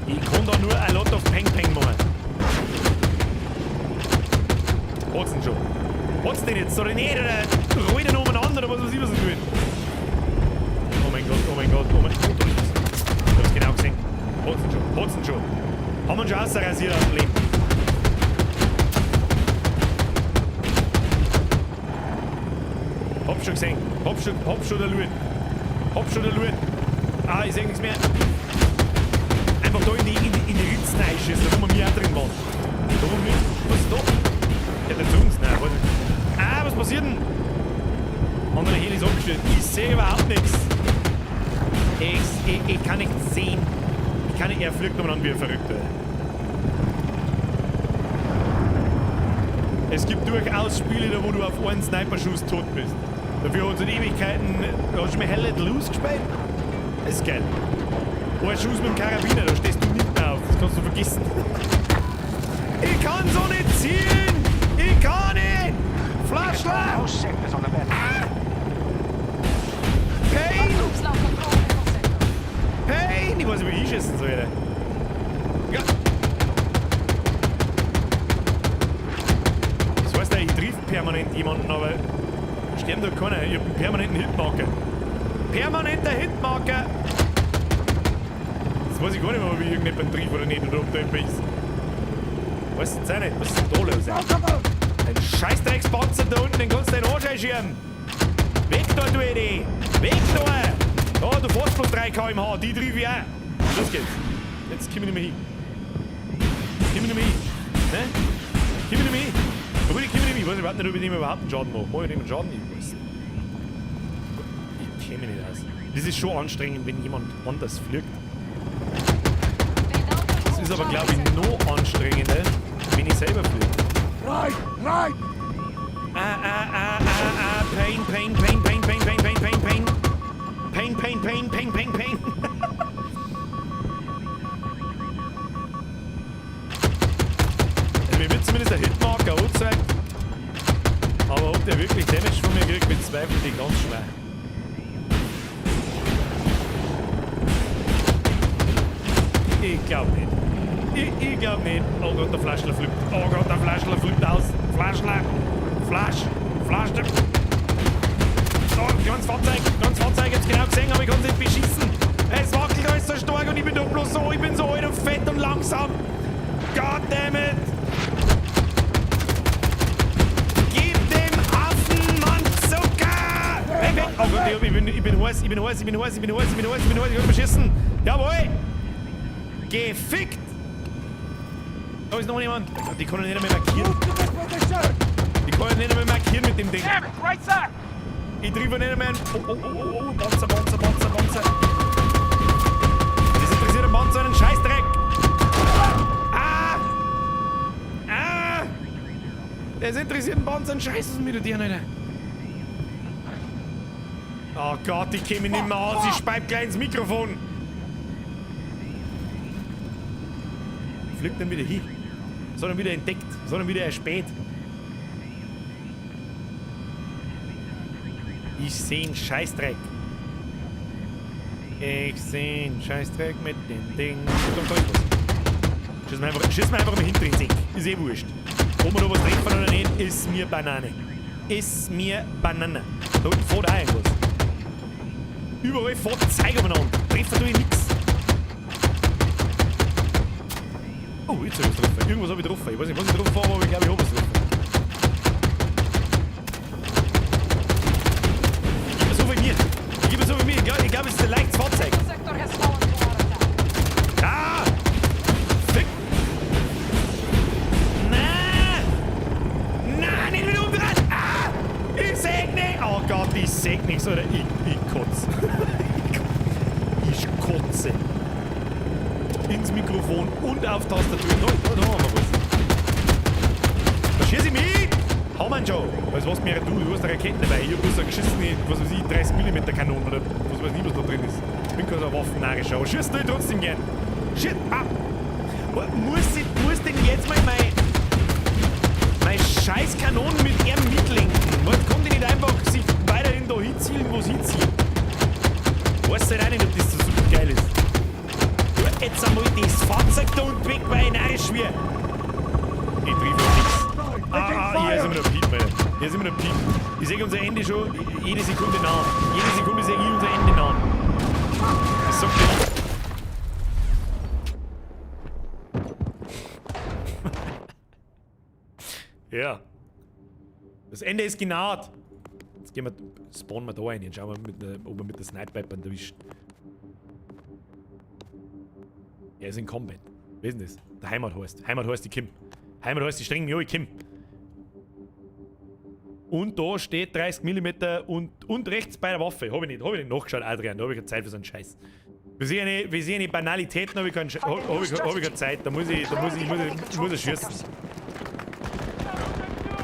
Ich kann da nur a lot of Peng-Peng machen. Hat's denn schon? Hat's denn jetzt? Soll ich nicht oder rollen den umeinander oder was weiß ich, was ich will? Oh mein Gott, oh mein Gott, oh mein Gott. Ich hab's genau gesehen. Hat's denn schon? Hat's denn schon? Haben wir ihn schon ausrasiert aus dem Leben? Hab schon gesehen. Hab schon der Luan. Hab schon der Luan. Ah, ich seh nichts mehr. Einfach da in die Ritzen reinschießen, da wo wir auch drin waren. Da wo wir... Was ist da? Ja, der zu uns. Nein, warte. Ah, was passiert denn? Andere Heli ist abgestellt. Ich sehe überhaupt nichts. Ich kann nichts sehen. Ich kann nicht... Er fliegt umeinander wie ein Verrückter. Es gibt durchaus Spiele, da wo du auf einen Sniper-Schuss tot bist. Dafür hat es in Ewigkeiten... Hast du mir Hell Let Loose gespielt? Das ist geil. Ein Schuss mit dem Karabiner, da stehst du nicht auf. Das kannst du vergessen. Ich kann so nicht zielen! Ich kann nicht! Flashlight! Most sectors on the map. Pain! Troops now controlling all sectors. Pain! Ich weiß nicht, wie ich schießen soll. Ja. Das heißt, ich triff permanent jemanden, aber sterben da keiner. Ich hab einen permanenten Hitmarker. Permanenter Hitmarker! Jetzt weiß ich gar nicht mehr, ob ich irgendjemanden triff oder nicht, oder ob da jemand ist. Weißt du jetzt auch nicht? Was ist denn da los? Ein Scheißdreckspanzer da unten, den kannst du in den Arsch einschieben. Weg da, du Edi! Weg da! Oh, du fährst bloß 3 km/h, die triff ich auch. Los geht's. Jetzt komm ich nicht mehr hin. Komm ich nicht mehr hin. Ne? Komm ich nicht mehr hin. Komm ich nicht mehr hin. Ich weiß überhaupt nicht, ob ich dem überhaupt einen Schaden mache. Mach ich dem einen Schaden? Ich weiß. Ich kenne mich nicht aus. Das ist schon anstrengend, wenn jemand anders fliegt. Das ist aber, glaube ich, noch anstrengender, wenn ich selber fliege. Right, right! Pain, pain, pain, pain, pain, pain, pain, pain, pain. Pain, pain, pain, pain, pain, pain. Mir wird zumindest der Hitmarker angezeigt. Aber ob der wirklich Damage von mir kriegt, bezweifle ich ganz schwer. Ich glaube nicht. Ich glaube nicht. Oh Gott, der Flaschler flippt. Oh Gott, der Flaschler flippt aus. Flaschler. Flasch. Oh, ganz Fahrzeug, ich hab's genau gesehen, aber ich kann's nicht beschissen. Es wackelt alles so stark und ich bin doch bloß so, ich bin so alt und fett und langsam. Goddammit. Gib dem Affen Mann Zucker. Weg. Oh Gott, ich bin heiß, ich hab beschissen. Jawohl. Gefickt! Da ist noch jemand. Die kann ich nicht mehr markieren. Die kann ich nicht mehr markieren mit dem Ding. Damn it, right side! Ich triff nicht mehr. Oh, Panzer. Das interessiert den Panzer einen Scheißdreck. Das interessiert den Panzer einen Scheiß, was mit dir nicht. Oh Gott, ich käme nicht mehr aus. Ich speib gleich ins Mikrofon. Fliegt dann wieder hin. So dann wieder entdeckt. So dann wieder erspäht. Ich seh einen Scheißdreck. Ich seh einen Scheißdreck mit dem Ding. Schieß mir einfach mal hinter den Sick. Ist eh wurscht. Ob wir da was treffen oder nicht, ist mir Banane. Ist mir Banane. Da unten fährt auch irgendwas. Überall fährt Zeug umeinander. Treffen tue ich nix. Oh, jetzt hab ich was getroffen. Irgendwas hab ich getroffen. Ich weiß nicht, was ich getroffen habe, aber ich glaube, ich hab was getroffen. Gib mir so wie mir. Ich glaube, es ist ein leichtes Fahrzeug. Sector has fallen to our attack. Ah! Fick! Nein, nicht wieder umdrehen! Ah! Ich säg nicht! Oh Gott, ich säg nichts, oder? Ich kotze. Ich kotze. Ins Mikrofon und auf Tastatur. Da haben wir was. Da schieß ich mich! Hau man schon! Also was mir du hast eine Rakete dabei. Ich hab bloß eine geschissene, was weiß ich, 30mm Kanone oder was weiß ich, was da drin ist. Ich bin kein so waffennarisch, aber schieß du trotzdem gern. Shit! Ah! Muss denn jetzt mal mein scheiß Kanonen mit ihrem mitlenken. Man konnte nicht einfach sich weiterhin da hinziehen, wo es hinzieht. Weißt du halt auch nicht, ob das so super geil ist. Du, jetzt einmal das Fahrzeug da unten weg, weil ich narrisch wie. Ich triff noch nichts. Hier ist immer noch Piep, Alter. Hier ist immer noch Piep. Ich sehe unser Ende schon jede Sekunde nah. Jede Sekunde sehe ich unser Ende nah. Das sagt mir nicht. Ja. Das Ende ist genaht. Jetzt gehen wir, spawnen wir da rein. Jetzt schauen wir, ob wir mit der Sniper erwischt. Er ist in Combat. Wer ist denn das? Der Heimat heißt die Kim. Heimat heißt die strengen Joi Kim. Und da steht 30 mm und rechts bei der Waffe. Hab ich nicht nachgeschaut, Adrian. Da habe ich keine Zeit für so einen Scheiß. Für so eine Banalitäten habe ich keine Zeit. Da muss ich schießen.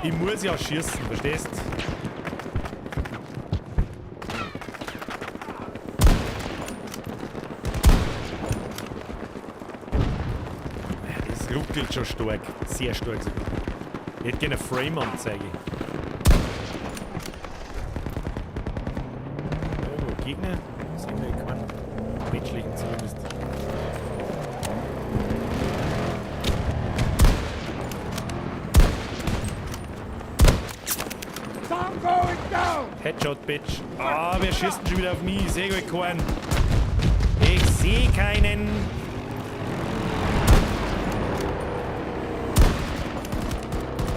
Ich muss ja schießen, verstehst du? Das ruckelt schon stark. Sehr stark sogar. Ich hätte gerne eine Frame-Anzeige. Irgendwo Gegner? Sehen wir keinen menschlichen zumindest. Headshot, Bitch. Ah, wer schießt denn schon wieder auf mich? Ich sehe keinen. Ich sehe keinen.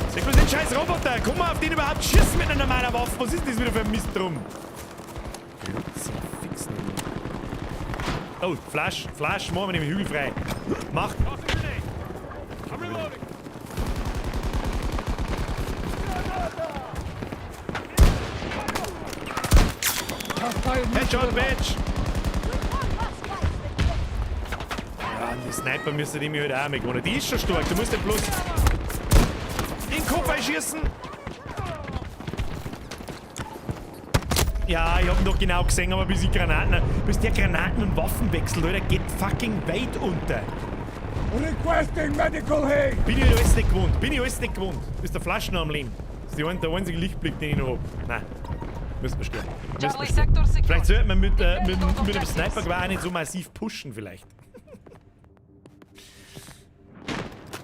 Sag bloß den scheiß Roboter. Komm mal auf den überhaupt schießen mit einer normalen Waffe. Was ist das wieder für ein Mist drum? Oh, Flash, machen wir den Hügel frei. Mach. Headshot, Bitch! Ja, die Sniper müsste die mir heute auch mitgewonnen. Die ist schon stark, du musst ja bloß den Kopf einschießen. Ja, ich hab ihn doch genau gesehen, aber bis der Granaten und Waffen wechselt, Alter, geht fucking weit unter. Requesting medical aid! Bin ich alles nicht gewohnt. Das ist der Flaschen am Leben. Das ist der einzige Lichtblick, den ich noch hab. Nein. Müssen wir sterben. Vielleicht sollte man mit dem Sniper-Gewehr nicht so massiv pushen, vielleicht.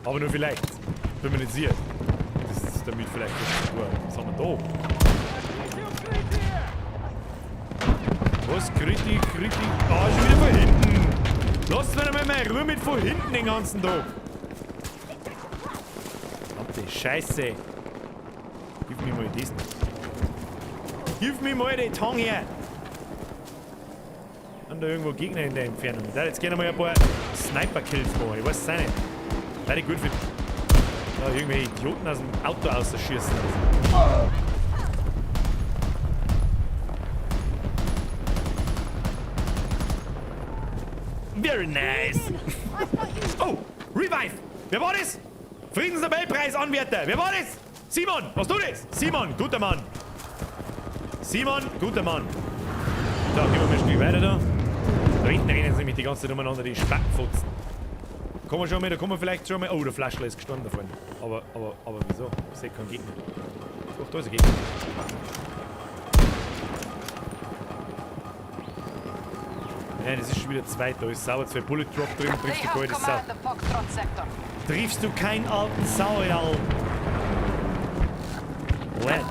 Aber nur vielleicht. Wenn man nicht sieht. Das ist damit vielleicht das Tor. Was haben wir da? Was? Kritik. Ah, schon wieder von hinten. Lasst mir mal meine Ruhe mit von hinten den ganzen Tag. Verdammte Scheiße. Gib mir mal das. Gib mir mal die Tang her! Haben da irgendwo Gegner in der Entfernung? Da, jetzt gehen wir mal ein paar Sniper-Kills machen. Ich weiß es auch nicht. Leider gut für. Da irgendwelche Idioten aus dem Auto ausschießen. Very nice! Oh! Revive! Wer war das? Friedensnobelpreis-Anwärter! Wer war das? Simon! Was du das? Simon! Guter Mann! Simon, guter Mann. So, gehen wir mal ein Stück weiter da. Da hinten rennen sie nämlich die ganze Zeit umeinander, die Spackfotzen. Kommen wir schon mal, da kommen wir vielleicht schon mal. Oh, der Flaschler ist gestorben da vorne. Aber wieso? Ich sehe keinen Gegner. Doch, da ist ein Gegner. Ja, das ist schon wieder zweit. Da ist sauer 2 Bullet Drop drin. Triffst du keine Sau. Triffst du keinen alten Sauerl. What?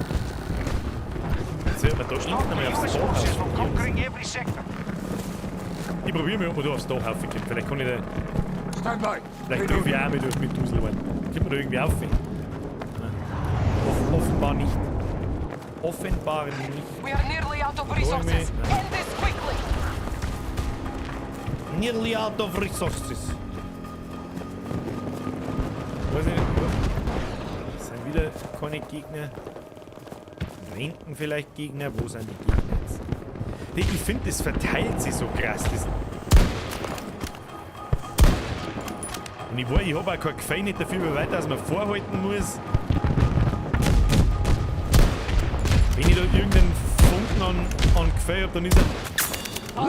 Jetzt wird man da hinten einmal aufs Dach probieren. Ich probiere mal, ob man da aufs Dach raufkommt. Vielleicht kann ich da... Vielleicht treffe ich auch mit Duselwand. Kommt man da irgendwie rauf? Offenbar nicht. Offenbar nicht. We are nearly out of resources. End this quickly. Nearly out of resources. Weiß ich nicht. Das sind wieder keine Gegner. Da hinten vielleicht Gegner. Wo sind die Gegner jetzt? Ich finde, das verteilt sich so krass. Und ich habe auch kein Gefühl nicht dafür, wie weit dass man vorhalten muss. Wenn ich da irgendeinen Funken an Gefühl habe, dann ist er... Au!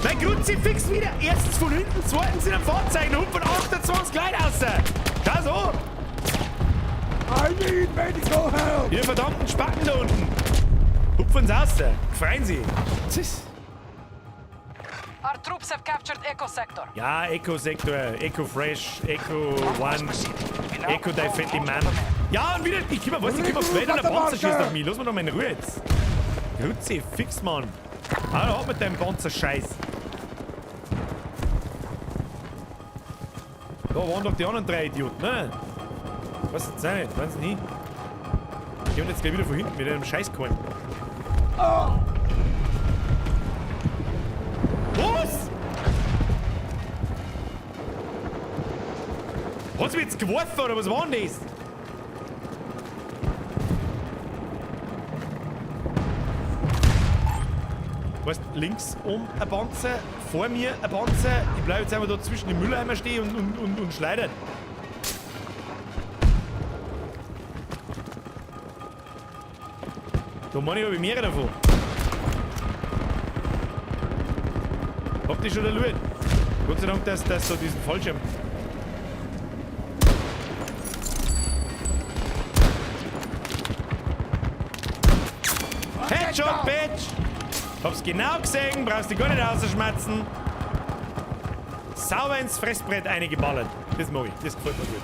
Mein Kruzifix wieder. Erstens von hinten, zweitens in einem Fahrzeug. Und von 28 Leute raus. Schau so. I need medical help! Ihr verdammten Spacken da unten. Hupfen's raus. Freuen Sie. Tschüss. Our troops have captured Echo Sector. Ja, Eco-Sektor, Eco-Fresh, Eco-One, Eco-Defetti-Man. Ja, und wieder, ich komm aufs Feld und der Panzer schießt auf mich. Lass mir doch mal in Ruhe jetzt. Grüezi, fix, Mann. Ah, ab mit deinem Panzerscheiß. Da waren doch die anderen 3 Idioten, ne? Was jetzt sein? Weiß ich nicht. Die haben jetzt gleich wieder von hinten mit einem Scheiß geholt. Was? Hast du mich jetzt geworfen oder was war denn das? Weißt, links um ein Panzer, vor mir ein Panzer. Ich bleibe jetzt einfach da zwischen den Mülleimer stehen und schleudern. Da meine ich, habe ich mehrere davon. Habt ihr schon der Loot? Gott sei Dank, dass da diesen Fallschirm. Headshot, Bitch! Hab's genau gesehen, brauchst du gar nicht rausschmatzen. Sauber ins Fressbrett eingeballert. Das mag ich, das gefällt mir gut.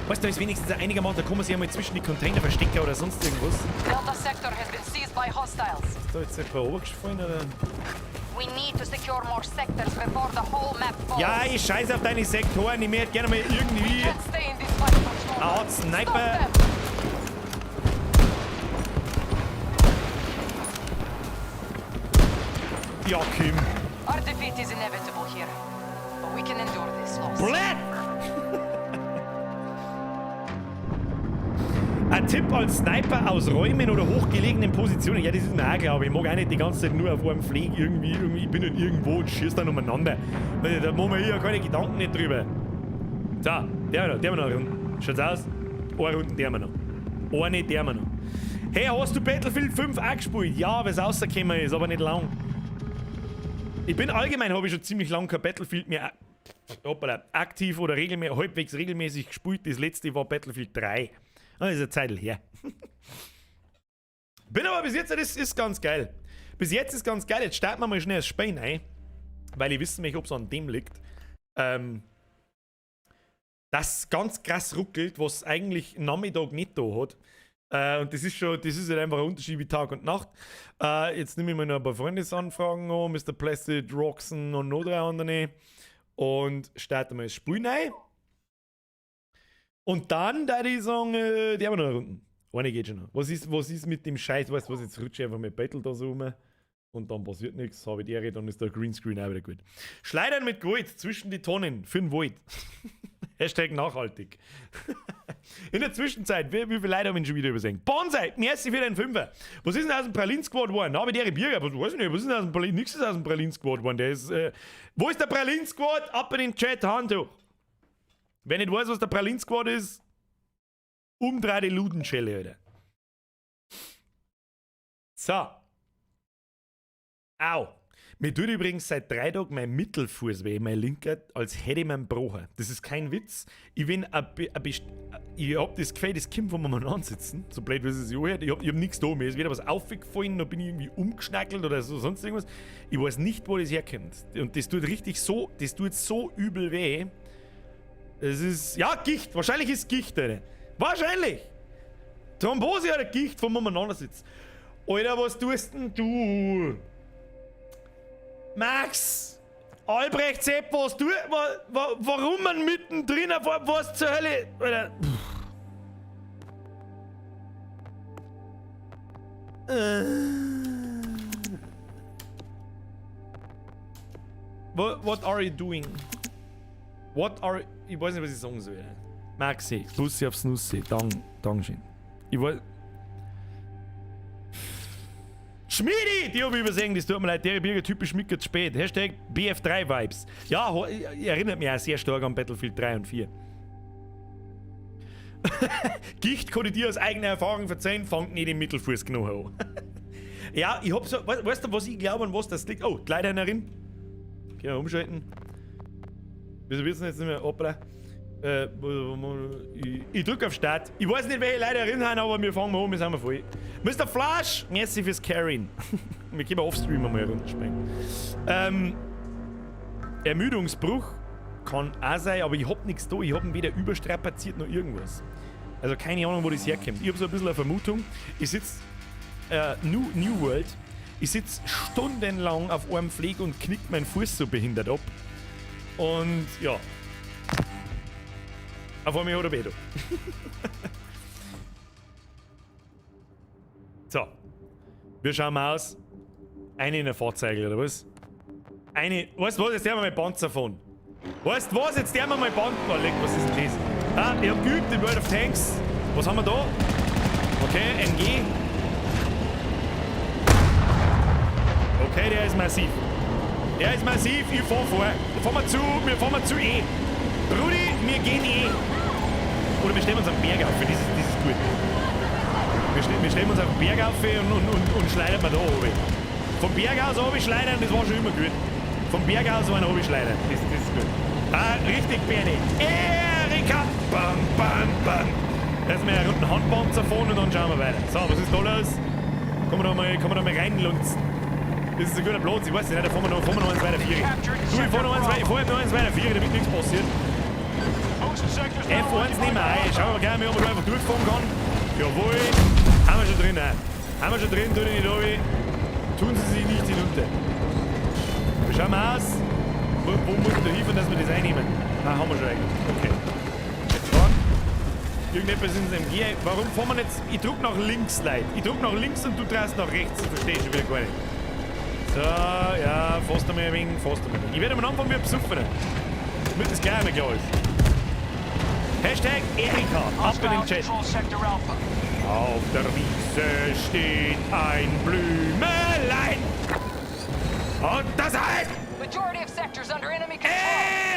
Weißt du, da ist wenigstens einigermaßen, da kann man sich einmal zwischen die Container verstecken oder sonst irgendwas. Delta Sector has been seized by hostiles. Ist da jetzt etwa runtergefallen oder? We need to secure more sectors before the whole map falls. Ja, ich scheiße auf deine Sektoren, ich möchte gerne mal irgendwie Can't stay in this fight much longer. Art Sniper. Stop them. Ja, Kim. Our defeat is inevitable here, but we can endure this loss. Blät! Ein Tipp als Sniper aus Räumen oder hochgelegenen Positionen. Ja, das ist mir auch klar, aber ich mag auch nicht die ganze Zeit nur auf einem Pfleg irgendwie, ich bin nicht irgendwo und schieß dann umeinander. Da machen wir hier keine Gedanken nicht drüber. So, der haben wir noch eine Runde. Schaut's aus? Eine Runde, der haben wir noch. Eine, der haben wir noch. Hey, hast du Battlefield 5 auch gespielt? Ja, weil es rausgekommen ist, aber nicht lang. Ich bin allgemein, habe ich schon ziemlich lange kein Battlefield mehr aktiv oder halbwegs regelmäßig gespielt. Das letzte war Battlefield 3. Das ist eine Zeit her. Bin aber bis jetzt, das ist ganz geil. Bis jetzt ist ganz geil. Jetzt starten wir mal schnell das Spiel ein, weil ich wissen möchte, ob es an dem liegt. Das ganz krass ruckelt, was eigentlich Nachmittag nicht da hat. Und das ist halt einfach ein Unterschied wie Tag und Nacht. Jetzt nehme ich mir noch ein paar Freundesanfragen an, Mr. Placid, Roxen und noch 3 andere. Und starte mal das Spiel rein. Und dann da ich sagen, die haben wir noch eine Runde. Eine geht schon noch. Was ist mit dem Scheiß? Weißt du was, jetzt rutsche ich einfach mit Battle da so rum. Und dann passiert nichts. Habe ich die Ehre, dann ist der Greenscreen auch wieder gut. Schleudern mit Gold zwischen die Tonnen für den Wald. Hashtag nachhaltig. In der Zwischenzeit, wie viele Leute haben ihn schon wieder übersehen? Bonsai, merci für den Fünfer. Was ist denn aus dem Pralin-Squad geworden? Habe ich die Bierger? Was weiß ich nicht, was ist denn aus dem Pralin? Nichts ist aus dem Pralin-Squad geworden. Der ist, wo ist der Pralin-Squad? Ab in den Chat, Hand hoch. Wenn nicht weiß, was der Pralin-Squad ist, umdreh die Ludenschelle, Alter. So. Au. Mir tut übrigens seit 3 Tagen mein Mittelfuß weh, mein linker, als hätte ich meinen gebrochen. Das ist kein Witz. Ich hab das Gefühl, das Kind, wo wir mal ansitzen, so blöd wie es sich anhört, ich hab nichts da, mir ist wieder was aufgefallen, da bin ich irgendwie umgeschnackelt oder so, sonst irgendwas. Ich weiß nicht, wo das herkommt. Und das tut richtig so, das tut so übel weh. Es ist, ja, Gicht. Wahrscheinlich ist Gicht, Alter. Wahrscheinlich. Thrombose oder Gicht, wo man aneinander sitzt. Alter, was tust denn du? Max! Albrecht Sepp, was du? Warum man mittendrin auf was zur Hölle? Alter. What are you doing? Ich weiß nicht, was ich sagen soll. Maxi, Bussi aufs Nussi. Dankeschön. Ich weiß. Schmiedi! Die hab ich übersehen, das tut mir leid. Der Birger typisch Micker zu spät. Hashtag BF3-Vibes. Ja, erinnert mich auch sehr stark an Battlefield 3 und 4. Gicht kann ich dir aus eigener Erfahrung verzeihen, fangt nicht im Mittelfuß genug an. Ja, ich hab so... Weißt du, was ich glaube, an was das liegt? Oh, Gleitheinerin. Gehen wir umschalten. Wieso wird's denn jetzt nicht mehr? Hoppla. Ich drück auf Start. Ich weiß nicht, welche Leute drin haben, aber wir fangen mal an, wir sind mal voll. Mr. Flash, merci fürs Carrying. Wir können offstream mal runterspringen. Ermüdungsbruch kann auch sein, aber ich hab nichts da. Ich hab ihn weder überstrapaziert noch irgendwas. Also keine Ahnung, wo das herkommt. Ich hab so ein bisschen eine Vermutung. Ich sitz New World. Ich sitz stundenlang auf einem Pfleg und knickt meinen Fuß so behindert ab. Und ja. Auf einmal hat er Beto. So. Wir schauen mal aus. Eine in der Fahrzeuge, oder was? Eine. Weißt du was? Jetzt nehmen wir mal Panzer von. Weißt du was? Jetzt nehmen wir mal Panzer. Oh, leck, was ist denn das? Ah, ich hab geübt in World of Tanks. Was haben wir da? Okay, MG. Okay, der ist massiv. Der ist massiv. Ich fahr vor. Wir fahren zu E. Brudi, wir gehen E. Oder wir stellen uns am Berg auf, das ist gut. Wir stellen uns auf den Berg auf und schleudern wir da oben. Vom Berg aus oben schleudern, das war schon immer gut. Vom Berg aus oben schleudern, das ist gut. Ah, richtig, Bernie. Erika! Bam, bam, bam. Lass mir einen runden Handpanzer fahren und dann schauen wir weiter. So, was ist da los? Kann man da mal reinlunzen? Das ist ein guter Platz, ich weiß nicht, da fahren wir noch eins weiter 4. Du, ich fahr noch eins weiter 4, damit nichts passiert. F1 nehmen wir ein. Schauen wir gerne mal, ob man da einfach durchfahren kann. Jawohl. Haben wir schon drin. Haben wir schon drin, tun die nicht runter. Tun sie sich nicht hinunter. Wir schauen mal aus. Wo muss ich da hinfahren, dass wir das einnehmen? Ah, haben wir schon eigentlich. Okay. Jetzt fahren. Irgendetwas in unserem MG. Warum fahren wir jetzt? Ich drück nach links, Leute. Ich drück nach links und du drehst nach rechts. Ich verstehe schon wieder gar nicht. So, ja, fast einmal ein wenig, fast einmal. Ich werde am Anfang wieder besoffen. Damit das gleich einmal klar ist. Hashtag Erika, ab in den Chat. Auf der Wiese steht ein Blümelein. Und das heißt... Majority of sectors under enemy control.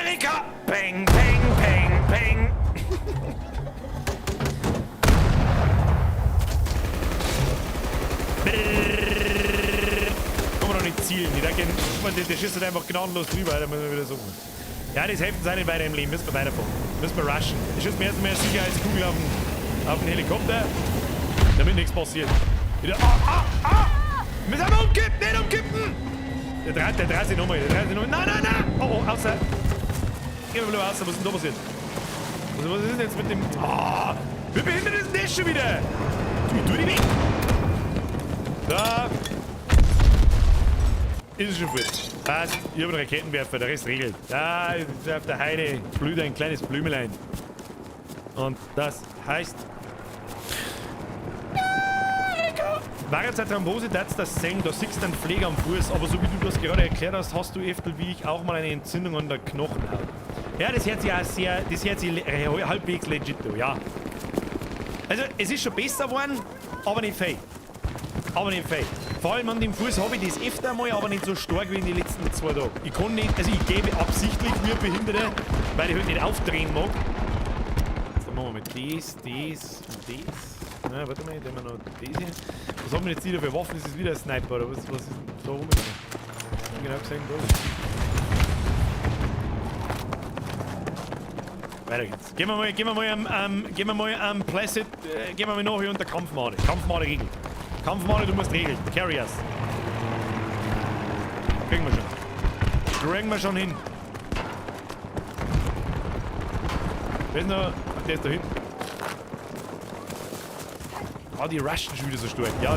Erika! Peng, peng, peng, peng. Kann man doch nicht zielen. Der schießt halt einfach gnadenlos drüber, da müssen wir wieder suchen. Ja, das hilft uns auch nicht weiter im Leben. Müssen wir weiterfahren. Müssen wir rushen. Ich schieße mir erstmal eine Sicherheitskugel auf den Helikopter, damit nichts passiert. Wieder. Wir sind umkippen, nicht umkippen! Der dreht sich nochmal. Nein! Oh, außer. Gehen wir mal außer, was ist denn da passiert? Also, was ist denn jetzt mit dem. Wie behindert ist denn das schon wieder? Tu die weg! Da. Ist es schon gut. Passt. Ich habe einen Raketenwerfer, der Rest regelt. Da ist auf der Heide blüht ein kleines Blümelein. Und das heißt... Während der Thrombose darfst das sehen, da siehst du einen Pfleger am Fuß, aber so wie du das gerade erklärt hast, hast du öfter wie ich auch mal eine Entzündung an der Knochenhaut. Ja, das hört sich auch sehr, das hört sich halbwegs legit an, ja. Also, es ist schon besser geworden, aber nicht viel. Vor allem an dem Fuß habe ich das öfter mal, aber nicht so stark wie in den letzten 2 Tagen. Ich kann nicht, also ich gebe absichtlich mir Behinderte, weil ich halt nicht aufdrehen mag. Jetzt machen wir mal das und das. Na, warte mal, dann haben wir noch das hier. Was haben wir jetzt wieder für Waffen? Ist das wieder ein Sniper oder was ist da rum? Ich genau gesehen, da. Weiter geht's. Gehen wir mal am Placid, gehen wir mal nachher unter Kampfmade. Kampfmade regelt. Kampfmade, du musst regeln. Carry us. Kriegen wir schon hin. Wer ist noch? Der ist da hinten. Die rushen schon wieder so stark. Ja.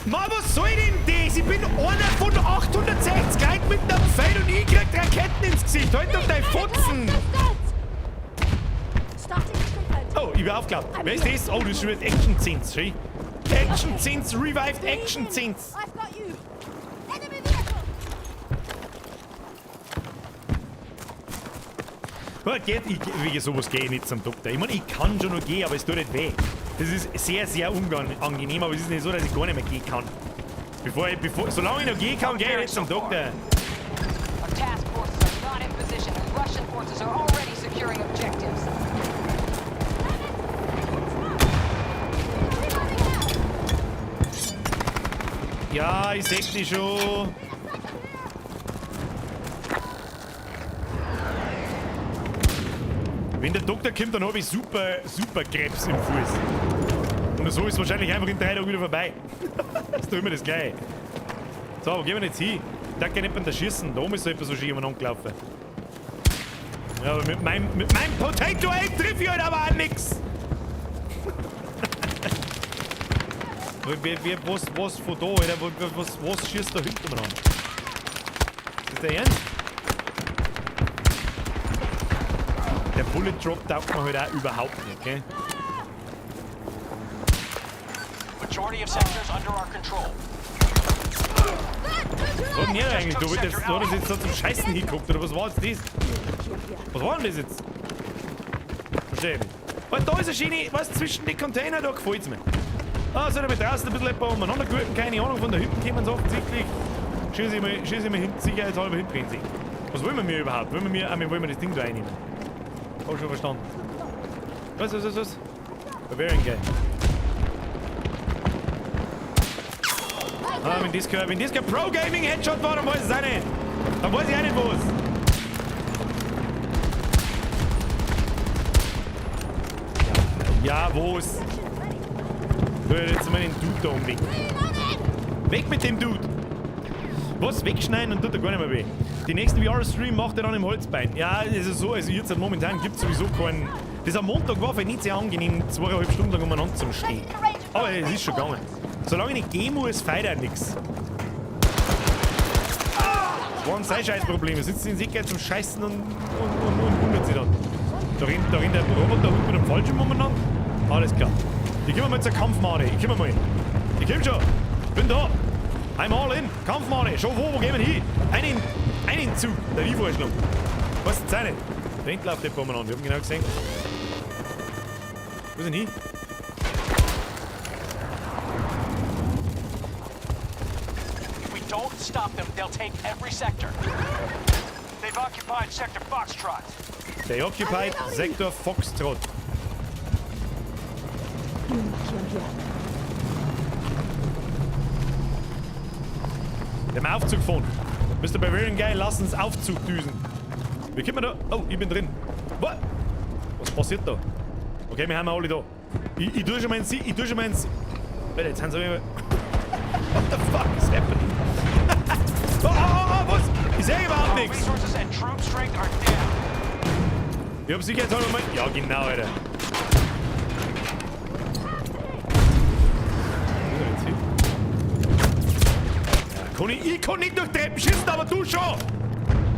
Mann, was soll denn das? Ich bin einer von 860 Leuten mit einem Pfeil und ich krieg Raketen ins Gesicht. Halt doch dein Futzen! Oh, ich bin aufgeklappt. Wer ist das? Oh, das ist schon wieder Action Zins, schau. Action Zins, Revived Action Zins. Wegen sowas gehe ich nicht zum Doktor. Ich meine, ich kann schon noch gehen, aber es tut nicht weh. Das ist sehr, sehr unangenehm, aber es ist nicht so, dass ich gar nicht mehr gehen kann. Solange ich noch gehen kann, gehe ich nicht zum Doktor. Our task forces are not in position and Russian forces are already securing objectives. Ja, ich seh dich schon. Wenn der Doktor kommt, dann habe ich super Krebs im Fuß. Und so ist es wahrscheinlich einfach in 3 Tagen wieder vorbei. Das tun wir das gleich. So, wo gehen wir jetzt hin? Da kann jemand da schießen. Da oben ist so etwas so schön jemand angelaufen. Ja, aber mit meinem Potato Aim triff ich halt aber auch nix. Was von da, Alter? Was schießt da hinten dran? Ist der Ernst? Der Bullet Drop taugt mir halt auch überhaupt nicht, gell? Majority of sectors under our control. Was war denn hier eigentlich? Du hast jetzt da zum Scheißen hingeguckt, oder was war jetzt das? Was war denn das jetzt? Verstehe ich nicht. Weil da ist eine Schiene, was zwischen den Container, da gefällt's mir. Ah, soll ich mit draußen ein bisschen umeinander gurken, keine Ahnung, von da hinten kommen sie offensichtlich. Schieße ich mir hinten, sicherheitshalber hinten drin sehen. Was wollen wir überhaupt? Wollen wir das Ding da reinnehmen? Hab ich schon verstanden. Was? Bavarian Guy. Ah, wenn das kein Pro-Gaming-Headshot war, dann weiß ich es auch nicht. Dann weiß ich auch nicht, was. Ja, was? Ich will jetzt mal den Dude da umwegen. Weg mit dem Dude! Was? Wegschneiden und tut er gar nicht mehr weh. Die nächsten VR-Stream macht er dann im Holzbein. Ja, es ist so, also jetzt momentan gibt es sowieso keinen... Das am Montag war vielleicht nicht sehr angenehm, 2,5 Stunden lang umeinander zu stehen. Aber es ist schon gegangen. Solange ich nicht gehen muss, feiert er nichts. Das waren sein Scheißprobleme. Sitzt in sich zum Scheißen und wundert sich dann. Da rennt der Roboter mit einem Fallschirm umeinander. Alles klar. Ich komm mal zur Kampfmade. Ich komm mal. Ich komm schon. Bin da. I'm all in. Kampfmade. Schon wo gehen wir hin? Einen Zug. Der Vivo-Schluck. Was ist das eine? Der hinten läuft der umeinander. Wir haben genau gesehen. Wo sind die? If we don't stop them, they'll take every sector. They've occupied Sector Foxtrot. They occupied Sektor Foxtrot. Wir haben Aufzug gefahren. Mr. Bavarian Guy, lass uns Aufzug düsen. Wie kommen wir da? Oh, ich bin drin. Was passiert da? Okay, wir haben alle da. Ich tue schon mal ins... Warte, jetzt haben sie wieder... What the fuck is happening? Was? Ich sehe überhaupt Our nichts. resources and troop strength are down. Ich hab sicher jetzt auch noch mal... Ja, genau, Alter. Ich kann nicht durch Treppen schießen, aber du schon!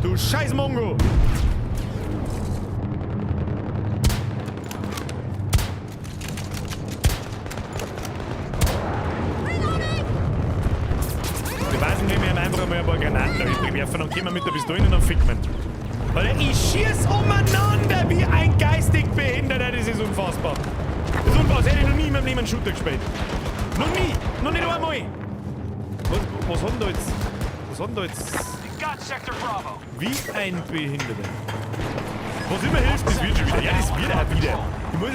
Du scheiß Mongo! Wir weisen mir einfach mal ein paar Granaten da übrig werfen, dann gehen wir mit der Pistole und dann ficken wir. Alter, ich schieß umeinander wie ein geistig Behinderter, das ist unfassbar. Das ist unfassbar, das hätte ich noch nie in meinem Leben einen Shooter gespielt. Noch nie, noch nicht einmal. Was hat denn da jetzt? They got Sector Bravo. Wie ein Behinderter. Was immer hilft, das wird schon wieder. Ja, das wird auch wieder.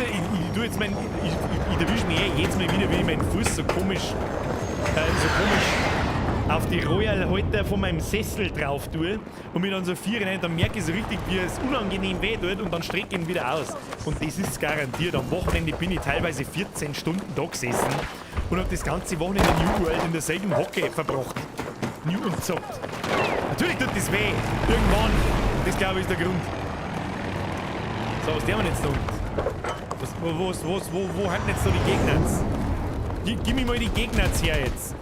Ich tue jetzt ich erwische mich jetzt mal wieder, wie ich meinen Fuß so komisch auf die Royal-Halter von meinem Sessel drauf tue und mich dann so rein, dann merke ich so richtig, wie es unangenehm weh tut und dann strecke ich ihn wieder aus. Und das ist garantiert. Am Wochenende bin ich teilweise 14 Stunden da gesessen und habe das ganze Wochenende New World in derselben Hocke verbracht. New und zockt. Natürlich tut das weh. Irgendwann. Das glaube ich ist der Grund. So, was tun wir jetzt da? Wo haben jetzt da die Gegner? Gib mir mal die Gegner her jetzt.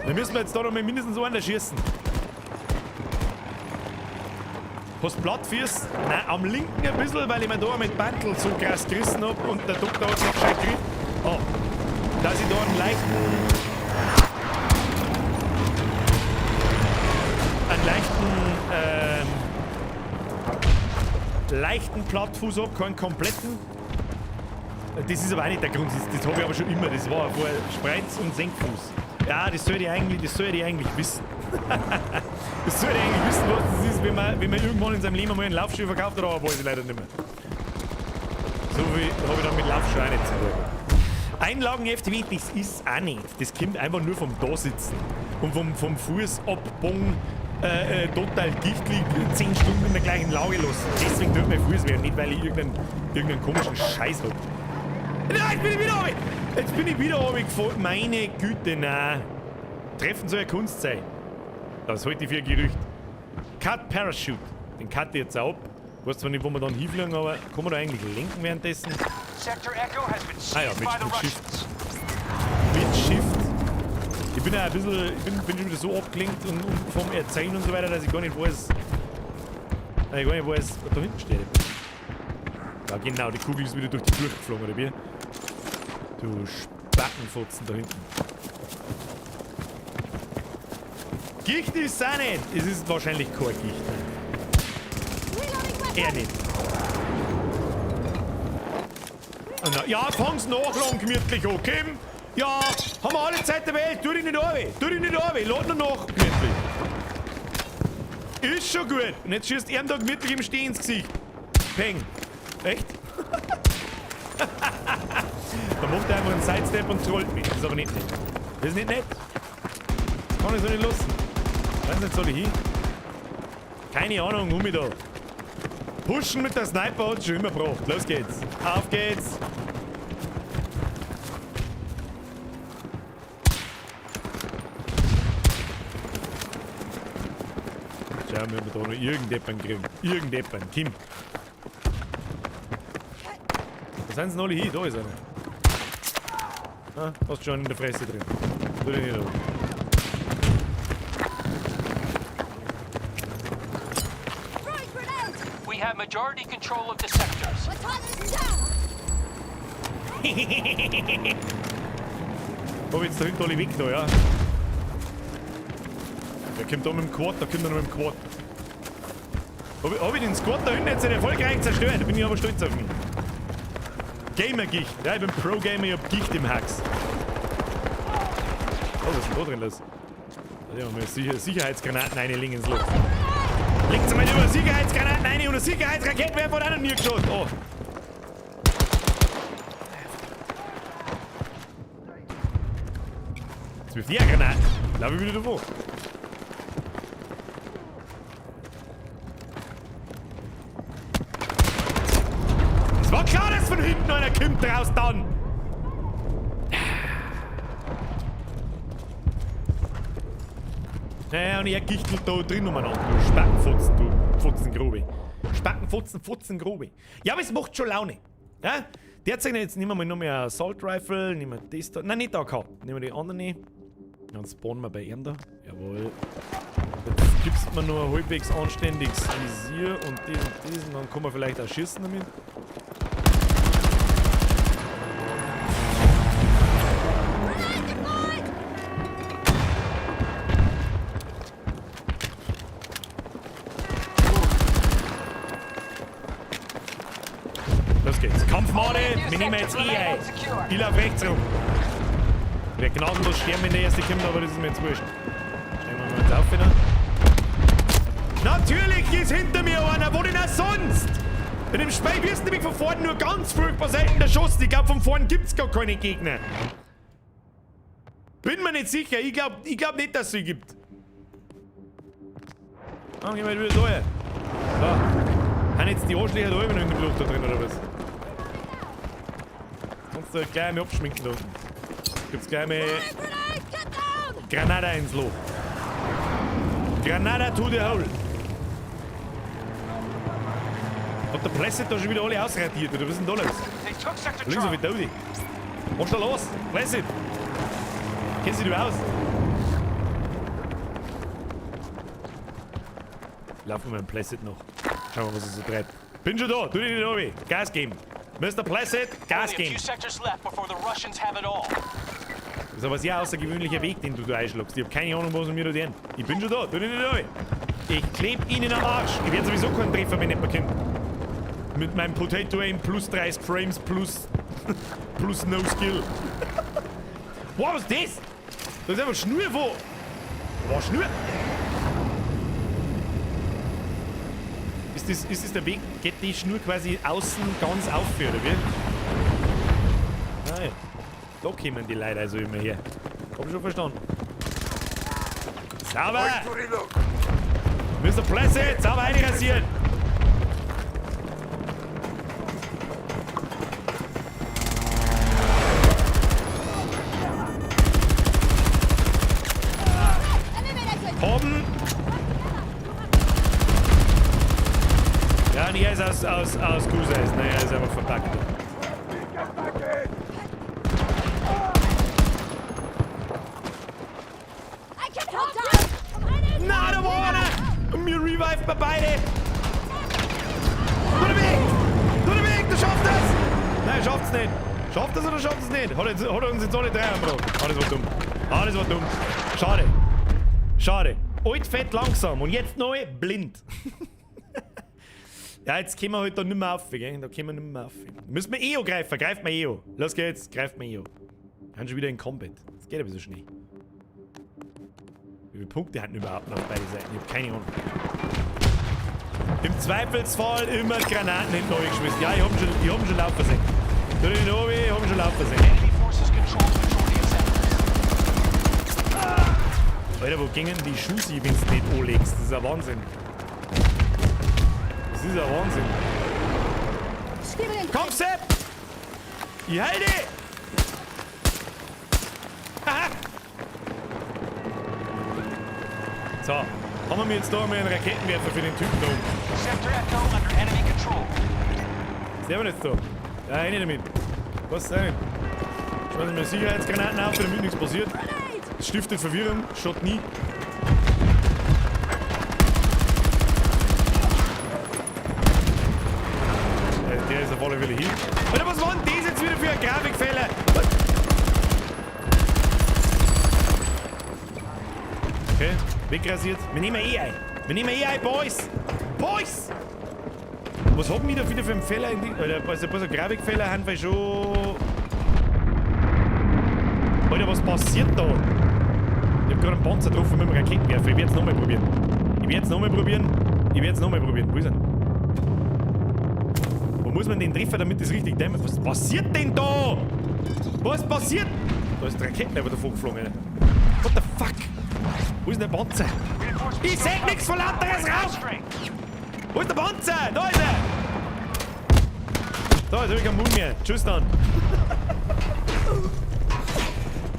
Dann müssen wir jetzt da noch mal mindestens einen schießen. Hast du Blatt fürs? Nein, am linken ein bisschen, weil ich mir da mit Bantel so krass gerissen habe und der Doktor hat es nicht gescheit gekriegt. Oh, dass ich da einen leichten Plattfuß habe, keinen kompletten. Das ist aber auch nicht der Grund, das habe ich aber schon immer. Das war vorher Spreiz und Senkfuß. Ja, das sollte ich eigentlich wissen. Das sollte ich eigentlich wissen, was das ist, wenn man irgendwann in seinem Leben mal einen Laufschuh verkauft hat, aber weiß ich leider nicht mehr. So wie habe ich dann mit Laufschuh auch nicht zu tun. Einlagen FTW, das ist auch nicht. Das kommt einfach nur vom Dasitzen. Und vom Fuß abbogen, total gichtlich 10 Stunden in der gleichen Lage lassen. Deswegen tut mein Fuß weh, nicht weil ich irgendeinen komischen Scheiß hab. Nein, jetzt bin ich wieder runter! Jetzt bin ich wieder runtergefallen. Meine Güte, nein. Treffen soll ja Kunst sein. Das halte ich für ein Gerücht. Cut Parachute. Den cut ich jetzt auch ab. Ich weiß zwar nicht, wo wir dann hinfliegen, aber kann man da eigentlich lenken währenddessen? Sector Echo has been seized Ah ja, by the mit Shift. Russians. Mit Shift. Ich bin ja ein bisschen, bin schon wieder so abgelenkt und vom Erzählen und so weiter, dass ich gar nicht weiß, was da hinten steht. Ja genau, die Kugel ist wieder durch die Tür geflogen, oder wie? Du Spackenfotzen da hinten. Gicht ist es auch nicht. Es ist wahrscheinlich kein Gicht. Er nicht. Ja, fang's nachlang gemütlich an. Kim, ja, haben wir alle Zeit der Welt. Tu dich nicht an. Tu dich nicht an. Lad noch nach gemütlich. Ist schon gut. Und jetzt schießt er da gemütlich im Stehen ins Gesicht. Peng. Echt? Da macht er einfach einen Sidestep und trollt mich. Das ist aber nicht nett. Das ist nicht nett. Kann ich so nicht lassen. Weiß nicht, soll ich hin? Keine Ahnung, um mich da. Pushen mit der Sniper hat schon immer gebraucht. Los geht's. Auf geht's. Schauen wir, ob wir da noch irgendjemanden kriegen. Irgendjemanden. Kim. Wo sind sie noch alle hin? Da ist einer. Ah, hast schon in der Fresse drin. Tu dich nicht an. We have majority control of the sectors. Hab jetzt da hinten alle weg da, ja? Der kommt da mit dem Quad, da kommt er noch mit dem Quad. Hab ich den Squad da hinten jetzt erfolgreich zerstört, da bin ich aber stolz auf mich. Gamer-Gicht, ja, ich bin Pro-Gamer, ich hab Gicht im Hax. Oh, was ist denn da drin los? Also, ja, mal Sicherheitsgranaten reinlegen ins Luft. Legt sie mal über Sicherheitsgranaten rein und eine Sicherheitsraketenwerfer hat auch noch nie geschaut. Oh. Jetzt wirft die Granaten. Lauf ich wieder davor. Es war klar, dass von hinten einer kommt raus dann. Ja, und ich gichtelt da drin umeinander, du Spackenfotzen, du Fotzengrobe. Spackenfotzen, Ja, aber es macht schon Laune. Ja? Derzeit jetzt nehmen wir noch mehr Assault Rifle, nehmen wir das da. Nein, nicht AK. Nehmen wir die anderen. Dann spawnen wir bei ihm da. Jawohl. Jetzt gibt's mir noch ein halbwegs anständiges Visier und diesen. Dann kann man vielleicht auch schießen damit. Los geht's. Kampfmade, wir nehmen jetzt ein. Ich lauf rechts rum. Ich werde gnadenlos sterben, wenn der erste kommt, aber das ist mir jetzt wurscht. Stellen wir mal jetzt auf wieder. Natürlich ist hinter mir einer, wo denn auch sonst? In dem Spiel wirst du nämlich von vorne nur ganz furchtbar selten erschossen. Ich glaube, von vorne gibt's gar keine Gegner. Bin mir nicht sicher. Ich glaub nicht, dass es sie gibt. Ah, gehen wir wieder da. So. Haben jetzt die Arschlöcher da oben in der Luft da drin, oder was? Kannst du gleich mal abschminken da unten. Gibt's gleich mal Granada ins Loch. Granada to the hole. Hat der Blessed da schon wieder alle ausradiert, oder was ist denn da los? They took Sector Links auf die Charlie. Taudi. Was ist da los? Blessed! Kennst du dich aus? Laufen wir mit dem Blessed noch. Schauen wir mal, was er so treibt. Bin schon da, tu dich nicht runter. Gas geben. Mr. Blessed, Gas Only a geben. few sectors left before the Russians have it all. Das ist aber ein sehr außergewöhnlicher Weg, den du da einschlagst. Ich hab keine Ahnung, was wir da tun. Ich bin schon da, tu dich nicht runter. Ich kleb ihnen am Arsch. Ich werde sowieso keinen Treffer, wenn jemand kommt. Mit meinem Potato Aim plus 30 Frames plus No Skill. Wow, was ist das? Da ist einfach Schnur wo. Was, Schnur? Ist das der Weg? Geht die Schnur quasi außen ganz auf, oder wie? Nein. Da kommen die Leute also immer her. Hab ich schon verstanden. Sauber! Mr. Placid, sauber einrasiert! Oben! Ja, und hier ist aus Guseis. Naja, ist einfach verpackt. Na, da war einer! Und mir revived bei beide! Tu den Weg! Tu den Weg! Du schaffst es! Nein, schafft's nicht! Schafft es oder schafft es nicht? Hat er uns jetzt alle drei angebracht? Ah, das war dumm. Ah, das war dumm. Schade. Schade. Alt, fett, langsam. Und jetzt neu, blind. Ja, jetzt können wir halt da nicht mehr auf, gell? Da können wir nicht mehr auf. Müssen wir EO greifen. Greift mal EO. Los geht's. Greift mal EO. Wir haben schon wieder in Combat. Das geht aber so schnell. Wie viele Punkte hatten überhaupt noch auf beide Seiten? Ich hab keine Ahnung. Im Zweifelsfall immer Granaten hinten geschmissen. Ja, ich hab ihn schon laufen sehen. Tu den oben, ich hab ihn schon laufen sehen. Enemy forces control the majority of sectors. Alter, wo gingen die Schussi, wenn du nicht anlegst? Das ist ein Wahnsinn. Das ist ein Wahnsinn. Komm, Sepp! Ich halte! Haha! So, haben wir jetzt da mal einen Raketenwerfer für den Typen da oben. Sector Echo under enemy control. Ist der aber nicht da? Ja, rein damit. Was sein? Schmeißen wir Sicherheitsgranaten auf, damit nichts passiert. Das stiftet Verwirrung, schaut nie. Der ist auf alle Fälle hin. Alter, was war denn das jetzt wieder für ein Grafikfehler? Okay, wegrasiert. Wir nehmen ein. Wir nehmen ein, Boys! Boys! Was haben wir da wieder für einen Fehler in die... Alter, also ein paar so Grafikfehler haben wir schon... Alter, was passiert da? Ich hab gerade einen Panzer getroffen mit dem Raketenwerfer. Ich werde es nochmal probieren. Wo ist er? Wo muss man den treffen, damit das richtig dämmert? Was passiert denn da? Was passiert? Da ist der Raketenwerfer davon geflogen, Alter. What the fuck? Wo ist denn der Panzer? Ich seh nichts von lauteres raus! Wo ist der Panzer? Da ist er! So, jetzt hab ich keinen Mund mehr. Tschüss dann.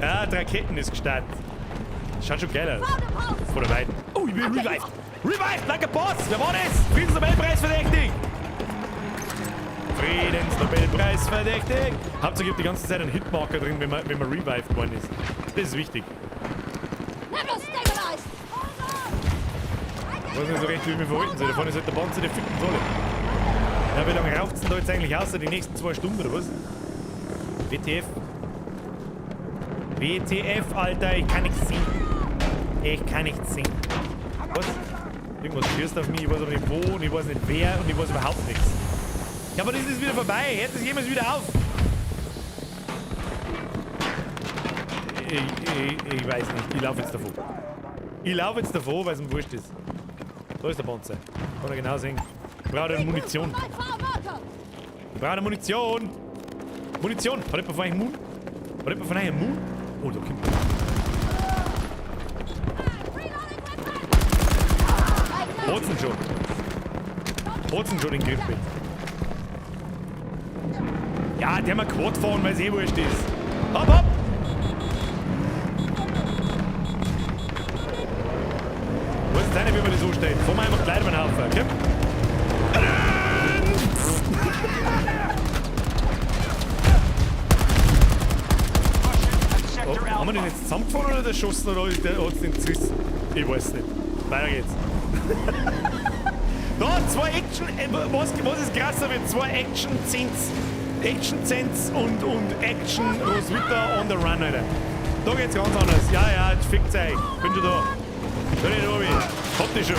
Ja, die Raketen ist gestartet. Schaut schon geil aus. Von der Weite. Oh, ich bin revived. Revived, like a boss. Wer war das? Friedensnobelpreis verdächtig. Friedensnobelpreis verdächtig. Hauptsache, ich hab die ganze Zeit einen Hitmarker drin, wenn man revived worden ist. Das ist wichtig. Ich weiß nicht so recht, wie ich mich verhalten soll. Da vorne ist halt der Panzer, der fickt uns alle. Ja, wie lange raucht's denn da jetzt eigentlich außer die nächsten 2 Stunden, oder was? WTF? WTF, Alter, ich kann nichts sehen. Ich kann nichts sehen. Was? Irgendwas schießt auf mich, ich weiß aber nicht wo und ich weiß nicht wer und ich weiß überhaupt nichts. Ja, aber das ist wieder vorbei. Hört das jemals wieder auf? Ich weiß nicht. Ich laufe jetzt davon. Weil es mir wurscht ist. Da ist der Panzer. Kann er genau sehen. Ich brauche eine Munition. Munition! Hat jemand von euch einen Moon? Oh, da kommt er. Hat's ihn schon den Griff mit. Ja, der mal Quad fahren, weil es eh wurscht ist. Hopp! Wo ist es eine, wie man das so steht? Fahren wir einfach gleich über den Haufen, okay? Oh, haben wir den jetzt zusammengefahren oder erschossen oder hat es den zerrissen? Ich weiß nicht. Weiter geht's. Da, 2 Action... Was ist krasser wird? 2 Action-Cents und Action Roswitha on the run, Alter. Da geht's ganz anders. Ja, jetzt fickt's euch. Bin schon da. Da nicht oben. Habt ihr schon.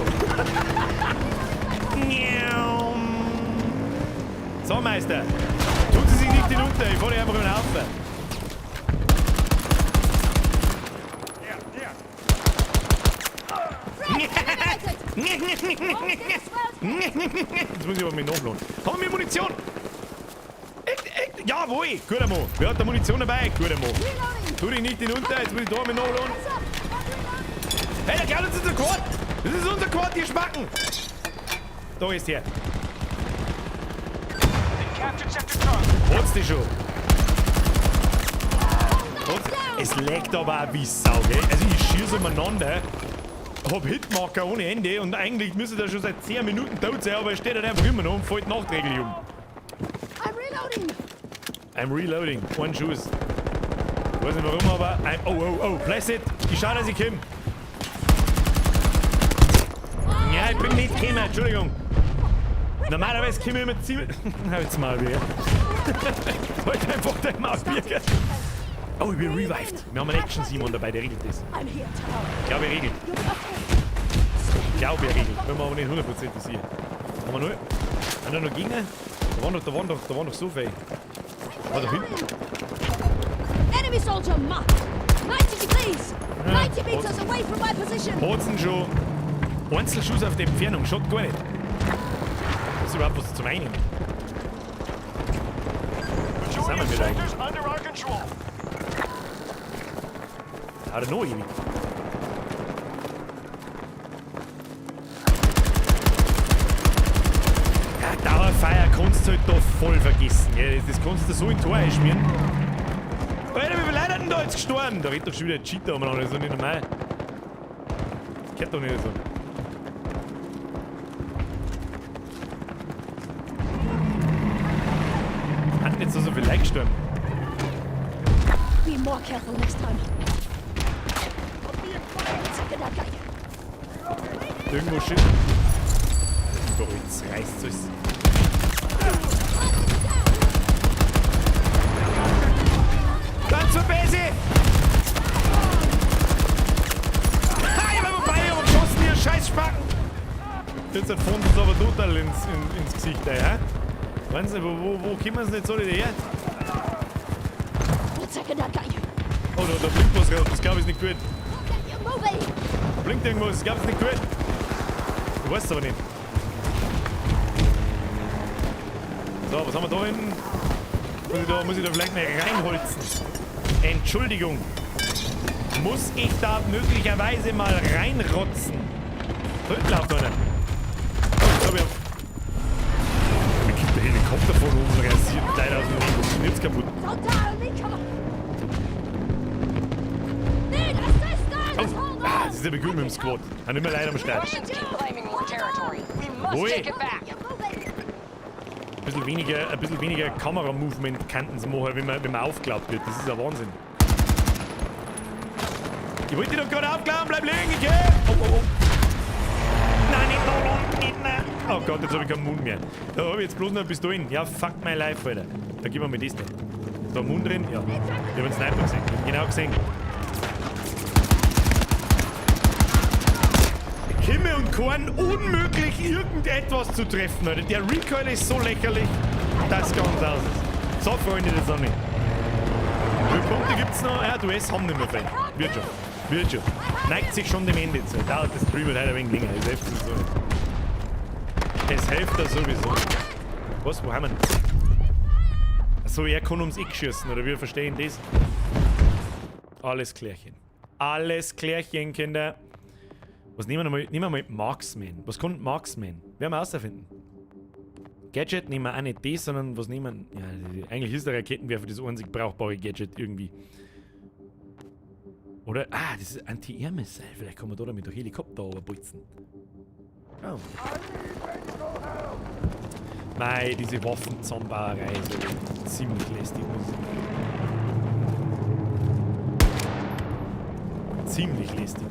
So, Meister. Tun Sie sich nicht hinunter. Ich fahr dich einfach über den Haufen. Jetzt muss ich aber mit nachladen. Haben wir Munition? Jawohl! Guter Mann. Wer hat da Munition dabei? Guter Mann. Tu dich nicht hinunter, jetzt will ich da mit nachladen. Hey, der Kerl ist unser Quad! Das ist unser Quad, die Schmacken! Da ist er. They captured Sector Charlie. Hat's dich schon. Es leckt aber auch wie Sau, gell? Also ich schieße umeinander, hab Hitmarker ohne Ende und eigentlich müsste der schon seit 10 Minuten tot sein, aber er steht halt einfach immer noch und fällt nachträglich um. I'm reloading. Ein Schuss. Ich weiß nicht warum, aber... Oh, Placid. Ich schau, dass ich komme. Ja, ich bin nicht gekommen, Entschuldigung. Normalerweise komme ich immer ziemlich... Halt's mal wieder. Heute einfach den Maus birgen. Oh, ich bin revived. Wir haben einen Action-Simon dabei, der regelt das. Ich glaube, er regelt. Ich glaube, er regelt. Wenn wir aber nicht 100% sicher. Haben wir nur... Haben wir noch Gegner? Da waren doch so viele. War da hinten? Enemy soldier marked. 90 degrees. 90 meters away from my position. Hat's ihn schon. Einzelschuss auf die Entfernung, schaut gar nicht. Das ist überhaupt was zum Einen. Majority of wir da sectors under our control. Hat er noch ewig. Ja, Dauerfeuer kannst du halt da voll vergessen. Gell? Das kannst du so in Tor einschmieren. Alter, wie viele Leute hat denn da jetzt gestorben? Da redet doch schon wieder ein Cheater umeinander, das ist doch nicht normal. Kennt doch nicht so. Hat nicht so viele Leute gestorben. Be more careful next time. Irgendwo shit. So, jetzt reißt es. Dann zur Base! Ha, ich hab vorbei und geschossen, ihr scheiß Spacken! Jetzt hat Fond uns aber total ins Gesicht, ey, hä? Weißt du, wo kommen sie nicht so her? Oh, da blinkt was gerade, das glaube ich ist nicht gut. Da blinkt irgendwas, das glaube ich ist nicht gut. Du weißt es aber nicht. So, was haben wir da hinten? Muss ich da vielleicht mal reinholzen? Entschuldigung. Muss ich da möglicherweise mal reinrotzen? Dort läuft einer. Oh, jetzt hab ich... Mir kommt der Helikopter von oben rasiert. Leider aus dem Leben. Ich bin jetzt kaputt. Oh, das ist aber gut mit dem Squad. Hat immer leider am Start. Russians keep claiming more territory. We must Ui. take it back. Ein bisschen weniger Kameramovement könnten sie machen, wenn man aufgeklappt wird. Das ist ein Wahnsinn. Ich wollte dich doch gerade aufklappen, bleib liegen, ich geh! Oh. Nein, nicht da unten, nein. Oh Gott, jetzt habe ich keinen Mund mehr. Da habe ich jetzt bloß noch ein Pistolen. Ja, fuck my life, Alter. Da gib mir mal das da. Da Mund drin? Ja. Ich habe einen Sniper gesehen. Genau gesehen. Kimme und Korn unmöglich irgendetwas zu treffen, Alter. Der Recoil ist so lächerlich, dass ganz aus ist. So, Freunde, das auch nicht. Wie viele Punkte gibt's noch? Ja, die US haben nicht mehr viel. Wird schon. Neigt sich schon dem Ende zu. Dauert das drüber leider ein wenig länger. Das hilft uns so nicht. Es hilft da sowieso. Was? Wo haben wir denn? Achso, er kann ums Eck schießen, oder wir verstehen das? Alles klärchen. Alles klärchen, Kinder. Was nehmen wir mal? Nehmen wir mal Marksman. Was kann Marksman? Werden wir ausfinden. Gadget nehmen wir auch nicht das, sondern was nehmen wir? Ja, eigentlich ist der Raketenwerfer das einzig brauchbare Gadget irgendwie. Oder? Ah, das ist Anti-Air-Missile. Vielleicht kann man da damit durch Helikopter runterbolzen. Oh. Mei, diese Waffenzombarei ist ziemlich lästig. Ziemlich lästig.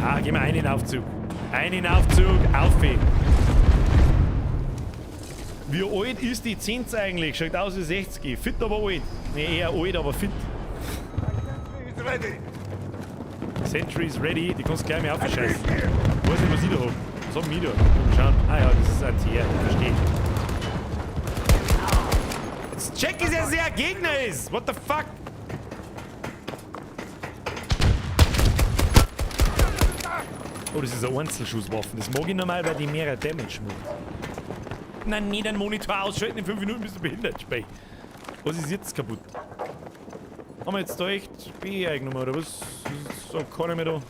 Ah, gehen wir einen Aufzug. Einen Aufzug, aufheben. Wie alt ist die Zins eigentlich? Schaut aus wie 60. Fit aber alt. Ne, eher alt, aber fit. Sentry is ready. Die kannst du gleich mal aufscheißen. Ich weiß nicht, was ich da hab. Was haben wir da? Mal schauen. Ah ja, das ist ein Tier. Verstehe. Jetzt check ich, dass er ein Gegner ist. What the fuck? Oh, das ist eine Einzelschusswaffe. Das mag ich normal, weil die mehr Damage macht. Nein, nicht den Monitor ausschalten. In 5 Minuten bist du behindert, Spey. Was ist jetzt kaputt? Haben wir jetzt da echt B eingenommen, oder was? So, keiner mehr da.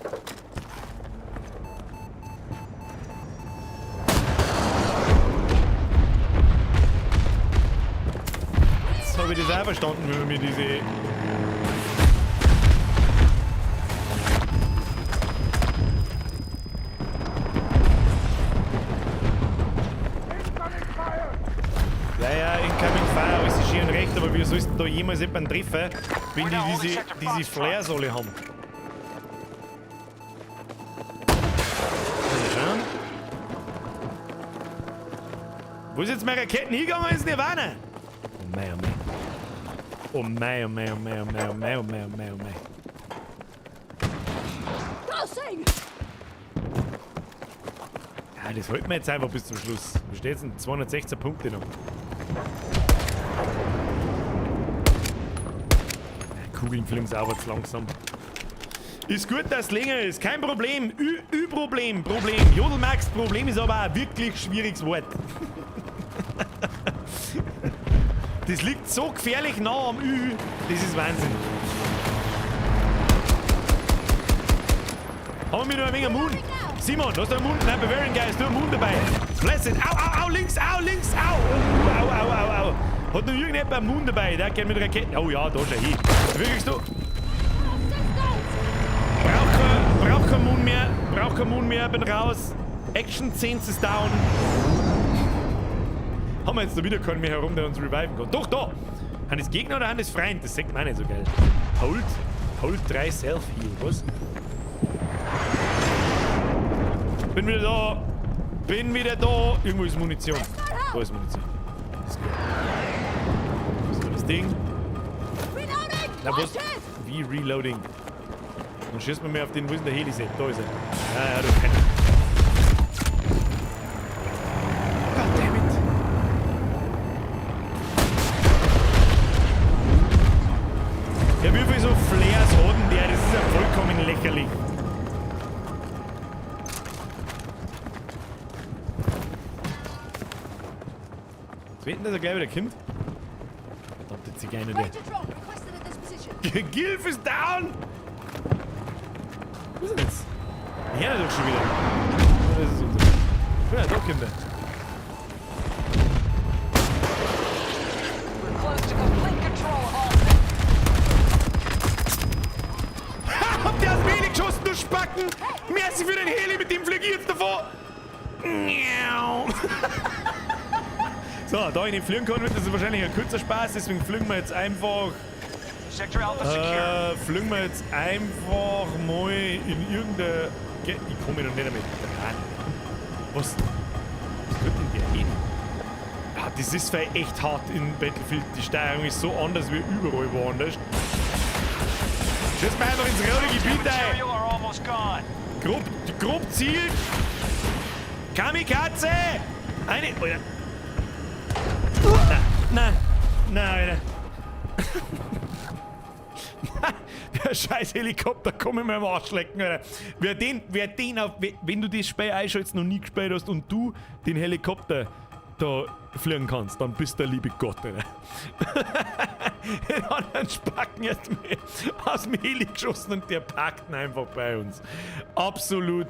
Jetzt habe ich das auch verstanden, wenn man mir diese... Ja, incoming fire, alles ist schön und recht, aber wie sollst du da jemals jemanden treffen, wenn die diese Flares alle haben? Schauen. Wo ist jetzt meine Raketen hingegangen ins Nirvana? Oh mei, oh mei. Oh mei, oh mei, oh mei, oh mei, oh mei, oh mei, oh mei, oh mei. Crossing! Ja, das halten wir jetzt einfach bis zum Schluss. Wo steht's denn? 216 Punkte noch. Kugeln fliegen sauber zu langsam. Ist gut, dass es länger ist. Kein Problem. Problem. Jodelmax Problem ist aber ein wirklich schwieriges Wort. Das liegt so gefährlich nah am Ü. Das ist Wahnsinn. Haben wir noch ein wenig Mund? Simon, hast du einen Mund? Nein, Bavarian Guy, hast du einen Mund dabei? Blessed. Au, links, au. Au. Hat noch irgendjemand einen Mund dabei? Der geht mit Raketen. Oh ja, da schau hin. Wirklich du? Brauch keinen Mund mehr, bin raus. Action 10 ist down. Haben wir jetzt da wieder keinen mehr herum, der uns reviven kann? Doch, da! Haben das Gegner oder haben das Freund? Das sagt man auch nicht so geil. Hold 3 Self-Heal, was? Bin wieder da. Irgendwo ist Munition. Da ist Munition. Das ist gut. Was ist das Ding? Na was? Wie Reloading? Dann schießt man mir auf den, wo ist denn der Heli? Da ist er. Ja, du Penner. Goddammit. Ja, wie viel so Flares hat denn der? Das ist ja vollkommen lächerlich. Wetten, dass er gleich wieder kommt? Verdammte Zigeiner, der. Gilf ist down! Wo ist er jetzt? Ja, doch schon wieder. Oh, das ist unser. Ja, da kommt er. We're close to complete control of all sectors. Ha! Habt ihr aus dem Heli geschossen, du Spacken? Merci für den Heli, mit dem fliege ich jetzt davor! So, da ich nicht fliegen kann, wird das wahrscheinlich ein kurzer Spaß, deswegen fliegen wir jetzt einfach. Sector Alpha secure. Fliegen wir jetzt einfach mal in irgendeine. Ich komme noch nicht damit rein. Was tut denn der hin? Ja, das ist vielleicht echt hart in Battlefield. Die Steuerung ist so anders wie überall woanders. Schießt mal einfach ins rote Gebiet ein. Material are almost gone. Grob zielt. Kamikaze! Eine. Oh ja. Nein, Alter. Der scheiß Helikopter kann ich mir am Arsch lecken, Alter. Wenn du das Spiel einschaltest, noch nie gespielt hast und du den Helikopter da fliegen kannst, dann bist du der liebe Gott, Alter. Den anderen Spacken jetzt aus dem Heli geschossen und der packt ihn einfach bei uns. Absolut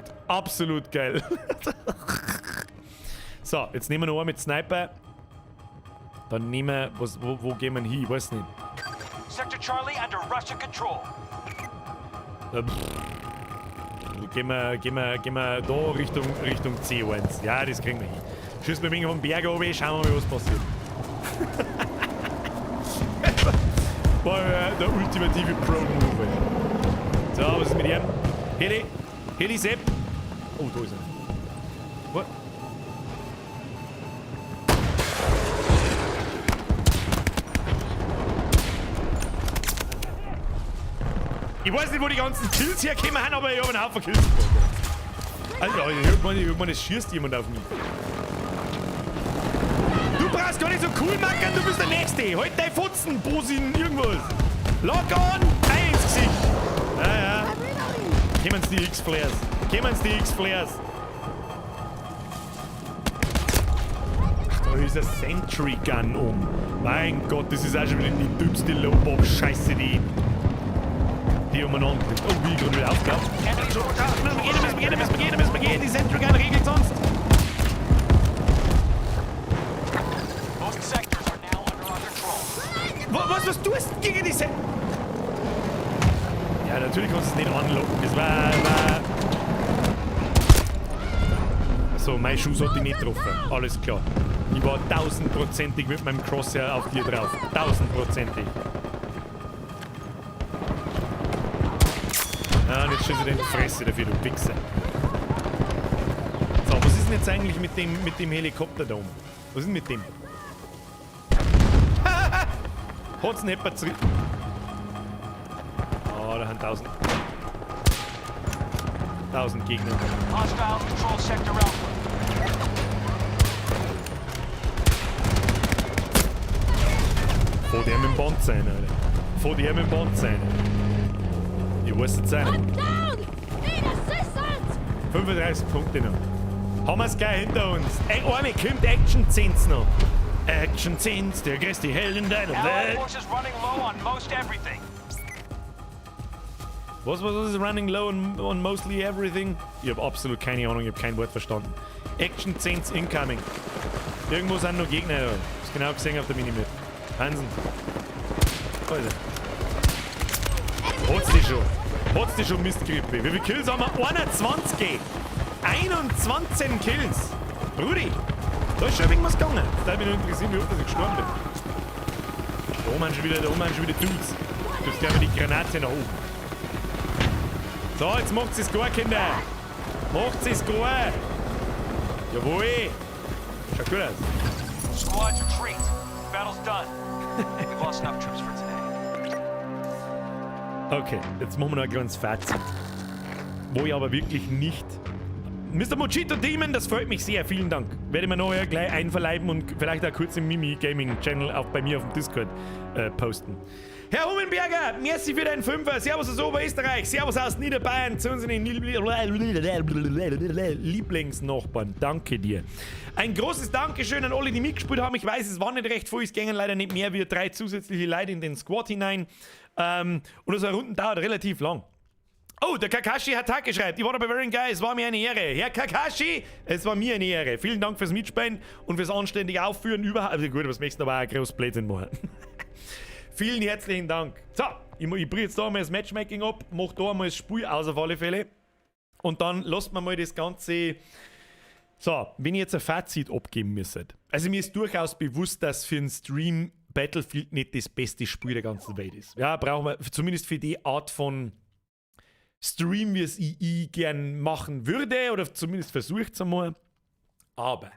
geil. So, jetzt nehmen wir noch einen mit Sniper. Dann nehmen wir, wo gehen wir hin? Ich weiß nicht. Sector Charlie under Russian control. Gehen wir da Richtung C1. Ja, das kriegen wir hin. Schießen wir vom Berg oben, schauen wir mal, was passiert. War der ultimative Pro-Move. So, was ist mit ihm? Heli Sepp. Oh, da ist er. Was? Ich weiß nicht, wo die ganzen Kills herkommen haben, aber ich habe einen Haufen Kills gemacht. Alter, irgendwann schießt jemand auf mich. Du brauchst gar nicht so cool machen, du bist der Nächste. Halt dein Futzen, Bosin, irgendwas. Lock on, ein ins Gesicht. Ja. Kommen die X-Flares. kommen's die X-Flares. Da ist ein Sentry Gun um. Mein Gott, das ist auch schon wieder die dümmste Low-Bob-Scheiße, die umeinander nimmt. Oh, wie ich gerade wieder aufgehauen. Müssen wir gehen. Die Sentry Gun regelt sonst. Most sectors are now under our control. Was tust du gegen die Sentry? Ja, natürlich kannst du es nicht anlocken. Das war... So, mein Schuss hat dich nicht getroffen. Alles klar. Ich war 1000%ig mit meinem Crosshair auf dir drauf. 1000%ig. Ah, und jetzt schießt er in die Fresse dafür, du Wichser. So, was ist denn jetzt eigentlich mit dem Helikopter da oben? Was ist denn mit dem? Hat's nicht zurück? Oh, da haben 1000 Gegner. Hostile control sector Alpha. Vor dem im Band sein, Alter. Vor dem im Band sein. Ich weiß es sein. I'm down! Need assistance! 35 Punkte noch. Haben wir es gleich hinter uns. Ey, Arme, kommt Action-Zins noch. Action-Zins, der größte Held in deiner Allied Welt. forces running low on most everything. Was ist running low on mostly everything? Ich habe absolut keine Ahnung, ich habe kein Wort verstanden. Action-Zins incoming. Irgendwo sind noch Gegner. Ich hab's genau gesehen auf der Minimap. Hansen. Alter. Hat's die schon Mistgrippe? Wie viele Kills haben wir? 21! 21 Kills! Brudi! Da ist schon irgendwas gegangen. Da würde mich nur interessieren, wie oft ich gestorben bin. Da oben haben schon wieder Dudes. Du hast gleich die Granate nach oben. So, jetzt macht's es gut, Kinder! Macht's es gut! Jawohl! Schaut gut aus. Squads retreat. Battle's done. We've lost enough troops for today. Okay, jetzt machen wir noch ein kleines Fazit. Wo ich aber wirklich nicht... Mr. Mojito Demon, das freut mich sehr. Vielen Dank. Werde ich mir nachher gleich einverleiben und vielleicht auch kurz im Mimi Gaming Channel auch bei mir auf dem Discord posten. Herr Hummenberger, merci für deinen Fünfer. Servus aus Oberösterreich. Servus aus Niederbayern zu unseren Lieblingsnachbarn. Danke dir. Ein großes Dankeschön an alle, die mitgespielt haben. Ich weiß, es war nicht recht viel. Es gingen leider nicht mehr wie 3 zusätzliche Leute in den Squad hinein. Und unsere Runden dauert relativ lang. Oh, der Kakashi Hatake schreibt, ich war dabei very geil, es war mir eine Ehre. Herr Kakashi, es war mir eine Ehre. Vielen Dank fürs Mitspielen und fürs anständige Aufführen überhaupt. Also gut, was möchtest du aber auch ein großes Blödsinn machen. Vielen herzlichen Dank. So, ich bringe jetzt da mal das Matchmaking ab, mach da mal das Spiel aus auf alle Fälle. Und dann lasst man mal das Ganze... So, wenn ich jetzt ein Fazit abgeben müsste. Also mir ist durchaus bewusst, dass für einen Stream Battlefield nicht das beste Spiel der ganzen Welt ist. Ja, brauchen wir zumindest für die Art von Stream, wie es ich gern machen würde, oder zumindest versucht es einmal. Aber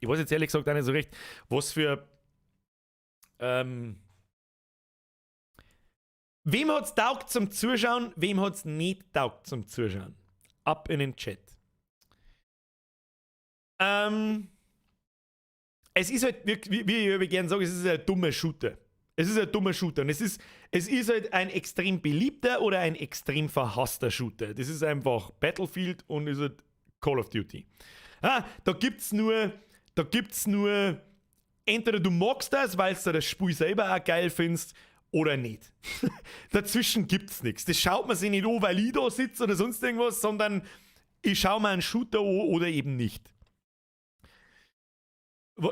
ich weiß jetzt ehrlich gesagt auch nicht so recht, was für wem hat es taugt zum Zuschauen, wem hat es nicht taugt zum Zuschauen. Ab in den Chat. Es ist halt, wie ich gerne sage, es ist ein dummer Shooter. Es ist ein dummer Shooter und es ist halt ein extrem beliebter oder ein extrem verhasster Shooter. Das ist einfach Battlefield und ist halt Call of Duty. Da gibt's nur, entweder du magst das, weil du das Spiel selber auch geil findest, oder nicht. Dazwischen gibt's nichts. Das schaut man sich nicht an, weil ich da sitze oder sonst irgendwas, sondern ich schaue mir einen Shooter an oder eben nicht.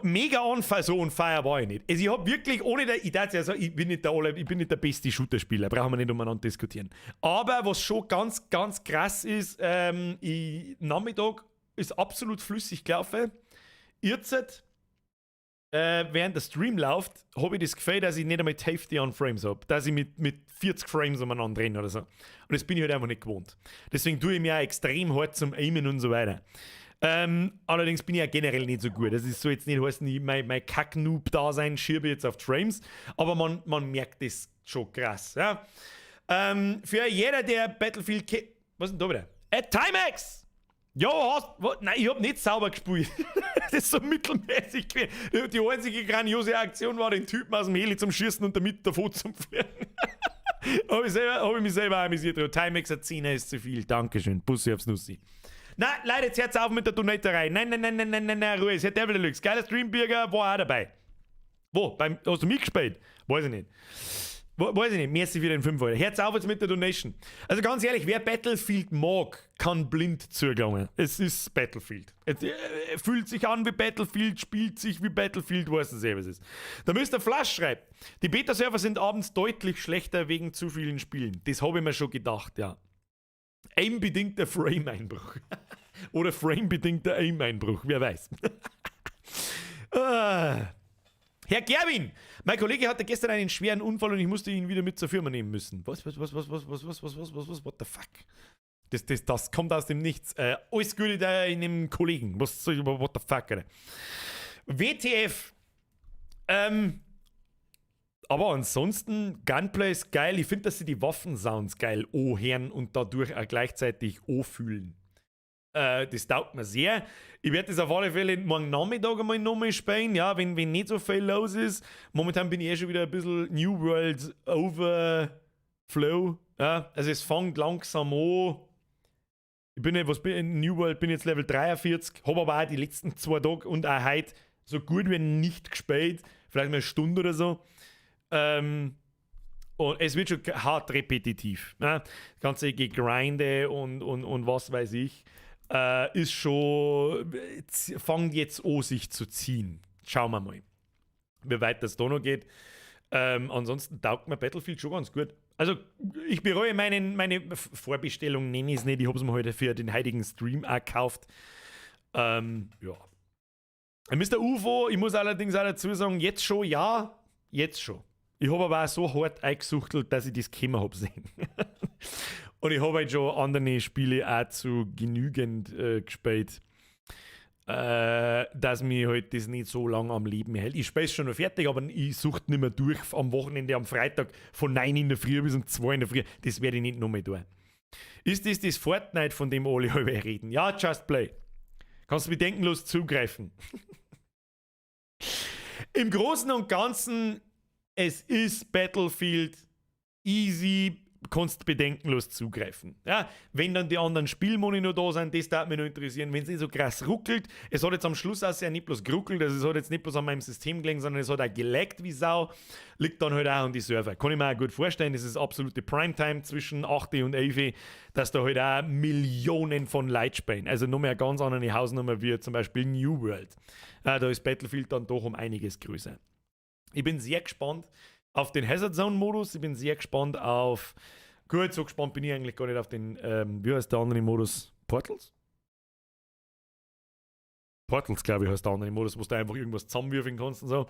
Mega on fire war ich nicht. Also ich habe wirklich, ohne der, ich bin nicht der beste Shooter-Spieler, brauchen wir nicht umeinander diskutieren. Aber was schon ganz, ganz krass ist, Nachmittag ist absolut flüssig gelaufen. Jetzt, während der Stream läuft, habe ich das Gefühl, dass ich nicht einmal die Hälfte an Frames habe. Dass ich mit 40 Frames umeinander renne oder so. Und das bin ich halt einfach nicht gewohnt. Deswegen tue ich mir auch extrem hart zum Aimen und so weiter. Allerdings bin ich ja generell nicht so gut. Das ist so jetzt nicht heißen, mein Kack-Noob-Dasein schiebe jetzt auf Frames, aber man merkt das schon krass. Ja? Für jeder, der Battlefield... Was ist denn da wieder? Timex! Jo, nein, ich hab nicht sauber gespielt. Das ist so mittelmäßig gewesen. Die einzige grandiose Aktion war, den Typen aus dem Heli zum Schießen und damit davon zum Fliegen. Hab ich mich selber amüsiert. Timex hat 10 ist zu viel. Dankeschön. Bussi aufs Nussi. Nein, Leute, jetzt hört's auf mit der Donaterei. Nein, Ruhe. Es hat Devil Deluxe. Geiler Streambürger war auch dabei. Wo? Hast du mitgespielt? Weiß ich nicht. Weiß ich nicht. Merci für den 5 Euro. Hört's auf jetzt mit der Donation. Also ganz ehrlich, wer Battlefield mag, kann blind zugelangen. Es ist Battlefield. Es fühlt sich an wie Battlefield, spielt sich wie Battlefield, weiß nicht, was es ist. Da Mr. Flash schreibt, die Beta-Server sind abends deutlich schlechter wegen zu vielen Spielen. Das habe ich mir schon gedacht, ja. Aim-bedingter Frame-Einbruch. Oder Frame-bedingter Aim-Einbruch, wer weiß. Herr Gerwin, mein Kollege hatte gestern einen schweren Unfall und ich musste ihn wieder mit zur Firma nehmen müssen. Was, what the fuck? Das kommt aus dem Nichts. Alles Gute da in dem Kollegen. What the fuck, Alter. WTF. Aber ansonsten, Gunplay ist geil. Ich finde, dass sie die Waffensounds geil hören und dadurch auch gleichzeitig fühlen. Das taugt mir sehr. Ich werde das auf alle Fälle morgen Nachmittag einmal nochmal spielen, ja, wenn nicht so viel los ist. Momentan bin ich schon wieder ein bisschen New World Overflow. Ja. Also es fängt langsam an. Ich bin in New World bin jetzt Level 43, habe aber auch die letzten 2 Tage und auch heute so gut wie nicht gespielt. Vielleicht mal eine Stunde oder so. Und es wird schon hart repetitiv. Ne? Das ganze Gegrinde und was weiß ich. Ist schon, fängt jetzt an, sich zu ziehen. Schauen wir mal, wie weit das da noch geht. Ansonsten taugt mir Battlefield schon ganz gut. Also, ich bereue meine Vorbestellung, nenne ich es nicht. Ich habe es mir heute für den heutigen Stream auch gekauft. Ja. Mr. UFO, ich muss allerdings auch dazu sagen, jetzt schon, ja, jetzt schon. Ich habe aber auch so hart eingesuchtelt, dass ich das gekommen habe sehen. Und ich habe halt schon andere Spiele auch zu genügend gespielt, dass mich halt das nicht so lange am Leben hält. Ich spiele es schon noch fertig, aber ich suche nicht mehr durch am Wochenende, am Freitag von 9 in der Früh bis um 2 in der Früh. Das werde ich nicht nochmal tun. Ist das Fortnite, von dem alle halbe reden? Ja, Just Play. Kannst du bedenkenlos zugreifen. Im Großen und Ganzen, es ist Battlefield easy, kannst bedenkenlos zugreifen. Ja, wenn dann die anderen Spielmodi noch da sind, das darf mich noch interessieren. Wenn es nicht so krass ruckelt, es hat jetzt am Schluss auch nicht bloß geruckelt, also es hat jetzt nicht bloß an meinem System gelegen, sondern es hat auch geleckt wie Sau, liegt dann halt auch an die Server. Kann ich mir auch gut vorstellen, das ist absolute Primetime zwischen 8 und 11, dass da halt auch Millionen von Leuten spielen. Also noch mehr eine ganz andere Hausnummer wie zum Beispiel New World. Da ist Battlefield dann doch um einiges größer. Ich bin sehr gespannt auf den Hazard Zone Modus. Ich bin sehr gespannt auf. Gut, so gespannt bin ich eigentlich gar nicht auf den. Wie heißt der andere Modus? Portals? Portals, glaube ich, heißt der andere Modus, wo du einfach irgendwas zusammenwürfeln kannst und so.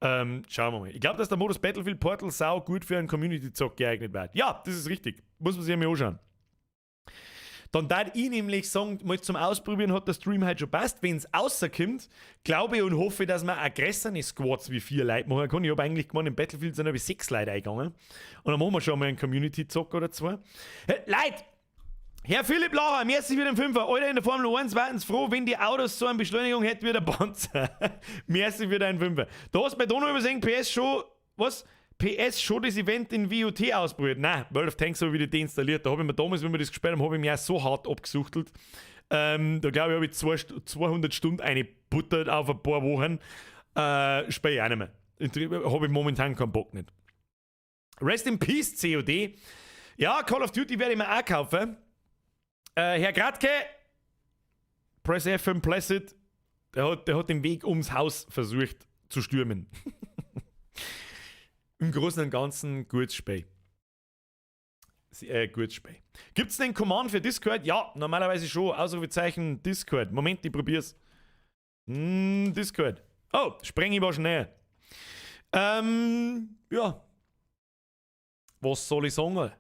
Schauen wir mal. Ich glaube, dass der Modus Battlefield Portals sau gut für einen Community-Zock geeignet wird. Ja, das ist richtig. Muss man sich einmal anschauen. Dann darf ich nämlich sagen, mal zum Ausprobieren hat der Stream halt schon passt. Wenn es rauskommt, glaube ich und hoffe, dass man aggressivere Squads wie 4 Leute machen kann. Ich habe eigentlich gemeint, im Battlefield sind aber 6 Leute eingegangen. Und dann machen wir schon mal einen Community-Zock oder 2. Hey, Leute! Herr Philipp Lauer, merci für den 5er. Alter, in der Formel 1 warten sie froh, wenn die Autos so eine Beschleunigung hätten wie der Panzer. Merci für deinen 5er. Da hast du bei Donau übersehen, PS schon, was? PS schon das Event in WOT ausprobiert. Nein, World of Tanks habe ich wieder deinstalliert. Da habe ich mir damals, wenn wir das gespielt haben, habe ich mich auch so hart abgesuchtelt. Da glaube ich, habe ich 200 Stunden eingebuttert auf ein paar Wochen. Spiele ich auch nicht mehr. Habe ich momentan keinen Bock nicht. Rest in Peace, COD. Ja, Call of Duty werde ich mir auch kaufen. Herr Gradke, Press F and Placid, der hat den Weg ums Haus versucht zu stürmen. Im Großen und Ganzen gutes Spiel. Gutes Spiel. Gibt es den Command für Discord? Ja, normalerweise schon. Ausrufezeichen Discord. Moment, ich probier's. Discord. Oh, spreng ich war schnell. Ja. Was soll ich sagen?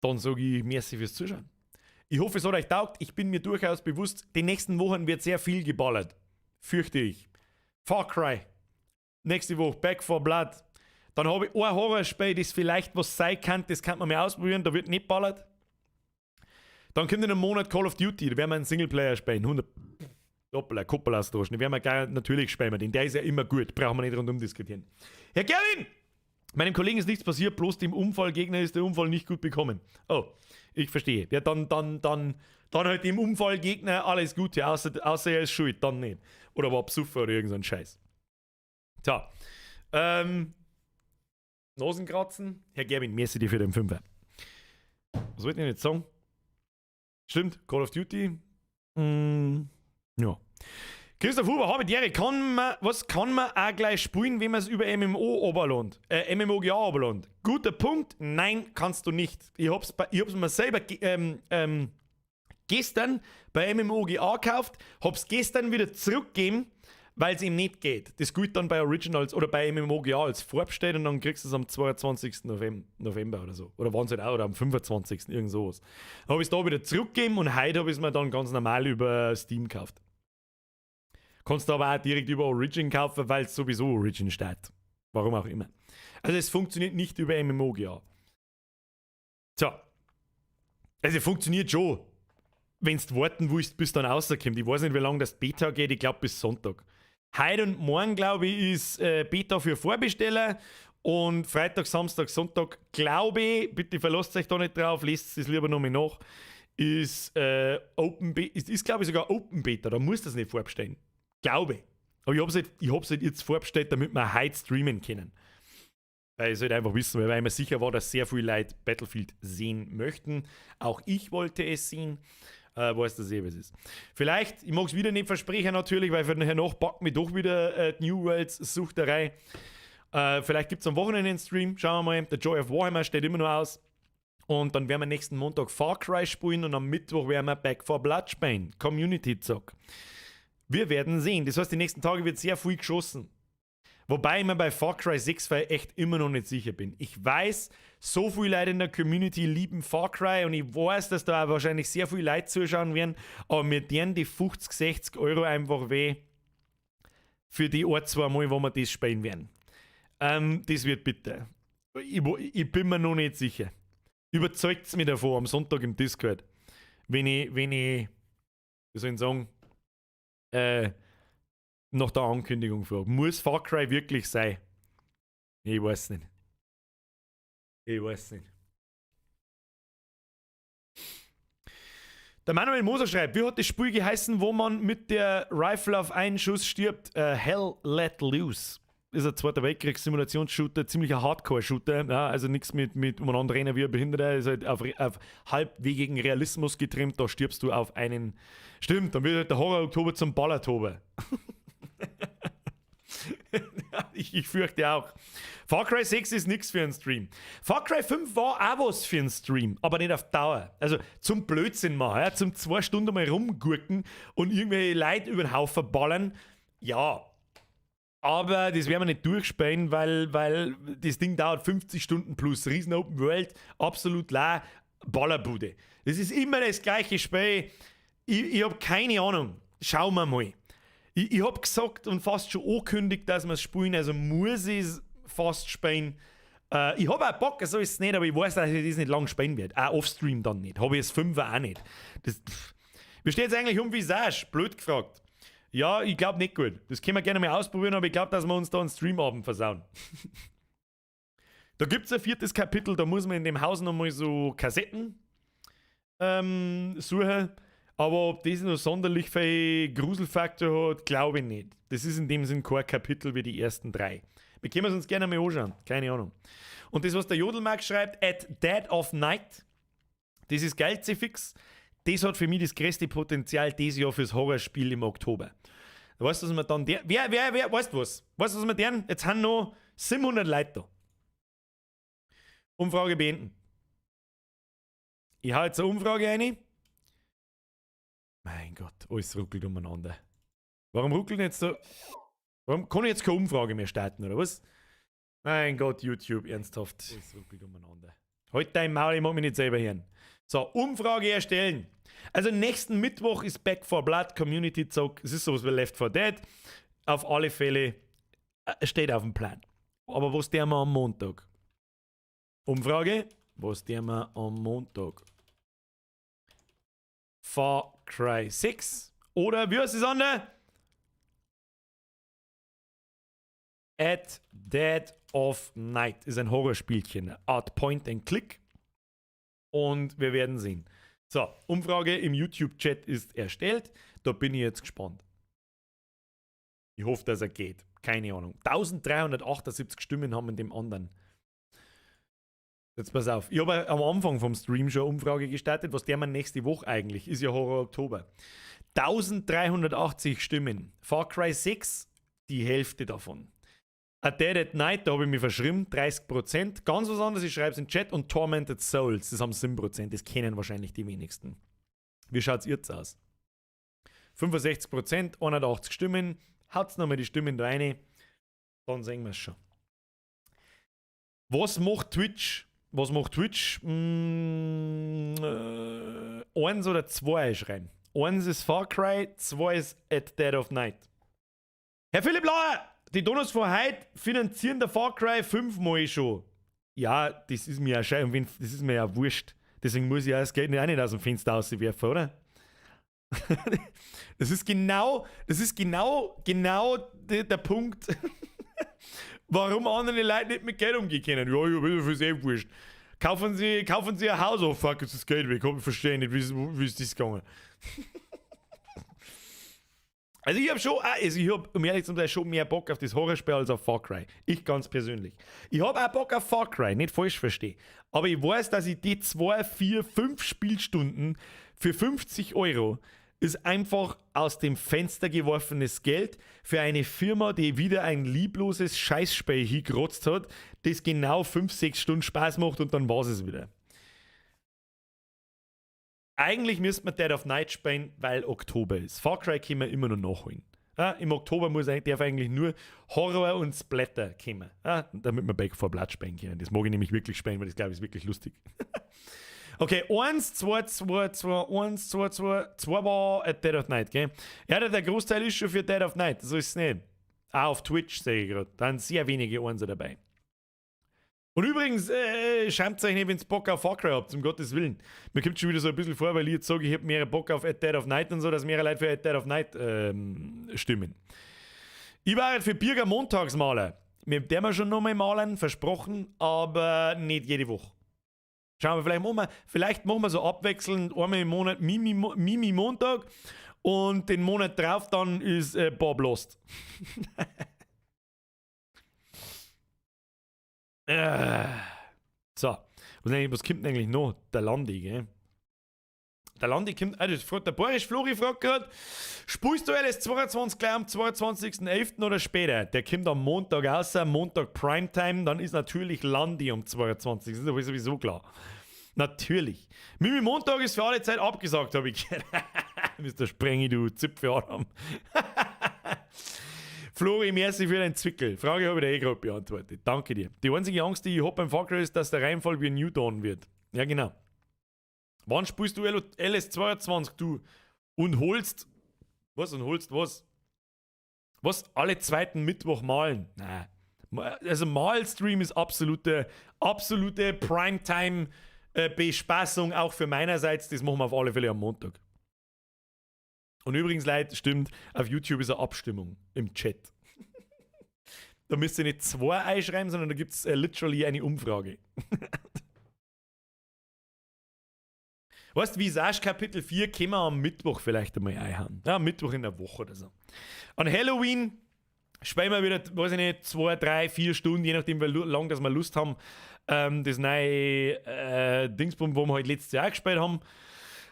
Dann sage ich merci fürs Zuschauen. Ich hoffe, es hat euch taugt. Ich bin mir durchaus bewusst, die nächsten Wochen wird sehr viel geballert. Fürchte ich. Far Cry. Nächste Woche Back 4 Blood. Dann habe ich ein Horrorspiel, das vielleicht was sein kann, das kann man mal ausprobieren, da wird nicht ballert. Dann kommt in einem Monat Call of Duty, da werden wir einen Singleplayer spielen, 100 Kuppel austauschen, da werden wir geil, natürlich spielen wir den, der ist ja immer gut, brauchen wir nicht rundum diskutieren. Herr Gerwin, Meinem Kollegen ist nichts passiert, bloß dem Unfallgegner ist der Unfall nicht gut bekommen. Oh, ich verstehe. Ja, dann halt dem Unfallgegner alles Gute, außer er ist schuld, dann nicht. Oder war besoffen oder irgend so ein Scheiß. Tja, Nosenkratzen. Herr Gerwin, merci dir für den Fünfer. Was wollte ich jetzt sagen? Stimmt, Call of Duty. Ja. Christoph Huber, habe die Ehre, was kann man auch gleich spielen, wenn man es über MMO oberlohnt? MMOGA oberlohnt. Guter Punkt, nein, kannst du nicht. Ich hab's mir selber gestern bei MMOGA gekauft, hab's gestern wieder zurückgegeben, weil es ihm nicht geht. Das gilt dann bei Originals oder bei MMOGA als Vorbesteht und dann kriegst du es am 22. November oder so. Oder wann es halt auch, oder am 25. irgend sowas. Dann habe ich es da wieder zurückgegeben und heute habe ich es mir dann ganz normal über Steam gekauft. Kannst du aber auch direkt über Origin kaufen, weil es sowieso Origin steht. Warum auch immer. Also es funktioniert nicht über MMOGA. So. Also es funktioniert schon, wenn du warten willst, bis dann rauskommt. Ich weiß nicht, wie lange das Beta geht, ich glaube bis Sonntag. Heute und morgen, glaube ich, ist Beta für Vorbesteller und Freitag, Samstag, Sonntag, glaube ich, bitte verlasst euch da nicht drauf, lest es lieber nochmal nach, ist glaube ich, sogar Open Beta, da muss das nicht vorbestellen. Glaube. Aber ich hab's halt jetzt vorbestellt, damit wir heute streamen können. Weil ich es halt einfach wissen will, weil ich mir sicher war, dass sehr viele Leute Battlefield sehen möchten. Auch ich wollte es sehen. Weiß das was ist. Vielleicht, ich mag es wieder nicht versprechen natürlich, weil für nachher noch packt mich doch wieder die New Worlds Suchterei. Vielleicht gibt es am Wochenende einen Stream, schauen wir mal. Der Joy of Warhammer steht immer noch aus. Und dann werden wir nächsten Montag Far Cry spielen und am Mittwoch werden wir Back 4 Blood spielen. Community Zock. Wir werden sehen. Das heißt, die nächsten Tage wird sehr viel geschossen. Wobei ich mir bei Far Cry 6 echt immer noch nicht sicher bin. Ich weiß, so viele Leute in der Community lieben Far Cry und ich weiß, dass da auch wahrscheinlich sehr viele Leute zuschauen werden, aber mir deren die 50, 60 Euro einfach weh für die ein, zwei Mal, wo wir das spielen werden. Das wird bitter. Ich bin mir noch nicht sicher. Überzeugt mich davon am Sonntag im Discord. Wenn ich, wie soll ich sagen, nach der Ankündigung frage. Muss Far Cry wirklich sein? Ich weiß nicht. Der Manuel Moser schreibt, wie hat das Spiel geheißen, wo man mit der Rifle auf einen Schuss stirbt? Hell Let Loose. Ist ein Zweiter Weltkriegs-Simulationsshooter, ziemlicher Hardcore-Shooter. Ja, also nichts mit umeinander rennen wie ein Behinderter. Ist halt auf halbwegigen Realismus getrimmt. Da stirbst du auf einen. Stimmt, dann wird halt der Horror-Oktober zum Ballertober. Ich fürchte auch. Far Cry 6 ist nichts für einen Stream. Far Cry 5 war auch was für einen Stream, aber nicht auf Dauer. Also zum Blödsinn machen, ja, zum 2 Stunden mal rumgurken und irgendwelche Leute über den Haufen ballern. Ja, aber das werden wir nicht durchspielen, weil das Ding dauert 50 Stunden plus. Riesen Open World, absolut la, Ballerbude. Das ist immer das gleiche Spiel. Ich habe keine Ahnung. Schauen wir mal. Ich habe gesagt und fast schon angekündigt, dass wir es spielen, also muss ich es fast spielen. Ich habe auch Bock, so ist es nicht, aber ich weiß, dass ich das nicht lang spielen werde. Auch offstream dann nicht. Habe ich es 5 auch nicht. Wie steht es eigentlich wie Sasch? Blöd gefragt. Ja, ich glaube nicht gut. Das können wir gerne mal ausprobieren, aber ich glaube, dass wir uns da einen Streamabend versauen. Da gibt es ein 4. Kapitel, da muss man in dem Haus nochmal so Kassetten suchen. Aber ob das noch sonderlich viel Gruselfaktor hat, glaube ich nicht. Das ist in dem Sinn kein Kapitel wie die ersten 3. Wir können es uns gerne mal anschauen. Keine Ahnung. Und das, was der Jodelmark schreibt, at Dead of Night, das ist geil, fix. Das hat für mich das größte Potenzial dieses Jahr fürs Horrorspiel im Oktober. Weißt du, was wir dann... Wer, weißt du was? Weißt du, was wir deren? Jetzt haben noch 700 Leute da. Umfrage beenden. Ich hau jetzt eine Umfrage rein. Mein Gott, alles ruckelt umeinander. Warum ruckelt jetzt so... Warum kann ich jetzt keine Umfrage mehr starten, oder was? Mein Gott, YouTube, ernsthaft. Alles ruckelt umeinander. Halt dein Maul, ich mag mich nicht selber hören. So, Umfrage erstellen. Also nächsten Mittwoch ist Back 4 Blood Community Zock. Es ist sowas wie Left 4 Dead. Auf alle Fälle steht auf dem Plan. Aber was tun wir am Montag? Umfrage. Was tun wir am Montag? Far Cry 6. Oder wie heißt es andere? At Dead of Night ist ein Horrorspielchen, Art Point and Click. Und wir werden sehen. So, Umfrage im YouTube-Chat ist erstellt. Da bin ich jetzt gespannt. Ich hoffe, dass er geht. Keine Ahnung. 1378 Stimmen haben in dem anderen. Jetzt pass auf. Ich habe am Anfang vom Stream schon eine Umfrage gestartet, was der man nächste Woche eigentlich ist. Ja Horror Oktober. 1380 Stimmen. Far Cry 6, die Hälfte davon. A Dead at Night, da habe ich mich verschrieben, 30%. Ganz was anderes, ich schreibe es in den Chat. Und Tormented Souls, das haben 7%. Das kennen wahrscheinlich die wenigsten. Wie schaut es jetzt aus? 65%, 180 Stimmen. Haut's nochmal die Stimmen da rein. Dann sehen wir es schon. Was macht Twitch? Was macht Twitch? 1 oder 2 schreiben. 1 ist Far Cry, 2 ist At Dead of Night. Herr Philipp Lauer, die Donos von heute finanzieren der Far Cry 5-mal schon. Ja, das ist mir ja scheiße, das ist mir ja wurscht. Deswegen muss ich ja das Geld auch nicht aus dem Fenster rauswerfen, oder? Das ist genau der Punkt, warum andere Leute nicht mit Geld umgehen können. Ja, für sie wurscht. Kaufen Sie ein Haus auf, fuck, ist das Geld weg. Ich verstehe nicht, wie ist das gegangen. Also ich habe um ehrlich zu sein, schon mehr Bock auf das Horrorspiel als auf Far Cry. Ich ganz persönlich. Ich habe auch Bock auf Far Cry, nicht falsch verstehe. Aber ich weiß, dass ich die 2, 4, 5 Spielstunden für 50 € ist einfach aus dem Fenster geworfenes Geld für eine Firma, die wieder ein liebloses Scheißspiel hingerotzt hat, das genau 5, 6 Stunden Spaß macht und dann war es wieder. Eigentlich müsste man Dead of Night spielen, weil Oktober ist. Far Cry können wir immer noch nachholen. Ja, im Oktober darf eigentlich nur Horror und Splatter kommen, ja, damit wir Back 4 Blood spielen können. Das mag ich nämlich wirklich spielen, weil das glaube ich ist wirklich lustig. Okay, 1, 2, 2, 2, 1, 2, 2, 2 war at Dead of Night, gell? Ja, der Großteil ist schon für Dead of Night, so ist es nicht. Auch auf Twitch sehe ich gerade, da sind sehr wenige Einser dabei. Und übrigens, schämt euch nicht, wenn ihr Bock auf Far Cry habt, um Gottes Willen. Mir kommt schon wieder so ein bisschen vor, weil ich jetzt sage, ich habe mehr Bock auf At Dead of Night und so, dass mehr Leute für At Dead of Night stimmen. Ich war halt für Birger Montagsmaler. Mit der wir schon nochmal malen, versprochen, aber nicht jede Woche. Schauen wir, vielleicht machen wir so abwechselnd einmal im Monat Mimi Montag und den Monat drauf dann ist Bob Lost. So, was kommt denn eigentlich noch? Der Landi, gell? Der Landi kommt, der Boris Flori fragt gerade, spielst du LS22 gleich am 22.11. oder später? Der kommt am Montag raus, Montag Primetime, dann ist natürlich Landi am 22. Das ist aber sowieso klar. Natürlich. Mimi Montag ist für alle Zeit abgesagt, habe ich gehört. Mr. Sprengi, du Zipfeladam. Flori, merci für deinen Zwickel. Frage habe ich dir gerade beantwortet. Danke dir. Die einzige Angst, die ich habe beim Far Cry ist, dass der Reihenfall wie New Dawn wird. Ja, genau. Wann spielst du LS22, du? Und holst... Was? Und holst was? Was? Alle zweiten Mittwoch malen? Nein. Also Malstream ist absolute Primetime-Bespaßung, auch für meinerseits. Das machen wir auf alle Fälle am Montag. Und übrigens, Leute, stimmt, auf YouTube ist eine Abstimmung im Chat. Da müsst ihr nicht 2 einschreiben, sondern da gibt es literally eine Umfrage. Weißt du, Visage Kapitel 4 können wir am Mittwoch vielleicht einmal einhauen. Ja, am Mittwoch in der Woche oder so. An Halloween spielen wir wieder, weiß ich nicht, 2, 3, 4 Stunden, je nachdem, wie lang dass wir Lust haben. Das neue Dingsbum, wo wir halt letztes Jahr gespielt haben.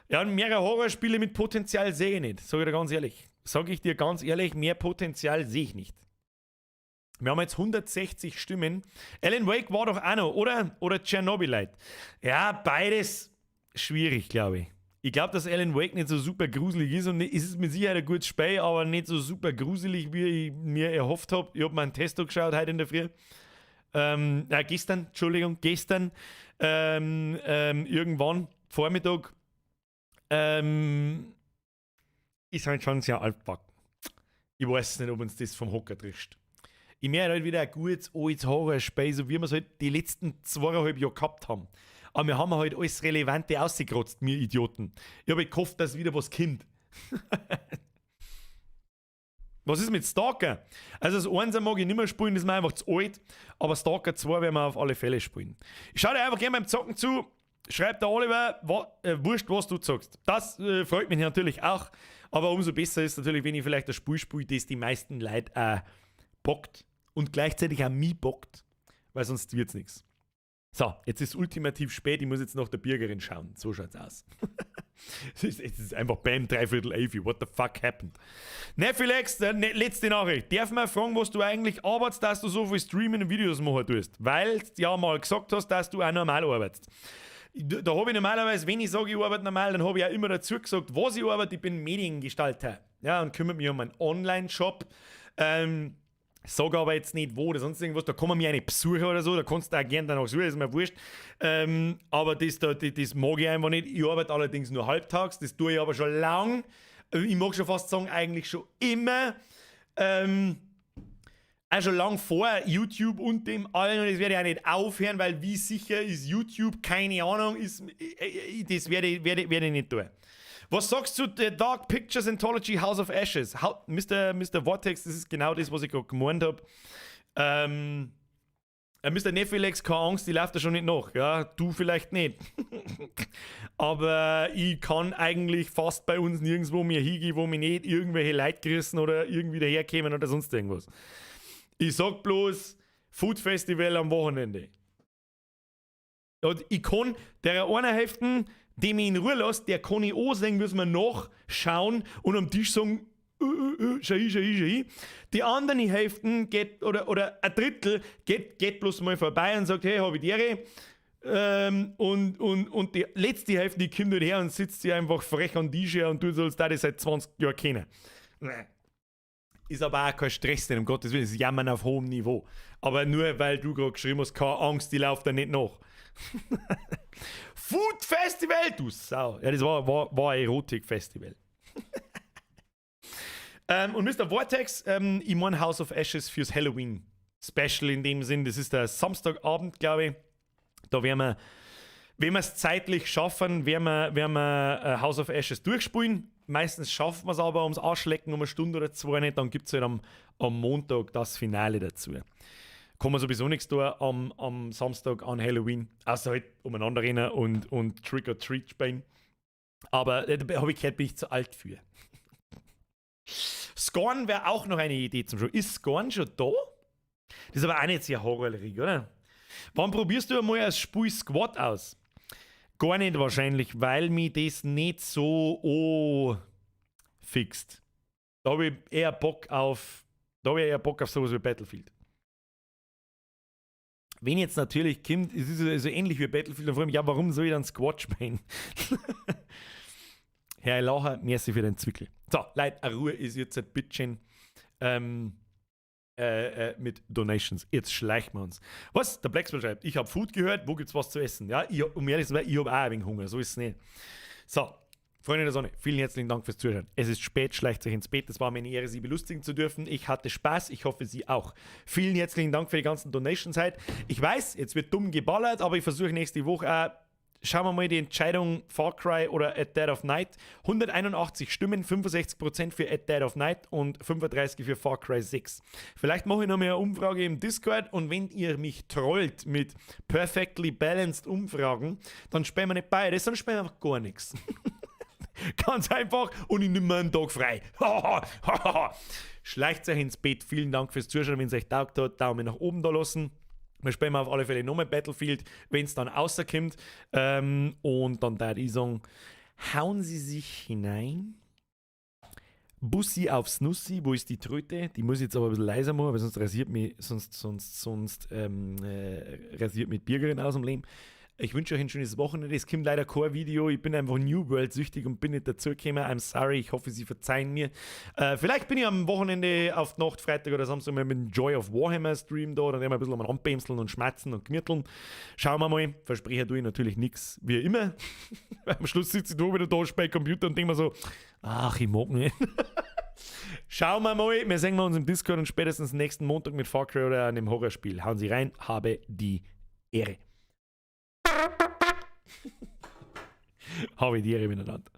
Ja, mehrere Horrorspiele mit Potenzial sehe ich nicht. Sag ich dir ganz ehrlich, mehr Potenzial sehe ich nicht. Wir haben jetzt 160 Stimmen. Alan Wake war doch auch noch, oder? Oder Chernobyl-Lite. Ja, beides schwierig, glaube ich. Ich glaube, dass Alan Wake nicht so super gruselig ist und es ist mit Sicherheit ein gutes Spiel, aber nicht so super gruselig, wie ich mir erhofft habe. Ich habe mal einen Testo geschaut heute in der Früh. Gestern, irgendwann, Vormittag, ist halt schon sehr altbacken. Ich weiß nicht, ob uns das vom Hocker trischt. Ich merke halt wieder ein gutes altes Horrorspiel, so wie wir es halt die letzten 2,5 Jahre gehabt haben. Aber wir haben halt alles Relevante ausgekratzt, wir Idioten. Ich habe gehofft, dass wieder was kommt. Was ist mit Stalker? Also das 1 mag ich nicht mehr spielen, das ist mir einfach zu alt. Aber Stalker 2 werden wir auf alle Fälle spielen. Ich schaue dir einfach gerne beim Zocken zu. Schreib der Oliver, wurscht, was du zockst. Das freut mich natürlich auch. Aber umso besser ist natürlich, wenn ich vielleicht das Spiel spiele, das die meisten Leute auch bockt. Und gleichzeitig auch mich bockt. Weil sonst wird's nichts. So, jetzt ist es ultimativ spät. Ich muss jetzt nach der Bürgerin schauen. So schaut's aus. Es ist einfach bam, 11:15. What the fuck happened? Nephilex, letzte Nachricht. Darf man fragen, was du eigentlich arbeitest, dass du so viel Streamen und Videos machen tust? Weil du ja mal gesagt hast, dass du auch normal arbeitest. Da habe ich normalerweise, wenn ich sage, ich arbeite normal, dann habe ich auch immer dazu gesagt, was ich arbeite. Ich bin Mediengestalter. Ja, und kümmere mich um einen Online-Shop. Sage aber jetzt nicht wo oder sonst irgendwas, da kann man mir eine besuchen oder so, da kannst du auch gerne danach suchen, ist mir wurscht. Aber das mag ich einfach nicht. Ich arbeite allerdings nur halbtags, das tue ich aber schon lang. Ich mag schon fast sagen, eigentlich schon immer. Auch schon lang vor YouTube und dem allen, und das werde ich auch nicht aufhören, weil wie sicher ist YouTube, keine Ahnung, das werde ich nicht tun. Was sagst du zu The Dark Pictures Anthology House of Ashes? Mr. Vortex, das ist genau das, was ich gerade gemeint habe. Mr. Nephilex, keine Angst, die läuft da schon nicht nach. Ja, du vielleicht nicht. Aber ich kann eigentlich fast bei uns nirgendwo mehr hingehen, wo mich nicht irgendwelche Leute gerissen oder irgendwie daherkommen oder sonst irgendwas. Ich sag bloß Food Festival am Wochenende. Und ich kann der einer helfen, dem ich in Ruhe lasse, der kann ich auch sehen, müssen wir nachschauen und am Tisch sagen, schau hin. Die anderen Hälften geht, oder ein Drittel geht bloß mal vorbei und sagt, hey, hab ich dir. Und die letzte Hälfte, die kommt halt her und sitzt sie einfach frech an den Tisch her und du sollst das seit 20 Jahren kennen. Ist aber auch kein Stress, denn um Gottes Willen, das ist Jammern auf hohem Niveau. Aber nur, weil du gerade geschrieben hast, keine Angst, die läuft da nicht nach. Food Festival, du Sau. Ja, das war ein Erotik-Festival. Und Mr. Vortex, ich meine House of Ashes fürs Halloween-Special in dem Sinn. Das ist der Samstagabend, glaube ich. Da werden wir, wenn wir es zeitlich schaffen, werden wir House of Ashes durchspielen. Meistens schaffen wir es aber ums Arschlecken um eine Stunde oder zwei nicht. Dann gibt es halt am Montag das Finale dazu. Kann man sowieso nichts tun am Samstag an Halloween. Außer halt umeinander rennen und Trick or Treat spielen. Aber da habe ich gehört, bin ich zu alt für. Scorn wäre auch noch eine Idee zum Show. Ist Scorn schon da? Das ist aber auch nicht sehr horrorig, oder? Wann probierst du einmal als Spiel Squad aus? Gar nicht wahrscheinlich, weil mich das nicht so fixt. Da habe ich eher Bock auf sowas wie Battlefield. Wenn jetzt natürlich kommt, es ist so ähnlich wie Battlefield, dann frage ich mich, ja, warum soll ich dann Squad spielen? Herr Lacher, merci für den Zwickel. So, Leute, Ruhe ist jetzt ein bisschen mit Donations. Jetzt schleichen wir uns. Was? Der Blacksmith schreibt, ich habe Food gehört, wo gibt's was zu essen? Ja, um ehrlich zu sein, ich habe auch ein wenig Hunger, so ist es nicht. So, Freunde der Sonne, vielen herzlichen Dank fürs Zuhören. Es ist spät, schleicht euch ins Bett. Es war mir eine Ehre, Sie belustigen zu dürfen. Ich hatte Spaß, ich hoffe, Sie auch. Vielen herzlichen Dank für die ganzen Donations heute. Ich weiß, jetzt wird dumm geballert, aber ich versuche nächste Woche auch. Schauen wir mal die Entscheidung Far Cry oder At Dead of Night. 181 Stimmen, 65% für At Dead of Night und 35% für Far Cry 6. Vielleicht mache ich noch mal eine Umfrage im Discord und wenn ihr mich trollt mit perfectly balanced Umfragen, dann spielen wir nicht beides, sondern spielen wir einfach gar nichts. Ganz einfach und ich nehme mir einen Tag frei. Schleicht euch ins Bett. Vielen Dank fürs Zuschauen. Wenn es euch taugt hat, Daumen nach oben da lassen. Wir spielen auf alle Fälle nochmal Battlefield, wenn es dann rauskommt. Und dann da ich sagen, hauen Sie sich hinein. Bussi aufs Nussi, wo ist die Tröte? Die muss ich jetzt aber ein bisschen leiser machen, weil sonst rasiert mich, rasiert mit Bürgerin aus dem Leben. Ich wünsche euch ein schönes Wochenende. Es kommt leider kein Video. Ich bin einfach New World süchtig und bin nicht dazugekommen. I'm sorry. Ich hoffe, Sie verzeihen mir. Vielleicht bin ich am Wochenende auf die Nacht, Freitag oder Samstag mal mit dem Joy of Warhammer Stream da. Dann werden wir ein bisschen am Anbämseln und schmatzen und gmirteln. Schauen wir mal. Verspreche tue ich natürlich nichts, wie immer. Am Schluss sitze ich da wieder da bei Computer und denke mir so, ach, ich mag nicht. Schauen wir mal. Wir sehen uns im Discord und spätestens nächsten Montag mit Far Cry oder einem Horrorspiel. Hauen Sie rein. Habe die Ehre. Habe die Ehre miteinander.